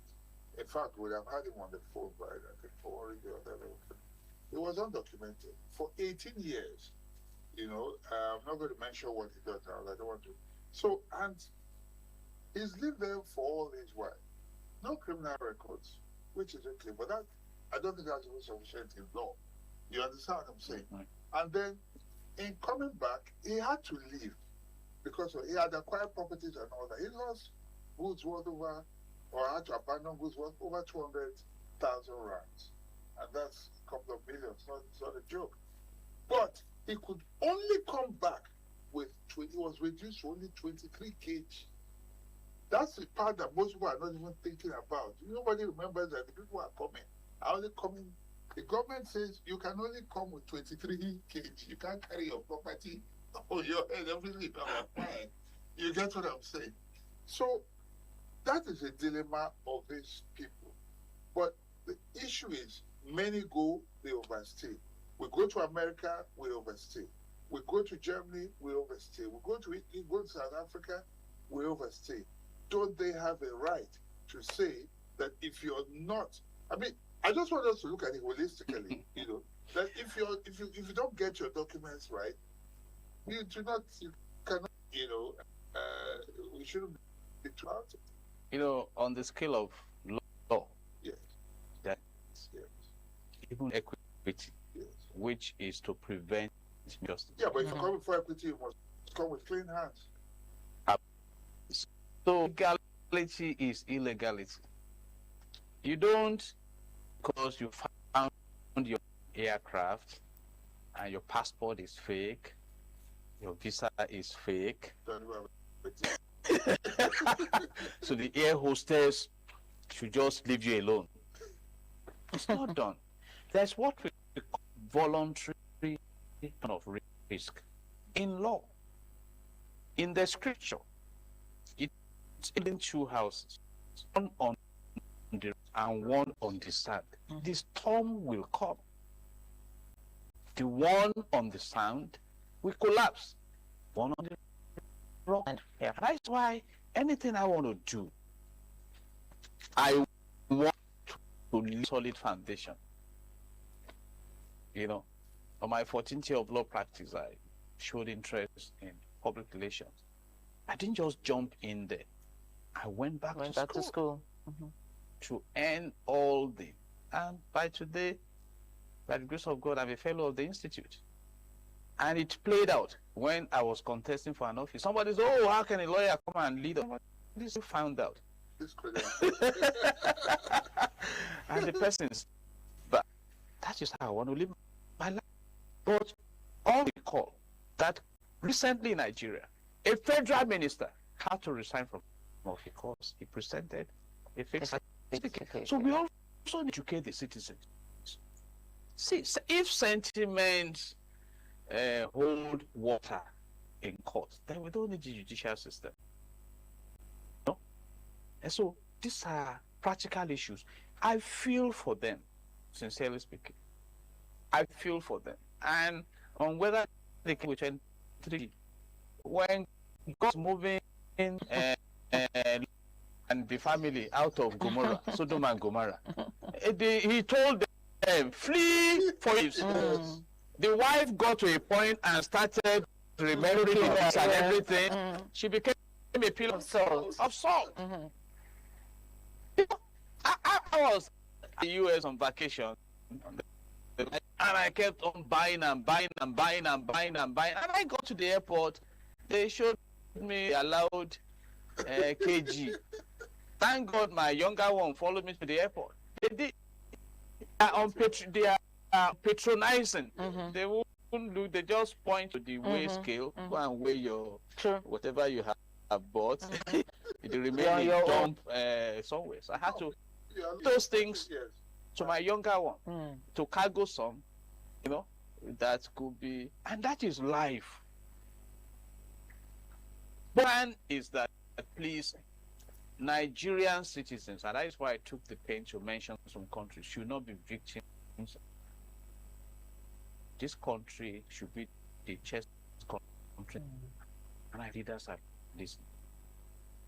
E: In fact, we would have had him on the phone by, I think, for already the other level. He was undocumented for 18 years. You know, I'm not going to mention what he does now. I don't want to. So, and he's lived there for all his while. No criminal records, which is okay. But that, I don't think that's even sufficient in law. You understand what I'm saying? And then, in coming back, he had to leave because he had acquired properties and all that. He lost goods worth over, or had to abandon goods worth over 200,000 rands. And that's a couple of millions. It's not a joke. But he could only come back with, it was reduced to only 23 kg. That's the part that most people are not even thinking about. Nobody remembers that the people are coming. Are only coming. The government says you can only come with 23 kg. You can't carry your property on your head, everything on your mind. You get what I'm saying? So that is a dilemma of these people. But the issue is, many go, they overstay. We go to America, we overstay. We go to Germany, we overstay. We go to Italy, go to South Africa, we overstay. Don't they have a right to say that if you're not, I mean, I just want us to look at it holistically, you know, that if you don't get your documents right, you cannot, you know, we shouldn't be too out of it.
V: You know, on the scale of law,
E: yes,
V: that's even equity, which is to prevent injustice.
E: Yeah, but if you're coming for equity, you must come with clean hands.
V: So legality is illegality. You don't, because you found your aircraft and your passport is fake, your visa is fake. So the air hostess should just leave you alone. It's not done. There's what we call voluntary kind of risk in law. In the scripture, it's in two houses, one on the and one on the sand. The storm will come. The one on the sand will collapse. One on the rock. And that's why anything I want to do, I want to lay solid foundation. You know, on my 14th year of law practice, I showed interest in public relations. I didn't just jump in there. I went back to school. To earn all the, and by today, by the grace of God, I'm a fellow of the institute. And it played out when I was contesting for an office. Somebody said, "Oh, how can a lawyer come and lead?" This found out. And the persons, but that is how I want to live my life. But all recall that recently in Nigeria, a federal minister had to resign from office because he presented a fake certificate. So we also educate the citizens. See, if sentiments hold water in court, then we don't need the judicial system. No? And so these are practical issues. I feel for them, sincerely speaking. I feel for them. And on whether they can return when God's moving in and the family out of Gomorrah, Sodom and Gomorrah, he told them, flee for it. The wife got to a point and started remembering it and everything. She became a pillar of salt. I was in the US on vacation, and I kept on buying and buying and buying and buying and buying. And I got to the airport, they showed me allowed kg. Thank God my younger one followed me to the airport. They are patronizing. They won't look, they just point to the weigh scale, go and weigh your whatever you have bought. The remaining dump somewhere. So I had to those things to my younger one to cargo some, you know, that could be, and that is life. Plan is that, please, Nigerian citizens, and that is why I took the pain to mention some countries, should not be victims. This country should be the chess country, and our leaders are listening.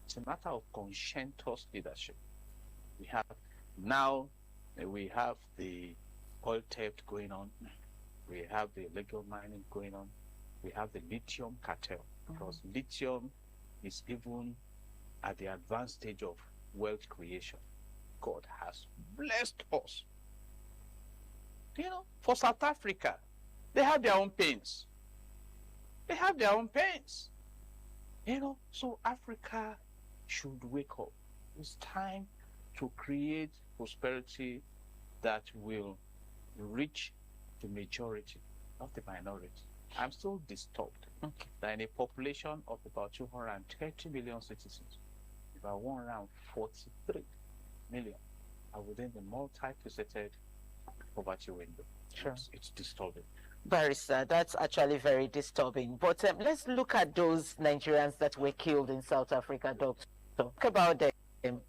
V: It's a matter of conscientious leadership. We have now, we have the oil theft going on, we have the illegal mining going on, we have the lithium cartel, because lithium is even at the advanced stage of wealth creation. God has blessed us. You know, for South Africa, they have their own pains. They have their own pains. You know, so Africa should wake up. It's time to create prosperity that will reach the majority, not the minority. I'm still disturbed that in a population of about 230 million citizens, about 143 million are within the multifaceted poverty window.
F: Sure.
V: It's disturbing.
F: Barrister, that's actually very disturbing. But let's look at those Nigerians that were killed in South Africa, Doctor. Talk about them.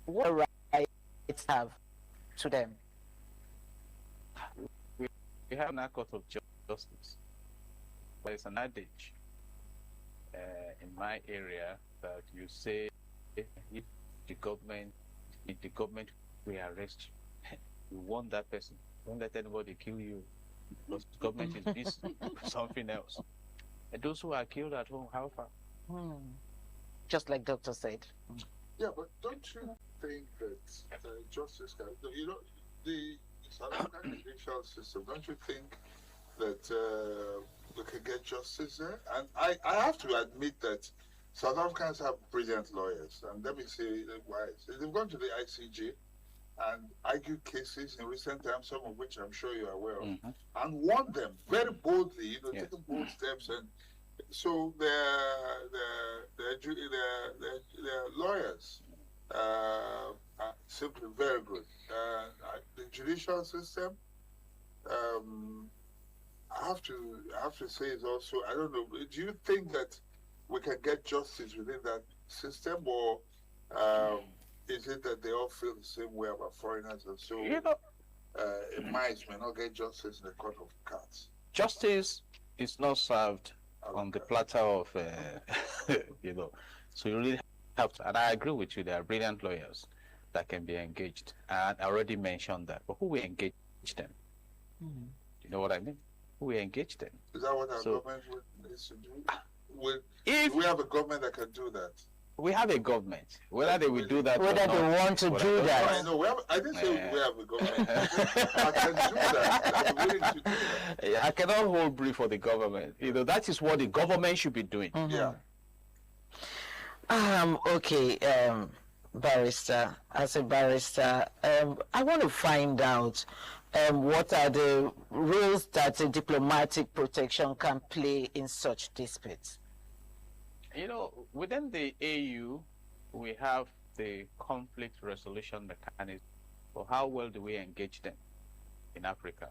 F: What rights have to them?
V: We have an court of justice. There is an adage in my area that you say if the government will arrest you, you want that person. Don't let anybody kill you. Because the government is busy with something else. And those who are killed at home, how far?
F: Just like Doctor said.
E: Yeah, but don't you think that justice can, you know, the South African judicial system, don't you think that we could get justice there? And I have to admit that South Africans have brilliant lawyers, and let me say why. They've gone to the ICJ and argued cases in recent times, some of which I'm sure you're aware of, and won them very boldly, you know, taking bold steps. And so their lawyers are simply very good. The judicial system, I have to say, is also, I don't know, do you think that we can get justice within that system, or is it that they all feel the same way about foreigners, and so mice may not get justice in the court of cats?
V: Justice is not served on the platter of, you know, so you really have to, and I agree with you, there are brilliant lawyers that can be engaged, and I already mentioned that, but who will engage them? You know what I mean? we engage them.
E: Is that what our
V: So-
E: government needs to do? Do
V: If
E: we have a government that can do that?
V: we have a government, whether they will do that,
F: Whether
V: or
F: they
V: not,
F: want to
V: but
F: do
V: I don't
F: that.
V: know.
E: I know I didn't say we have a government that can do that. I'm willing to do that.
V: I cannot hold brief for the government. That is what the government should be doing.
E: Yeah.
F: Okay, barrister, as a barrister, I want to find out what are the roles that a diplomatic protection can play in such disputes.
V: Within the AU, we have the conflict resolution mechanism. So how well do we engage them in Africa?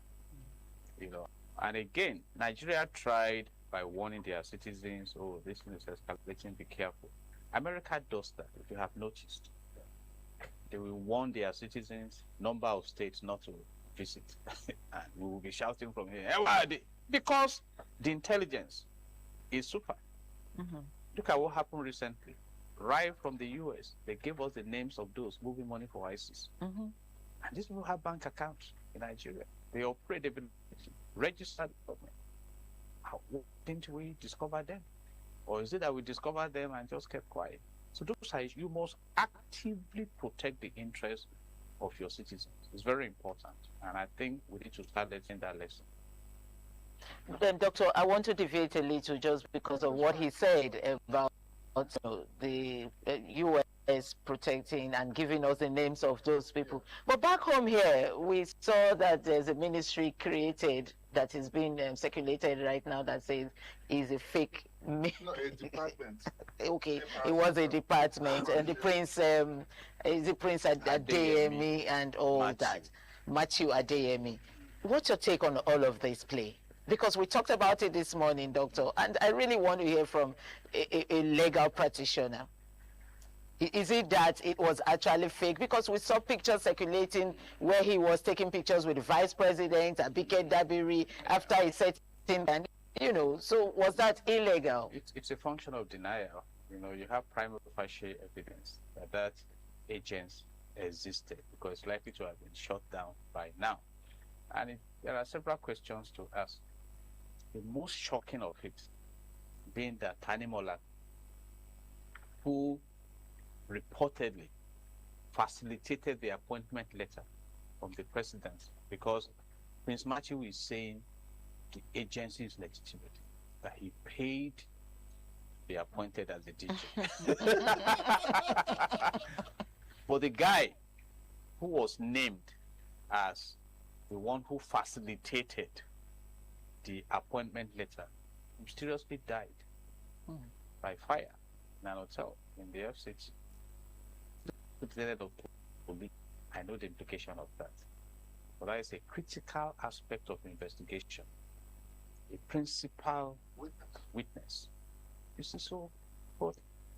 V: And again, Nigeria tried by warning their citizens, oh, this thing is escalating, be careful. America does that, if you have noticed. They will warn their citizens, number of states not to visit. And we will be shouting from here, hey, why are they? Because the intelligence is super. Look at what happened recently. Right from the US, they gave us the names of those moving money for ISIS. And these people have bank accounts in Nigeria. They operate, they've been registered government. How didn't we discover them? Or is it that we discovered them and just kept quiet? So those are, you must actively protect the interests of your citizens. It's very important. And I think we need to start letting that lesson.
F: Then, Doctor, I want to deviate a little just because of what he said about the U.S. protecting and giving us the names of those people. But back home here, we saw that there's a ministry created that is being circulated right now that says is a fake.
E: No, a department.
F: Okay, it was a department, and the Prince, is the Prince Adeyemi and all that, Matthew Adeyemi. What's your take on all of this play? Because we talked about it this morning, Doctor, and I really want to hear from a legal practitioner. Is it that it was actually fake? Because we saw pictures circulating where he was taking pictures with the Vice President, Abike Dabiri, after he said things, so was that illegal?
V: It's a function of denial. You have prima facie evidence that agents existed, because it's likely to have been shut down by now. And there are several questions to ask. The most shocking of it being that Tani Mola, who reportedly facilitated the appointment letter from the president, because Prince Matthew is saying the agency is legitimate, that he paid to be appointed as the DJ. But the guy who was named as the one who facilitated the appointment letter mysteriously died by fire in an hotel in the FCT. I know the implication of that. But that is a critical aspect of investigation. A principal witness. You see, so, but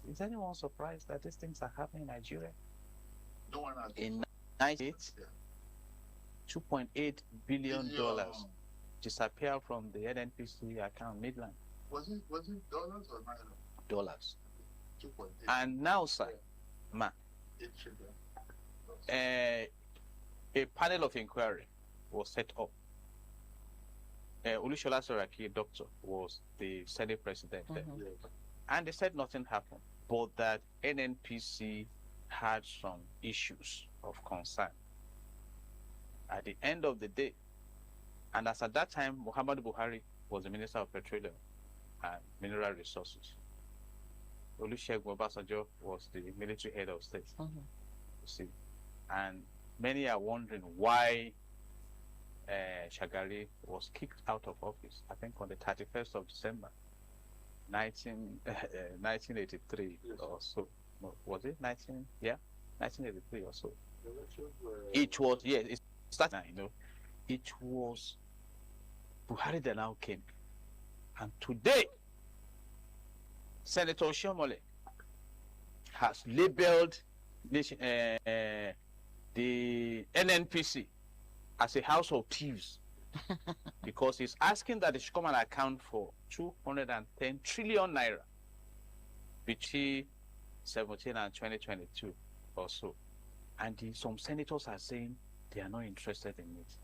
V: is anyone surprised that these things are happening in Nigeria?
E: No one has.
V: In 98, $2.8 billion disappeared from the NNPC account Midland.
E: Was it dollars or naira?
V: Dollars.
E: 2.8.
V: And now, sir, a panel of inquiry was set up. Olusola Saraki, doctor, was the Senate president then. And they said nothing happened, but that NNPC had some issues of concern. At the end of the day, and as at that time, Muhammadu Buhari was the Minister of Petroleum and Mineral Resources. Olusegun Obasanjo was the military head of state. You see, and many are wondering why Shagari was kicked out of office, I think on the 31st of December, 1983 or so. No, was it 1983 or so? It was, it started, it was Buhari that now came. And today, Senator Shomole has labeled the NNPC as a house of thieves because he's asking that they should come and account for 210 trillion naira between 17 and 2022 or so. And some senators are saying they are not interested in it.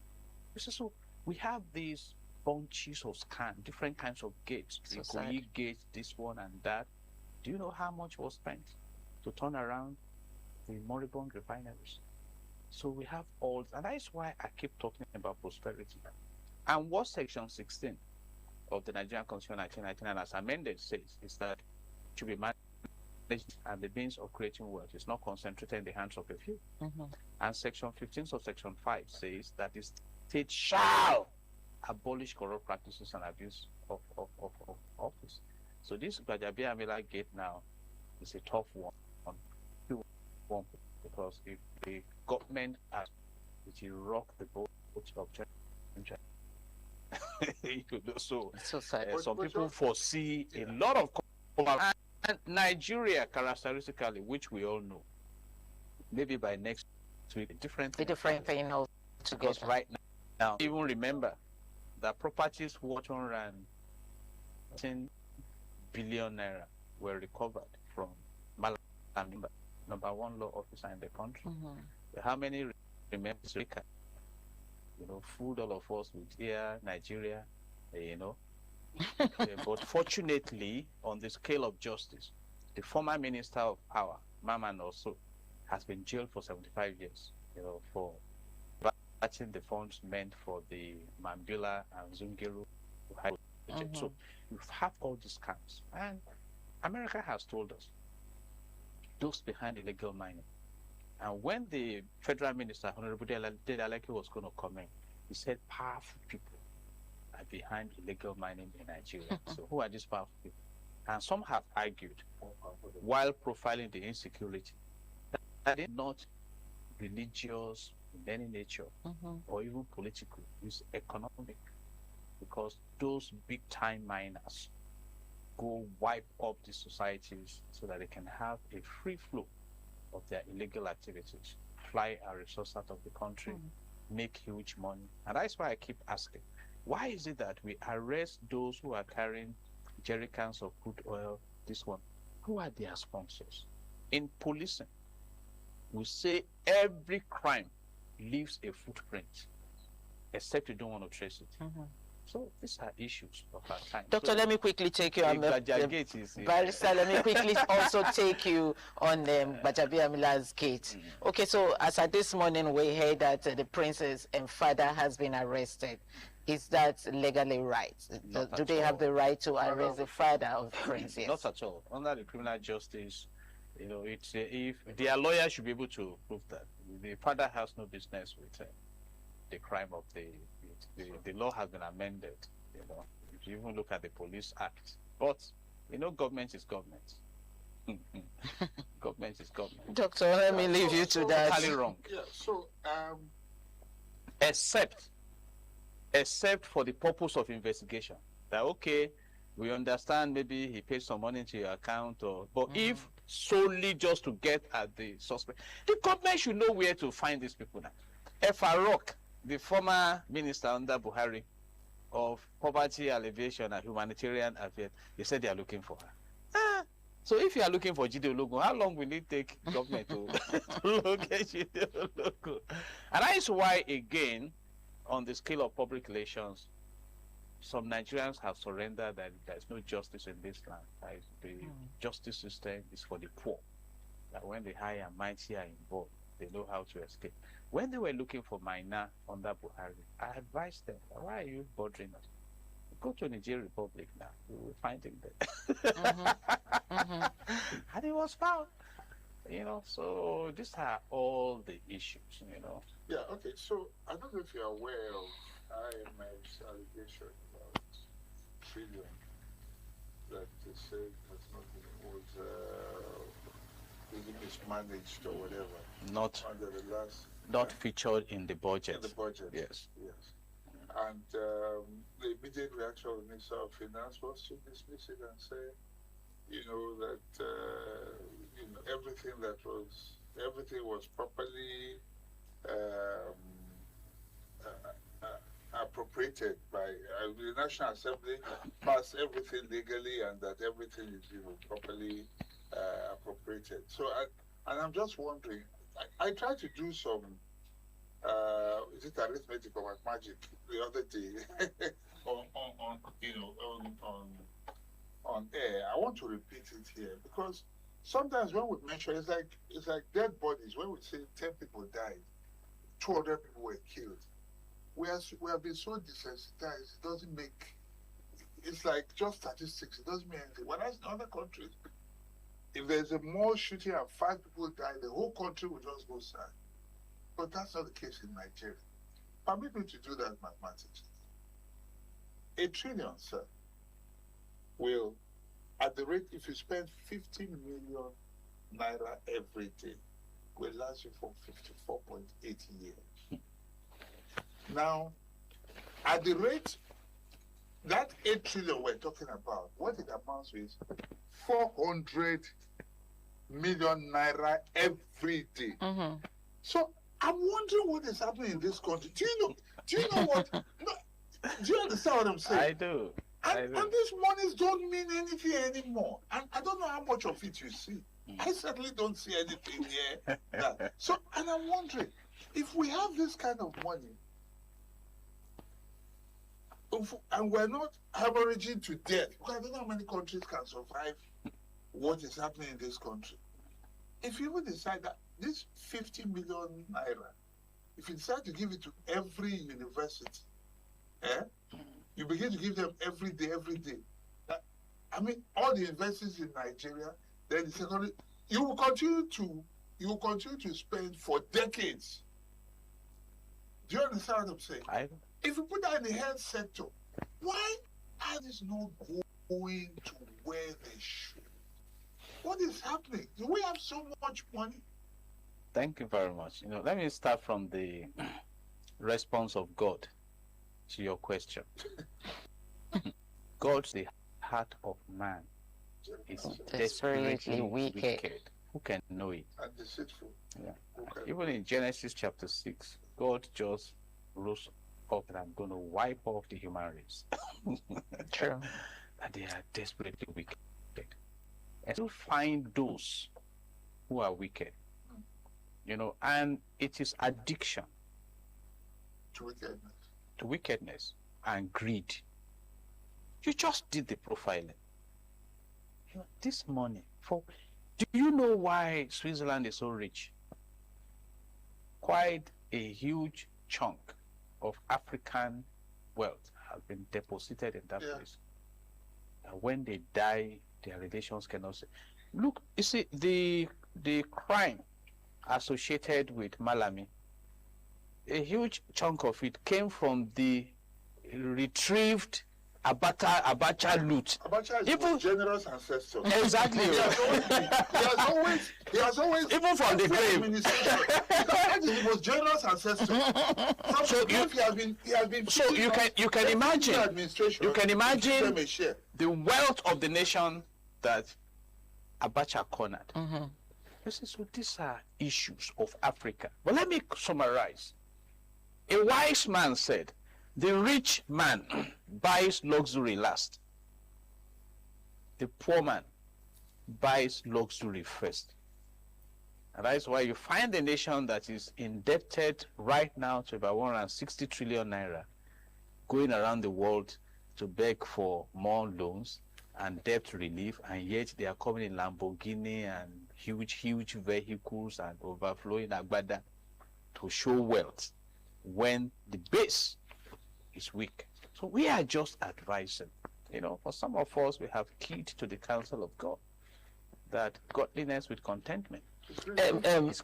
V: So we have these bunches of scams, different kinds of gates, the Ikoyi gate, this one and that. Do you know how much was spent to turn around the moribund refineries? So we have all, and that is why I keep talking about prosperity. And what Section 16 of the Nigerian Constitution 1999 as amended says is that it should be managed and the means of creating wealth is not concentrated in the hands of a few. And Section 15 of Section 5 says that the state shall abolish corrupt practices and abuse of office. So this Gbajabiamila gate now is a tough one because if the government has to rock the boat of so some people foresee a lot of and Nigeria characteristically, which we all know, maybe by next week, a different
F: thing altogether.
V: Because right now, even remember that properties worth around 10 billion naira were recovered from Malam, number one law officer in the country. How many remember Rika? You know, food all of us with here, Nigeria, you know. But fortunately, on the scale of justice, the former Minister of Power, Maman also, has been jailed for 75 years, you know, for batching the funds meant for the Mambila and Zungeru. So you have all these scams. And America has told us those behind illegal mining. And when the federal minister, Honorable Delaleke, was going to come in, he said powerful people are behind illegal mining in Nigeria. So who are these powerful people? And some have argued, while profiling the insecurity, that it's not religious in any nature or even political, it's economic. Because those big-time miners go wipe up the societies so that they can have a free flow of their illegal activities, fly our resources out of the country, make huge money. And that's why I keep asking, why is it that we arrest those who are carrying jerry cans of crude oil, this one? Who are their sponsors? In policing, we say every crime leaves a footprint, except you don't want to trace it. So these are issues of our time.
F: Doctor, let me quickly take you on Barrister, let me quickly also take you on Gbajabiamila's gate. Okay, so as at this morning, we heard that the princess and father has been arrested. Is that legally right? Do they have the right to arrest the father of the princess?
V: Not at all. Under the criminal justice, you know, it's if their lawyer should be able to prove that the father has no business with the crime of the law has been amended, you know, if you even look at the Police Act. But, you know, government is government. Government is government.
F: Doctor, let me leave you to that.
V: Totally wrong.
E: Yeah, so,
V: except for the purpose of investigation. That, okay, we understand maybe he paid some money into your account, but if solely just to get at the suspect, the government should know where to find these people now. Faruk, the former minister under Buhari of poverty alleviation and humanitarian affairs, they said they are looking for her. So if you are looking for Jide Ologun, how long will it take government to locate Jide Ologun? And that is why, again, on the scale of public relations, some Nigerians have surrendered that there is no justice in this land. The justice system is for the poor. That when the high and mighty are involved, they know how to escape. When they were looking for Maina under Buhari, I advised them, why are you bothering us? Go to Niger Republic now. You will find him there. And he was found. You know, so these are all the issues, you know.
E: Yeah, okay, so I don't know if you're aware of IMF's allegation about trillion that they said was mismanaged or whatever.
V: Not
E: under the last.
V: Not featured in the budget.
E: In the budget.
V: Yes.
E: Yes. And the immediate reaction of the Minister of Finance was to dismiss it and say, you know, that you know, everything was properly appropriated by the National Assembly, passed everything legally, and that everything is, you know, properly appropriated. So, and I'm just wondering, I tried to do some, is it arithmetic or magic the other day? on air, I want to repeat it here because sometimes when we mention it's like dead bodies. When we say 10 people died, 200 people were killed. We have been so desensitized. It doesn't make. It's like just statistics. It doesn't mean anything. When in other countries, if there's a mall shooting and 5 people die, the whole country will just go sad. But that's not the case in Nigeria. Permit me to do that mathematics. 1 trillion, sir, will, at the rate, if you spend 50 million naira every day, will last you for 54.8 years. Now, at the rate, that 8 trillion we're talking about, what it amounts to is 400 million naira every day. So I'm wondering what is happening in this country. Do you know what? No, do you understand what I'm saying?
V: I do.
E: And these monies don't mean anything anymore. And I don't know how much of it you see. I certainly don't see anything here. So, and I'm wondering, if we have this kind of money, and we're not hemorrhaging to death, because I don't know how many countries can survive what is happening in this country. If you would decide that this 50 million naira, if you decide to give it to every university, you begin to give them every day. I mean, all the universities in Nigeria, then the secondary, you will continue to spend for decades. Do you understand what I'm saying? If you put that in the health sector, why are these not going to where they should? What is happening? Do we have so much money?
V: Thank you very much. Let me start from the response of God to your question. God's the heart of man is desperately wicked. Who can know it?
E: And deceitful.
V: Yeah. Even in Genesis chapter 6, God just rose up and I'm going to wipe off the human race.
F: True.
V: And they are desperately wicked. And you find those who are wicked, and it is addiction
E: to
V: wickedness and greed. You just did the profiling. This money, do you know why Switzerland is so rich? Quite a huge chunk of African wealth has been deposited in that place. And when they die, their relations cannot say. Look, you see, the crime associated with Malami, a huge chunk of it came from the retrieved Abacha loot.
E: Abacha is the generous ancestor.
V: Exactly.
E: he has always
V: even from the grave.
E: That is the most generous ancestor. So
V: you can imagine the wealth of the nation that Abacha cornered. So these are issues of Africa. But let me summarize. A wise man said, the rich man buys luxury last. The poor man buys luxury first. And that is why you find a nation that is indebted right now to about 160 trillion naira, going around the world to beg for more loans and debt relief, and yet they are coming in Lamborghini and huge vehicles and overflowing agbada to show wealth when the base is weak. So we are just advising. For some of us, we have keyed to the counsel of God that godliness with contentment.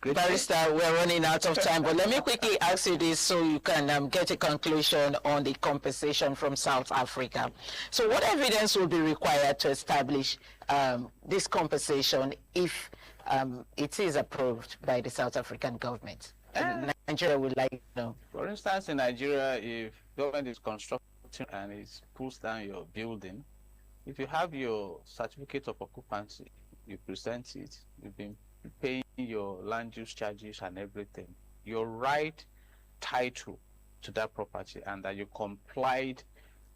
F: Barrister, we're running out of time, but let me quickly ask you this so you can get a conclusion on the compensation from South Africa. So what evidence will be required to establish this compensation if it is approved by the South African government? Nigeria would like to know.
V: For instance, in Nigeria, if government is constructing and it pulls down your building, if you have your certificate of occupancy, you present it, you've been paying your land use charges and everything, your right title to that property, and that you complied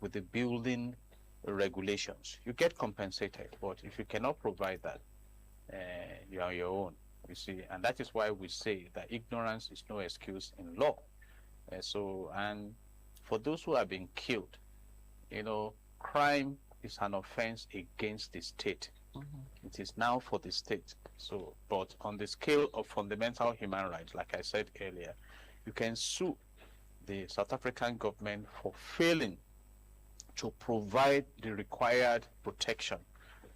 V: with the building regulations, you get compensated. But if you cannot provide that, you are on your own, you see. And that is why we say that ignorance is no excuse in law. And for those who have been killed, crime is an offense against the state. It is now for the state. So, but on the scale of fundamental human rights, like I said earlier, you can sue the South African government for failing to provide the required protection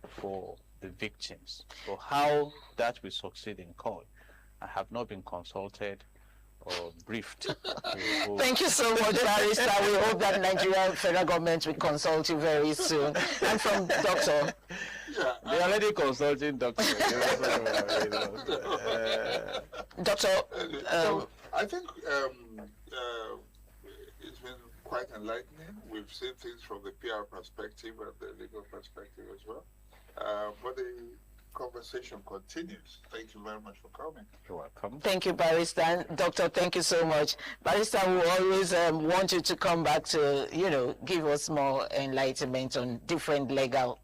V: for the victims. So how that will succeed in court, I have not been consulted or briefed.
F: Thank you so much, Barrister. We hope that Nigerian federal government will consult you very soon. And from Doctor.
V: Yeah, they're already consulting Doctor.
F: Doctor.
E: I think it's been quite enlightening. We've seen things from the PR perspective and the legal perspective as well. But the conversation continues. Thank you very much for coming.
V: You're welcome.
F: Thank you, Barrister. And Doctor, thank you so much. Barrister, we always want you to come back to, give us more enlightenment on different legal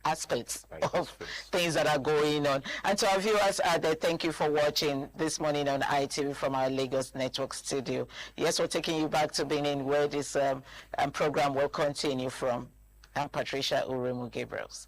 F: aspects of things that are going on. And to our viewers out there, thank you for watching this morning on ITV from our Lagos Network studio. Yes, we're taking you back to Benin, where this program will continue from. I'm Patricia Uremu Gabriels.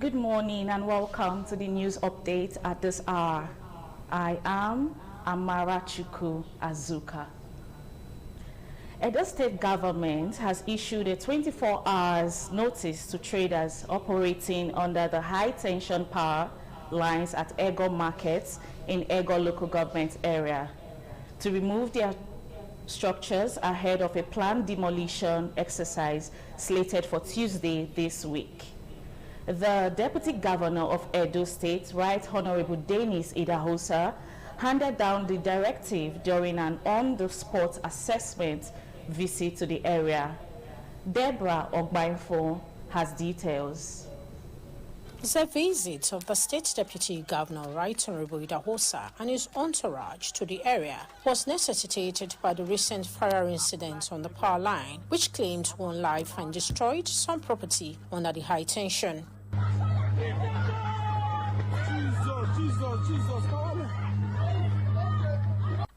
B: Good morning and welcome to the news update at this hour. I am Amara Chukwu Azuka. Edo State government has issued a 24 hours notice to traders operating under the high tension power lines at Ego Markets in Ego local government area to remove their structures ahead of a planned demolition exercise slated for Tuesday this week. The Deputy Governor of Edo State, Right Honorable Dennis Idahosa, handed down the directive during an on-the-spot assessment visit to the area. Deborah Ogbainfo has details.
H: The visit of the State Deputy Governor, Right Honorable Idahosa, and his entourage to the area was necessitated by the recent fire incident on the power line, which claimed one life and destroyed some property under the high tension.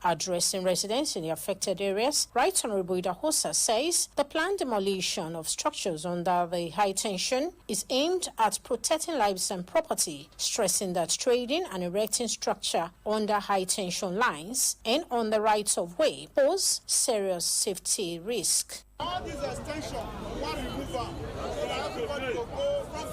H: Addressing residents in the affected areas, Right Honorable Idahosa says the planned demolition of structures under the high tension is aimed at protecting lives and property, stressing that trading and erecting structure under high tension lines and on the rights of way pose serious safety risk.
W: All these extensions, one removal, so that everybody will go from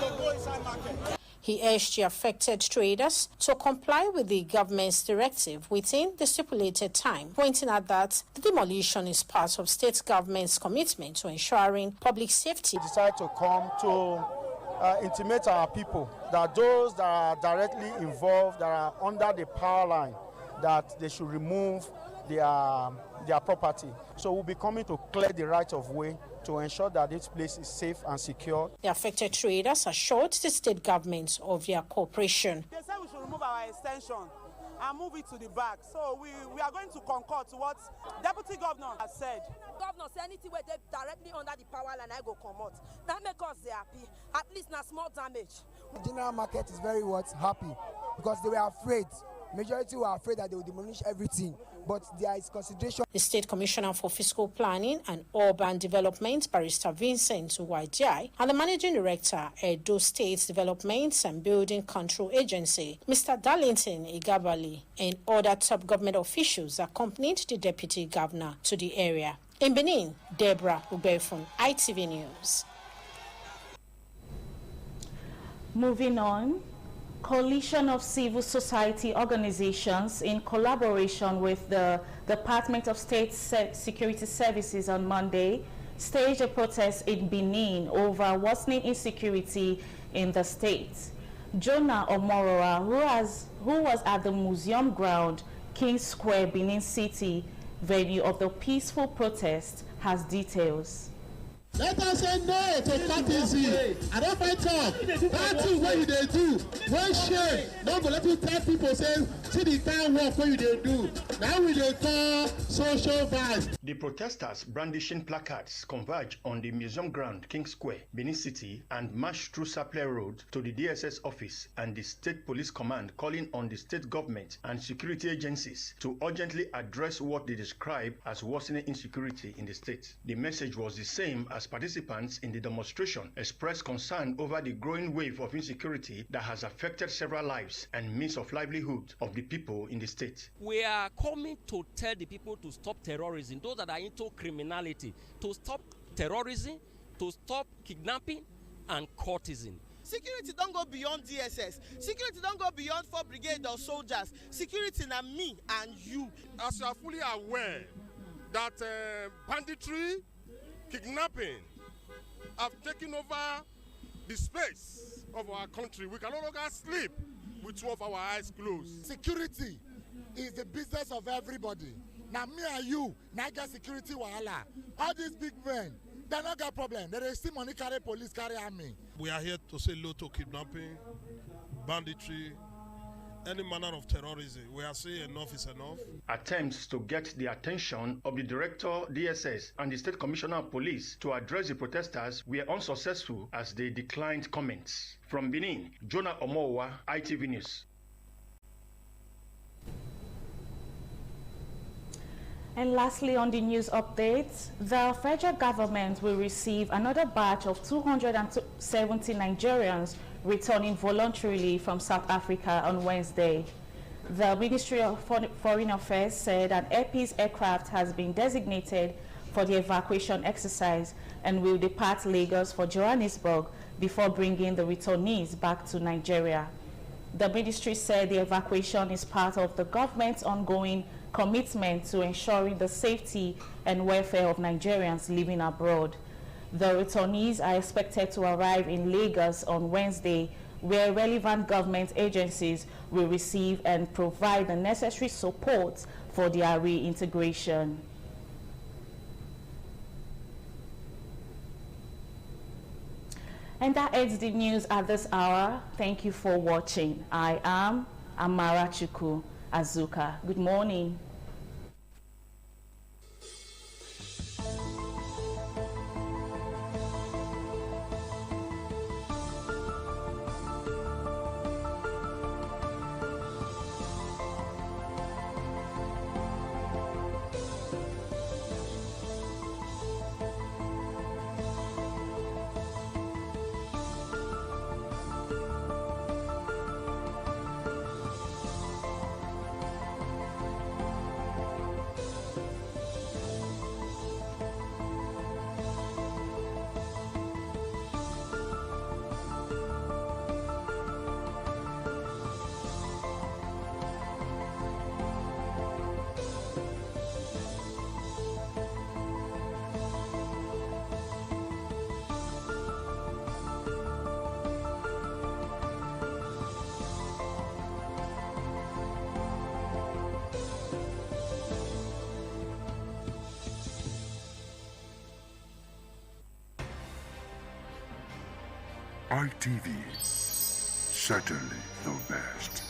W: the go inside market.
H: He urged the affected traders to comply with the government's directive within the stipulated time, pointing out that the demolition is part of state government's commitment to ensuring public safety.
W: We decided to come to intimate our people that those that are directly involved, that are under the power line, that they should remove their property. So we'll be coming to clear the right of way to ensure that this place is safe and secure.
H: The affected traders assured the state government of their cooperation.
W: They said we should remove our extension and move it to the back. So we are going to concur to what Deputy Governor has said.
X: Governor say anything where they directly under the power line, I go come out. That make us happy. At least not small damage.
Y: The general market is very happy because they were afraid. Majority were afraid that they would demolish everything, but there is consideration.
H: The State Commissioner for Fiscal Planning and Urban Development, Barrister Vincent Uwajai, and the Managing Director, Edo State Development and Building Control Agency, Mr. Darlington Igabali, and other top government officials accompanied the Deputy Governor to the area. In Benin, Deborah Ubefun, ITV News.
B: Moving on. Coalition of civil society organizations in collaboration with the Department of State Security Services on Monday staged a protest in Benin over worsening insecurity in the state. Jonah Omorora, who was at the museum ground, King's Square, Benin City, venue of the peaceful protest, has details.
A: Let us say no to party. I don't find talk. Party what you they do. One shame. Don't go let you tell people say see the kind work what you they do. Now we they call social vibe.
C: The protesters brandishing placards converge on the museum ground, King Square, Benin City, and march through Sapele Road to the DSS office and the State Police Command, calling on the state government and security agencies to urgently address what they describe as worsening insecurity in the state. The message was the same as participants in the demonstration expressed concern over the growing wave of insecurity that has affected several lives and means of livelihood of the people in the state.
I: We are coming to tell the people to stop terrorism, those that are into criminality, to stop terrorism, to stop kidnapping and courtesan.
O: Security don't go beyond DSS. Security don't go beyond 4 brigade or soldiers. Security na me and you.
U: As you are fully aware that banditry, kidnapping have taken over the space of our country. We can no longer sleep with 2 of our eyes closed.
Y: Security is the business of everybody. Now me and you, now get security wahala. All these big men, they not got problem. They see money carry police, carry army.
U: We are here to say no to kidnapping, banditry, any manner of terrorism. We are saying enough is enough.
C: Attempts to get the attention of the Director DSS and the State Commissioner of Police to address the protesters were unsuccessful as they declined comments. From Benin, Jonah Omowa, ITV News.
B: And lastly, on the news updates, the federal government will receive another batch of 270 Nigerians returning voluntarily from South Africa on Wednesday. The Ministry of Foreign Affairs said an Air Peace aircraft has been designated for the evacuation exercise and will depart Lagos for Johannesburg before bringing the returnees back to Nigeria. The ministry said the evacuation is part of the government's ongoing commitment to ensuring the safety and welfare of Nigerians living abroad. The returnees are expected to arrive in Lagos on Wednesday, where relevant government agencies will receive and provide the necessary support for their reintegration. And that ends the news at this hour. Thank you for watching. I am Amarachukwu Azuka. Good morning.
R: ITV, certainly the best.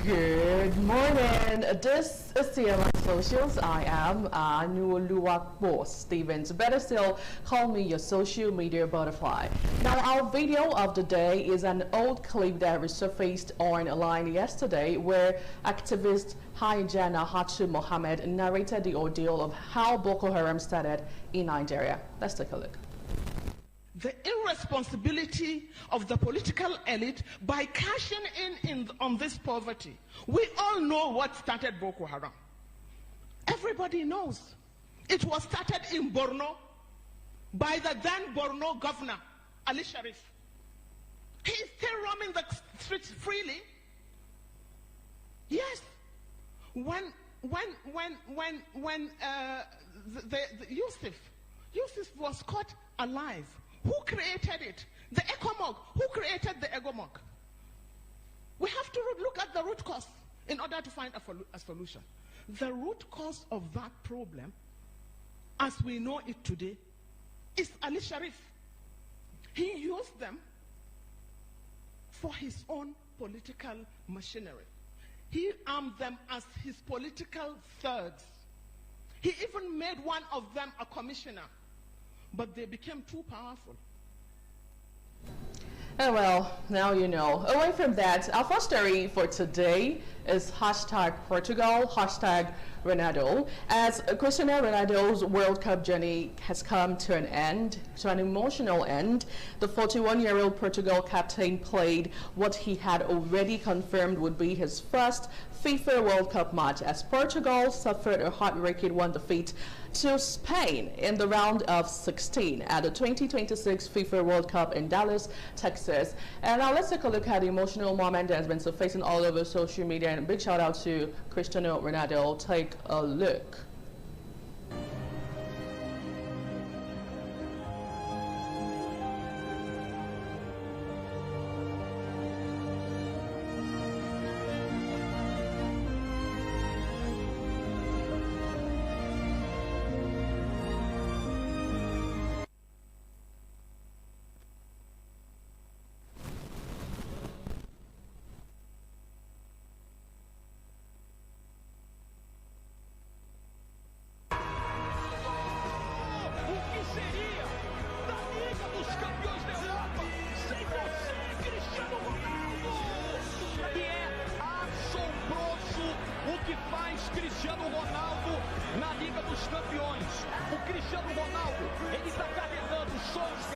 G: Good morning. This is TMI Socials. I am Anuoluwakbo Stevens. Better still, call me your social media butterfly. Now, our video of the day is an old clip that resurfaced online yesterday where activist Haijana Hatu Mohammed narrated the ordeal of how Boko Haram started in Nigeria. Let's take a look.
K: The irresponsibility of the political elite by cashing in on this poverty. We all know what started Boko Haram. Everybody knows. It was started in Borno by the then Borno governor, Ali Sharif. He is still roaming the streets freely. Yes. When Yusuf was caught alive, who created it? The ECOMOG. Who created the ECOMOG? We have to look at the root cause in order to find a solution. The root cause of that problem, as we know it today, is Ali Sharif. He used them for his own political machinery. He armed them as his political thugs. He even made one of them a commissioner. But they became too powerful.
G: Oh well, now you know. Away from that, our first story for today is #Portugal, #Ronaldo. As Cristiano Ronaldo's World Cup journey has come to an end, to an emotional end, the 41-year-old Portugal captain played what he had already confirmed would be his first FIFA World Cup match as Portugal suffered a heartbreaking 1 defeat to Spain in the round of 16 at the 2026 FIFA World Cup in Dallas, Texas. And now let's take a look at the emotional moment that has been surfacing all over social media. And a big shout out to Cristiano Ronaldo. Take a look.
L: Cristiano Ronaldo na Liga dos Campeões. O Cristiano Ronaldo, ele está carregando sons.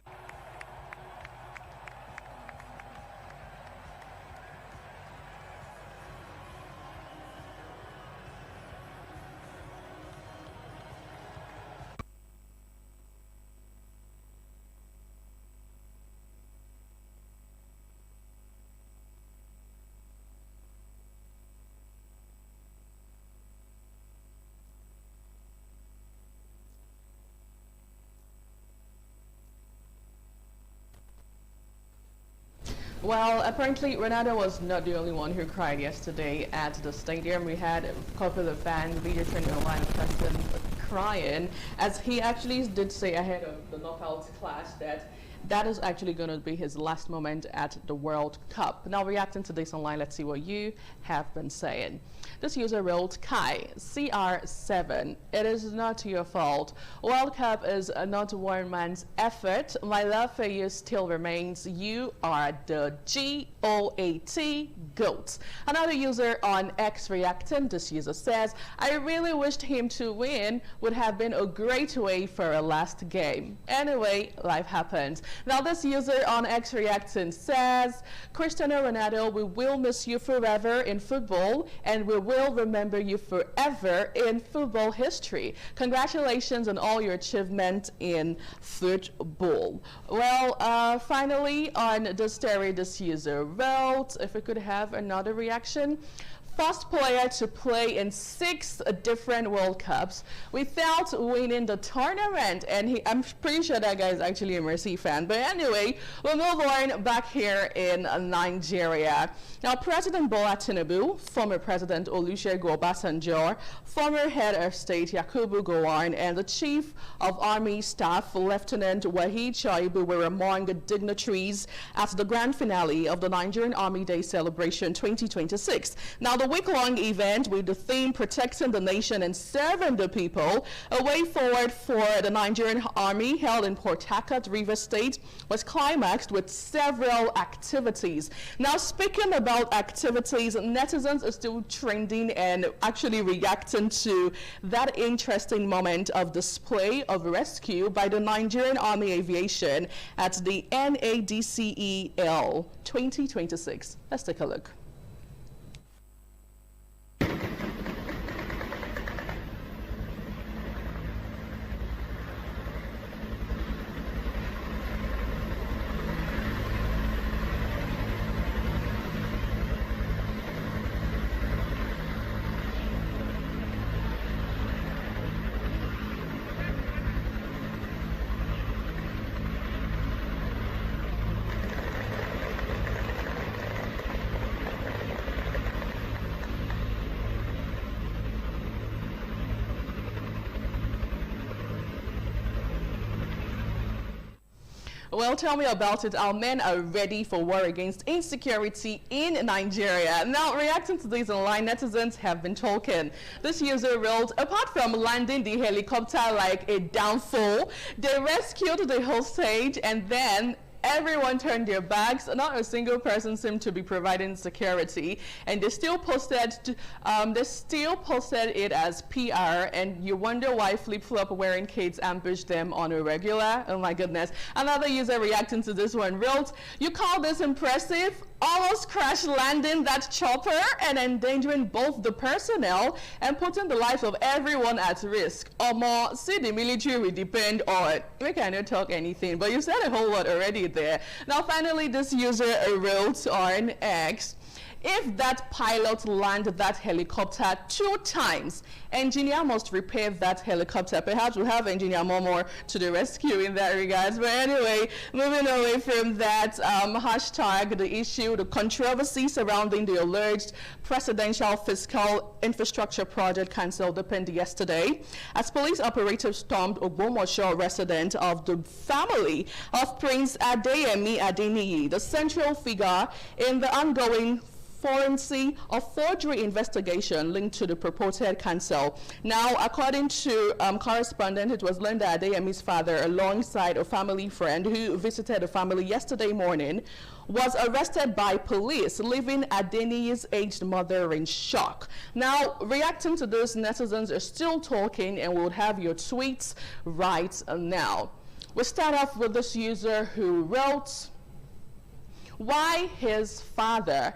G: Well, apparently Ronaldo was not the only one who cried yesterday at the stadium. We had a couple of fans, video trending online, person crying, as he actually did say ahead of the knockout clash that is actually going to be his last moment at the World Cup. Now, reacting to this online, let's see what you have been saying. This user wrote, Kai, CR7, it is not your fault. World Cup is not one man's effort. My love for you still remains. You are the GOAT GOAT. Another user on X reacting, this user says, I really wished him to win. Would have been a great way for a last game. Anyway, life happens. Now this user on X reacting says, Cristiano Ronaldo, we will miss you forever in football and we will remember you forever in football history. Congratulations on all your achievements in football. Well, finally on the story, this user wrote, if we could have another reaction. First player to play in 6 different World Cups without winning the tournament. And I'm pretty sure that guy is actually a Mercy fan. But anyway, we'll move on back here in Nigeria. Now, President Bola Tinubu, former President Olusegun Obasanjo, former head of state Yakubu Gowon, and the Chief of Army Staff, Lieutenant Wahid Shaibu, were among the dignitaries at the grand finale of the Nigerian Army Day celebration 2026. Now, the week-long event with the theme Protecting the Nation and Serving the People, a way forward for the Nigerian Army held in Port Harcourt, Rivers State, was climaxed with several activities. Now, speaking about activities, netizens are still trending and actually reacting to that interesting moment of display of rescue by the Nigerian Army Aviation at the NADCEL 2026. Let's take a look. Well, tell me about it. Our men are ready for war against insecurity in Nigeria. Now, reacting to this online, netizens have been talking. This user wrote, apart from landing the helicopter like a downfall, they rescued the hostage and then everyone turned their backs. Not a single person seemed to be providing security, and they still posted it as PR. And you wonder why flip-flop wearing kids ambush them on a regular. Oh my goodness! Another user reacting to this one wrote, "You call this impressive? Almost crash landing that chopper and endangering both the personnel and putting the lives of everyone at risk. Or more, see, the military will depend on." We cannot talk anything, but you said a whole lot already there. Now, finally, this user wrote on X, "If that pilot landed that helicopter 2 times, engineer must repair that helicopter." Perhaps we'll have Engineer Momo to the rescue in that regard. But anyway, moving away from that, hashtag the issue, the controversy surrounding the alleged presidential fiscal infrastructure project cancelled opened yesterday as police operatives stormed Ogbomoso resident of the family of Prince Adeyemi Adeniyi, the central figure in the ongoing forensic or forgery investigation linked to the purported cancel. Now, according to correspondent, it was Linda Adeyemi's father, alongside a family friend who visited the family yesterday morning, was arrested by police, leaving Adeniyi's aged mother in shock. Now, reacting to this, netizens are still talking, and we'll have your tweets right now. We'll start off with this user who wrote, "Why his father?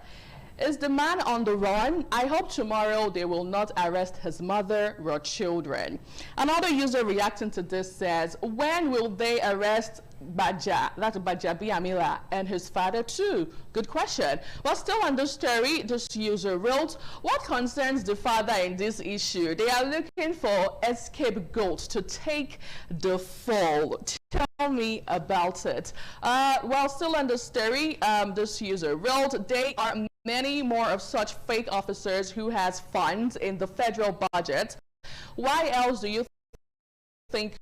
G: Is the man on the run? I hope tomorrow they will not arrest his mother or children." Another user reacting to this says, "When will they arrest Baja, that's Gbajabiamila, and his father too?" Good question. Well, still on the story, this user wrote, "What concerns the father in this issue? They are looking for a scapegoat to take the fall. Tell me about it." Well, still on the story, this user wrote, "There are many more of such fake officers who has funds in the federal budget. Why else do you think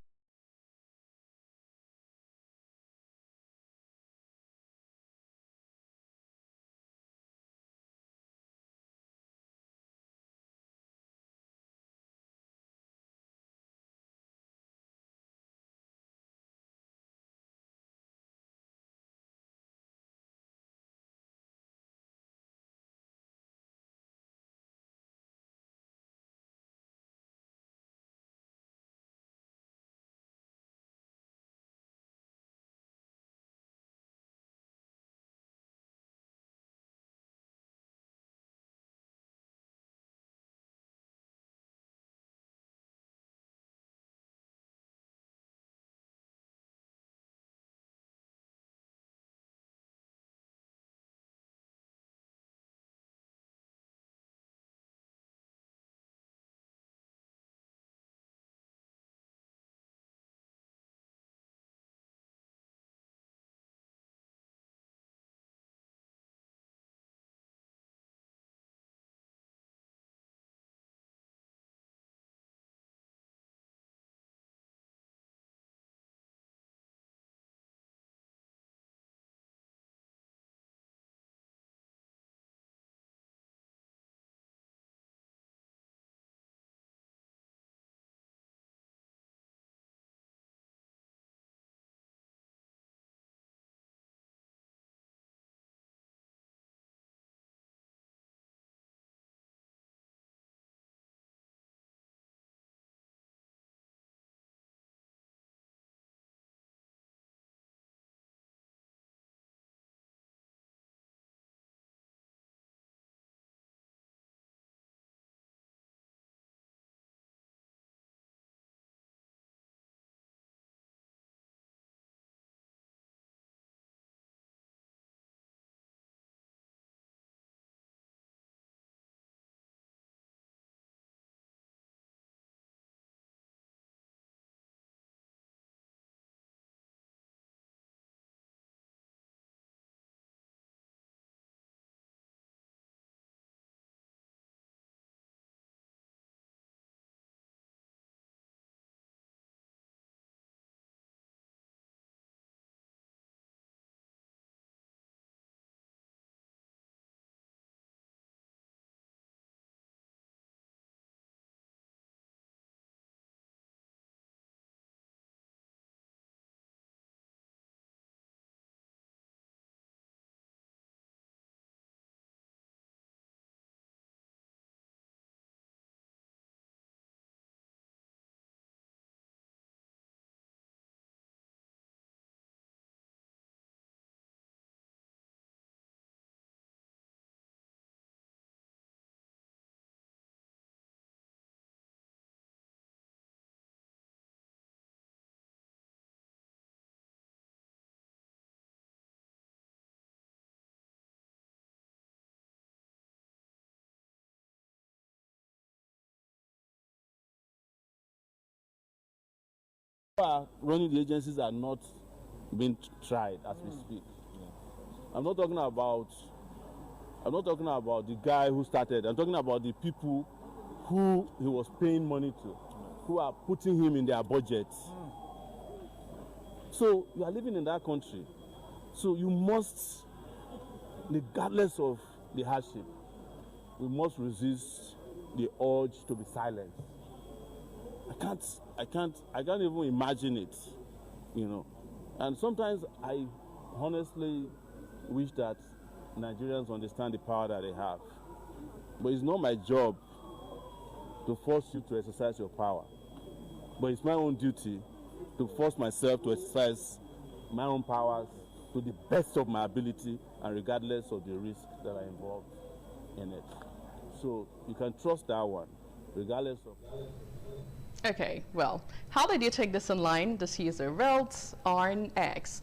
U: are running the agencies are not being tried as we speak. I'm not talking about the guy who started. I'm talking about the people who he was paying money to, who are putting him in their budgets. So you are living in that country. So you must, regardless of the hardship, we must resist the urge to be silent. I can't even imagine it, you know. And sometimes I honestly wish that Nigerians understand the power that they have. But it's not my job to force you to exercise your power. But it's my own duty to force myself to exercise my own powers to the best of my ability and regardless of the risks that are involved in it. So you can trust that one, regardless of...
G: Okay, well, how did you take this online? This user wrote on X.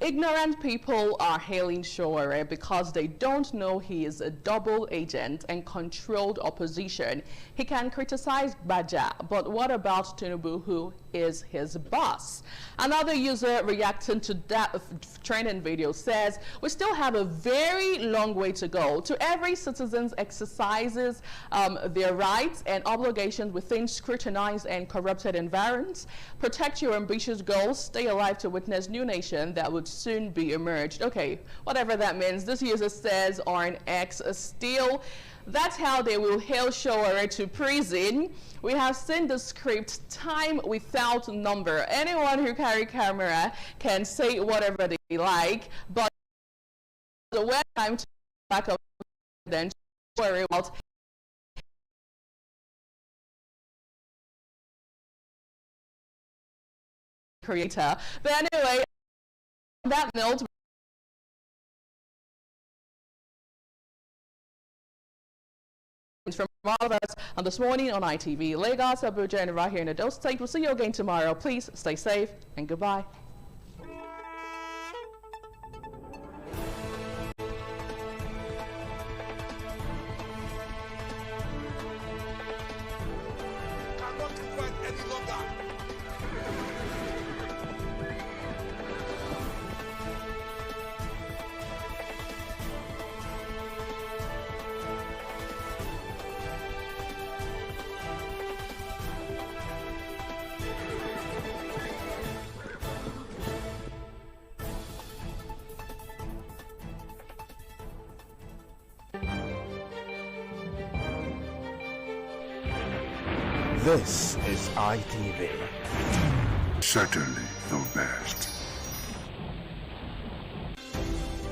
G: Ignorant people are hailing Sowore because they don't know he is a double agent and controlled opposition. He can criticize Baja, but what about Tinubu, who is his boss? Another user reacting to that trending video says, we still have a very long way to go. To every citizen exercises their rights and obligations within scrutinized and corrupted environments. Protect your ambitious goals, stay alive to witness new nation that would soon be emerged. Okay, whatever that means. This user says on X still, that's how they will hail Sowore to prison. We have seen the script time without number. Anyone who carry camera can say whatever they like, but when time to back up, then worry about creator. But anyway, on that note, from all of us on This Morning on ITV, Lagos, Abuja, and right here in Edo State. We'll see you again tomorrow. Please stay safe and goodbye.
D: This is ITV.
R: Certainly the best.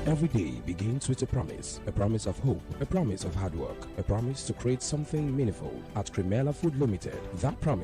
D: Every day begins with a promise of hope, a promise of hard work, a promise to create something meaningful. At Cremella Food Limited, that promise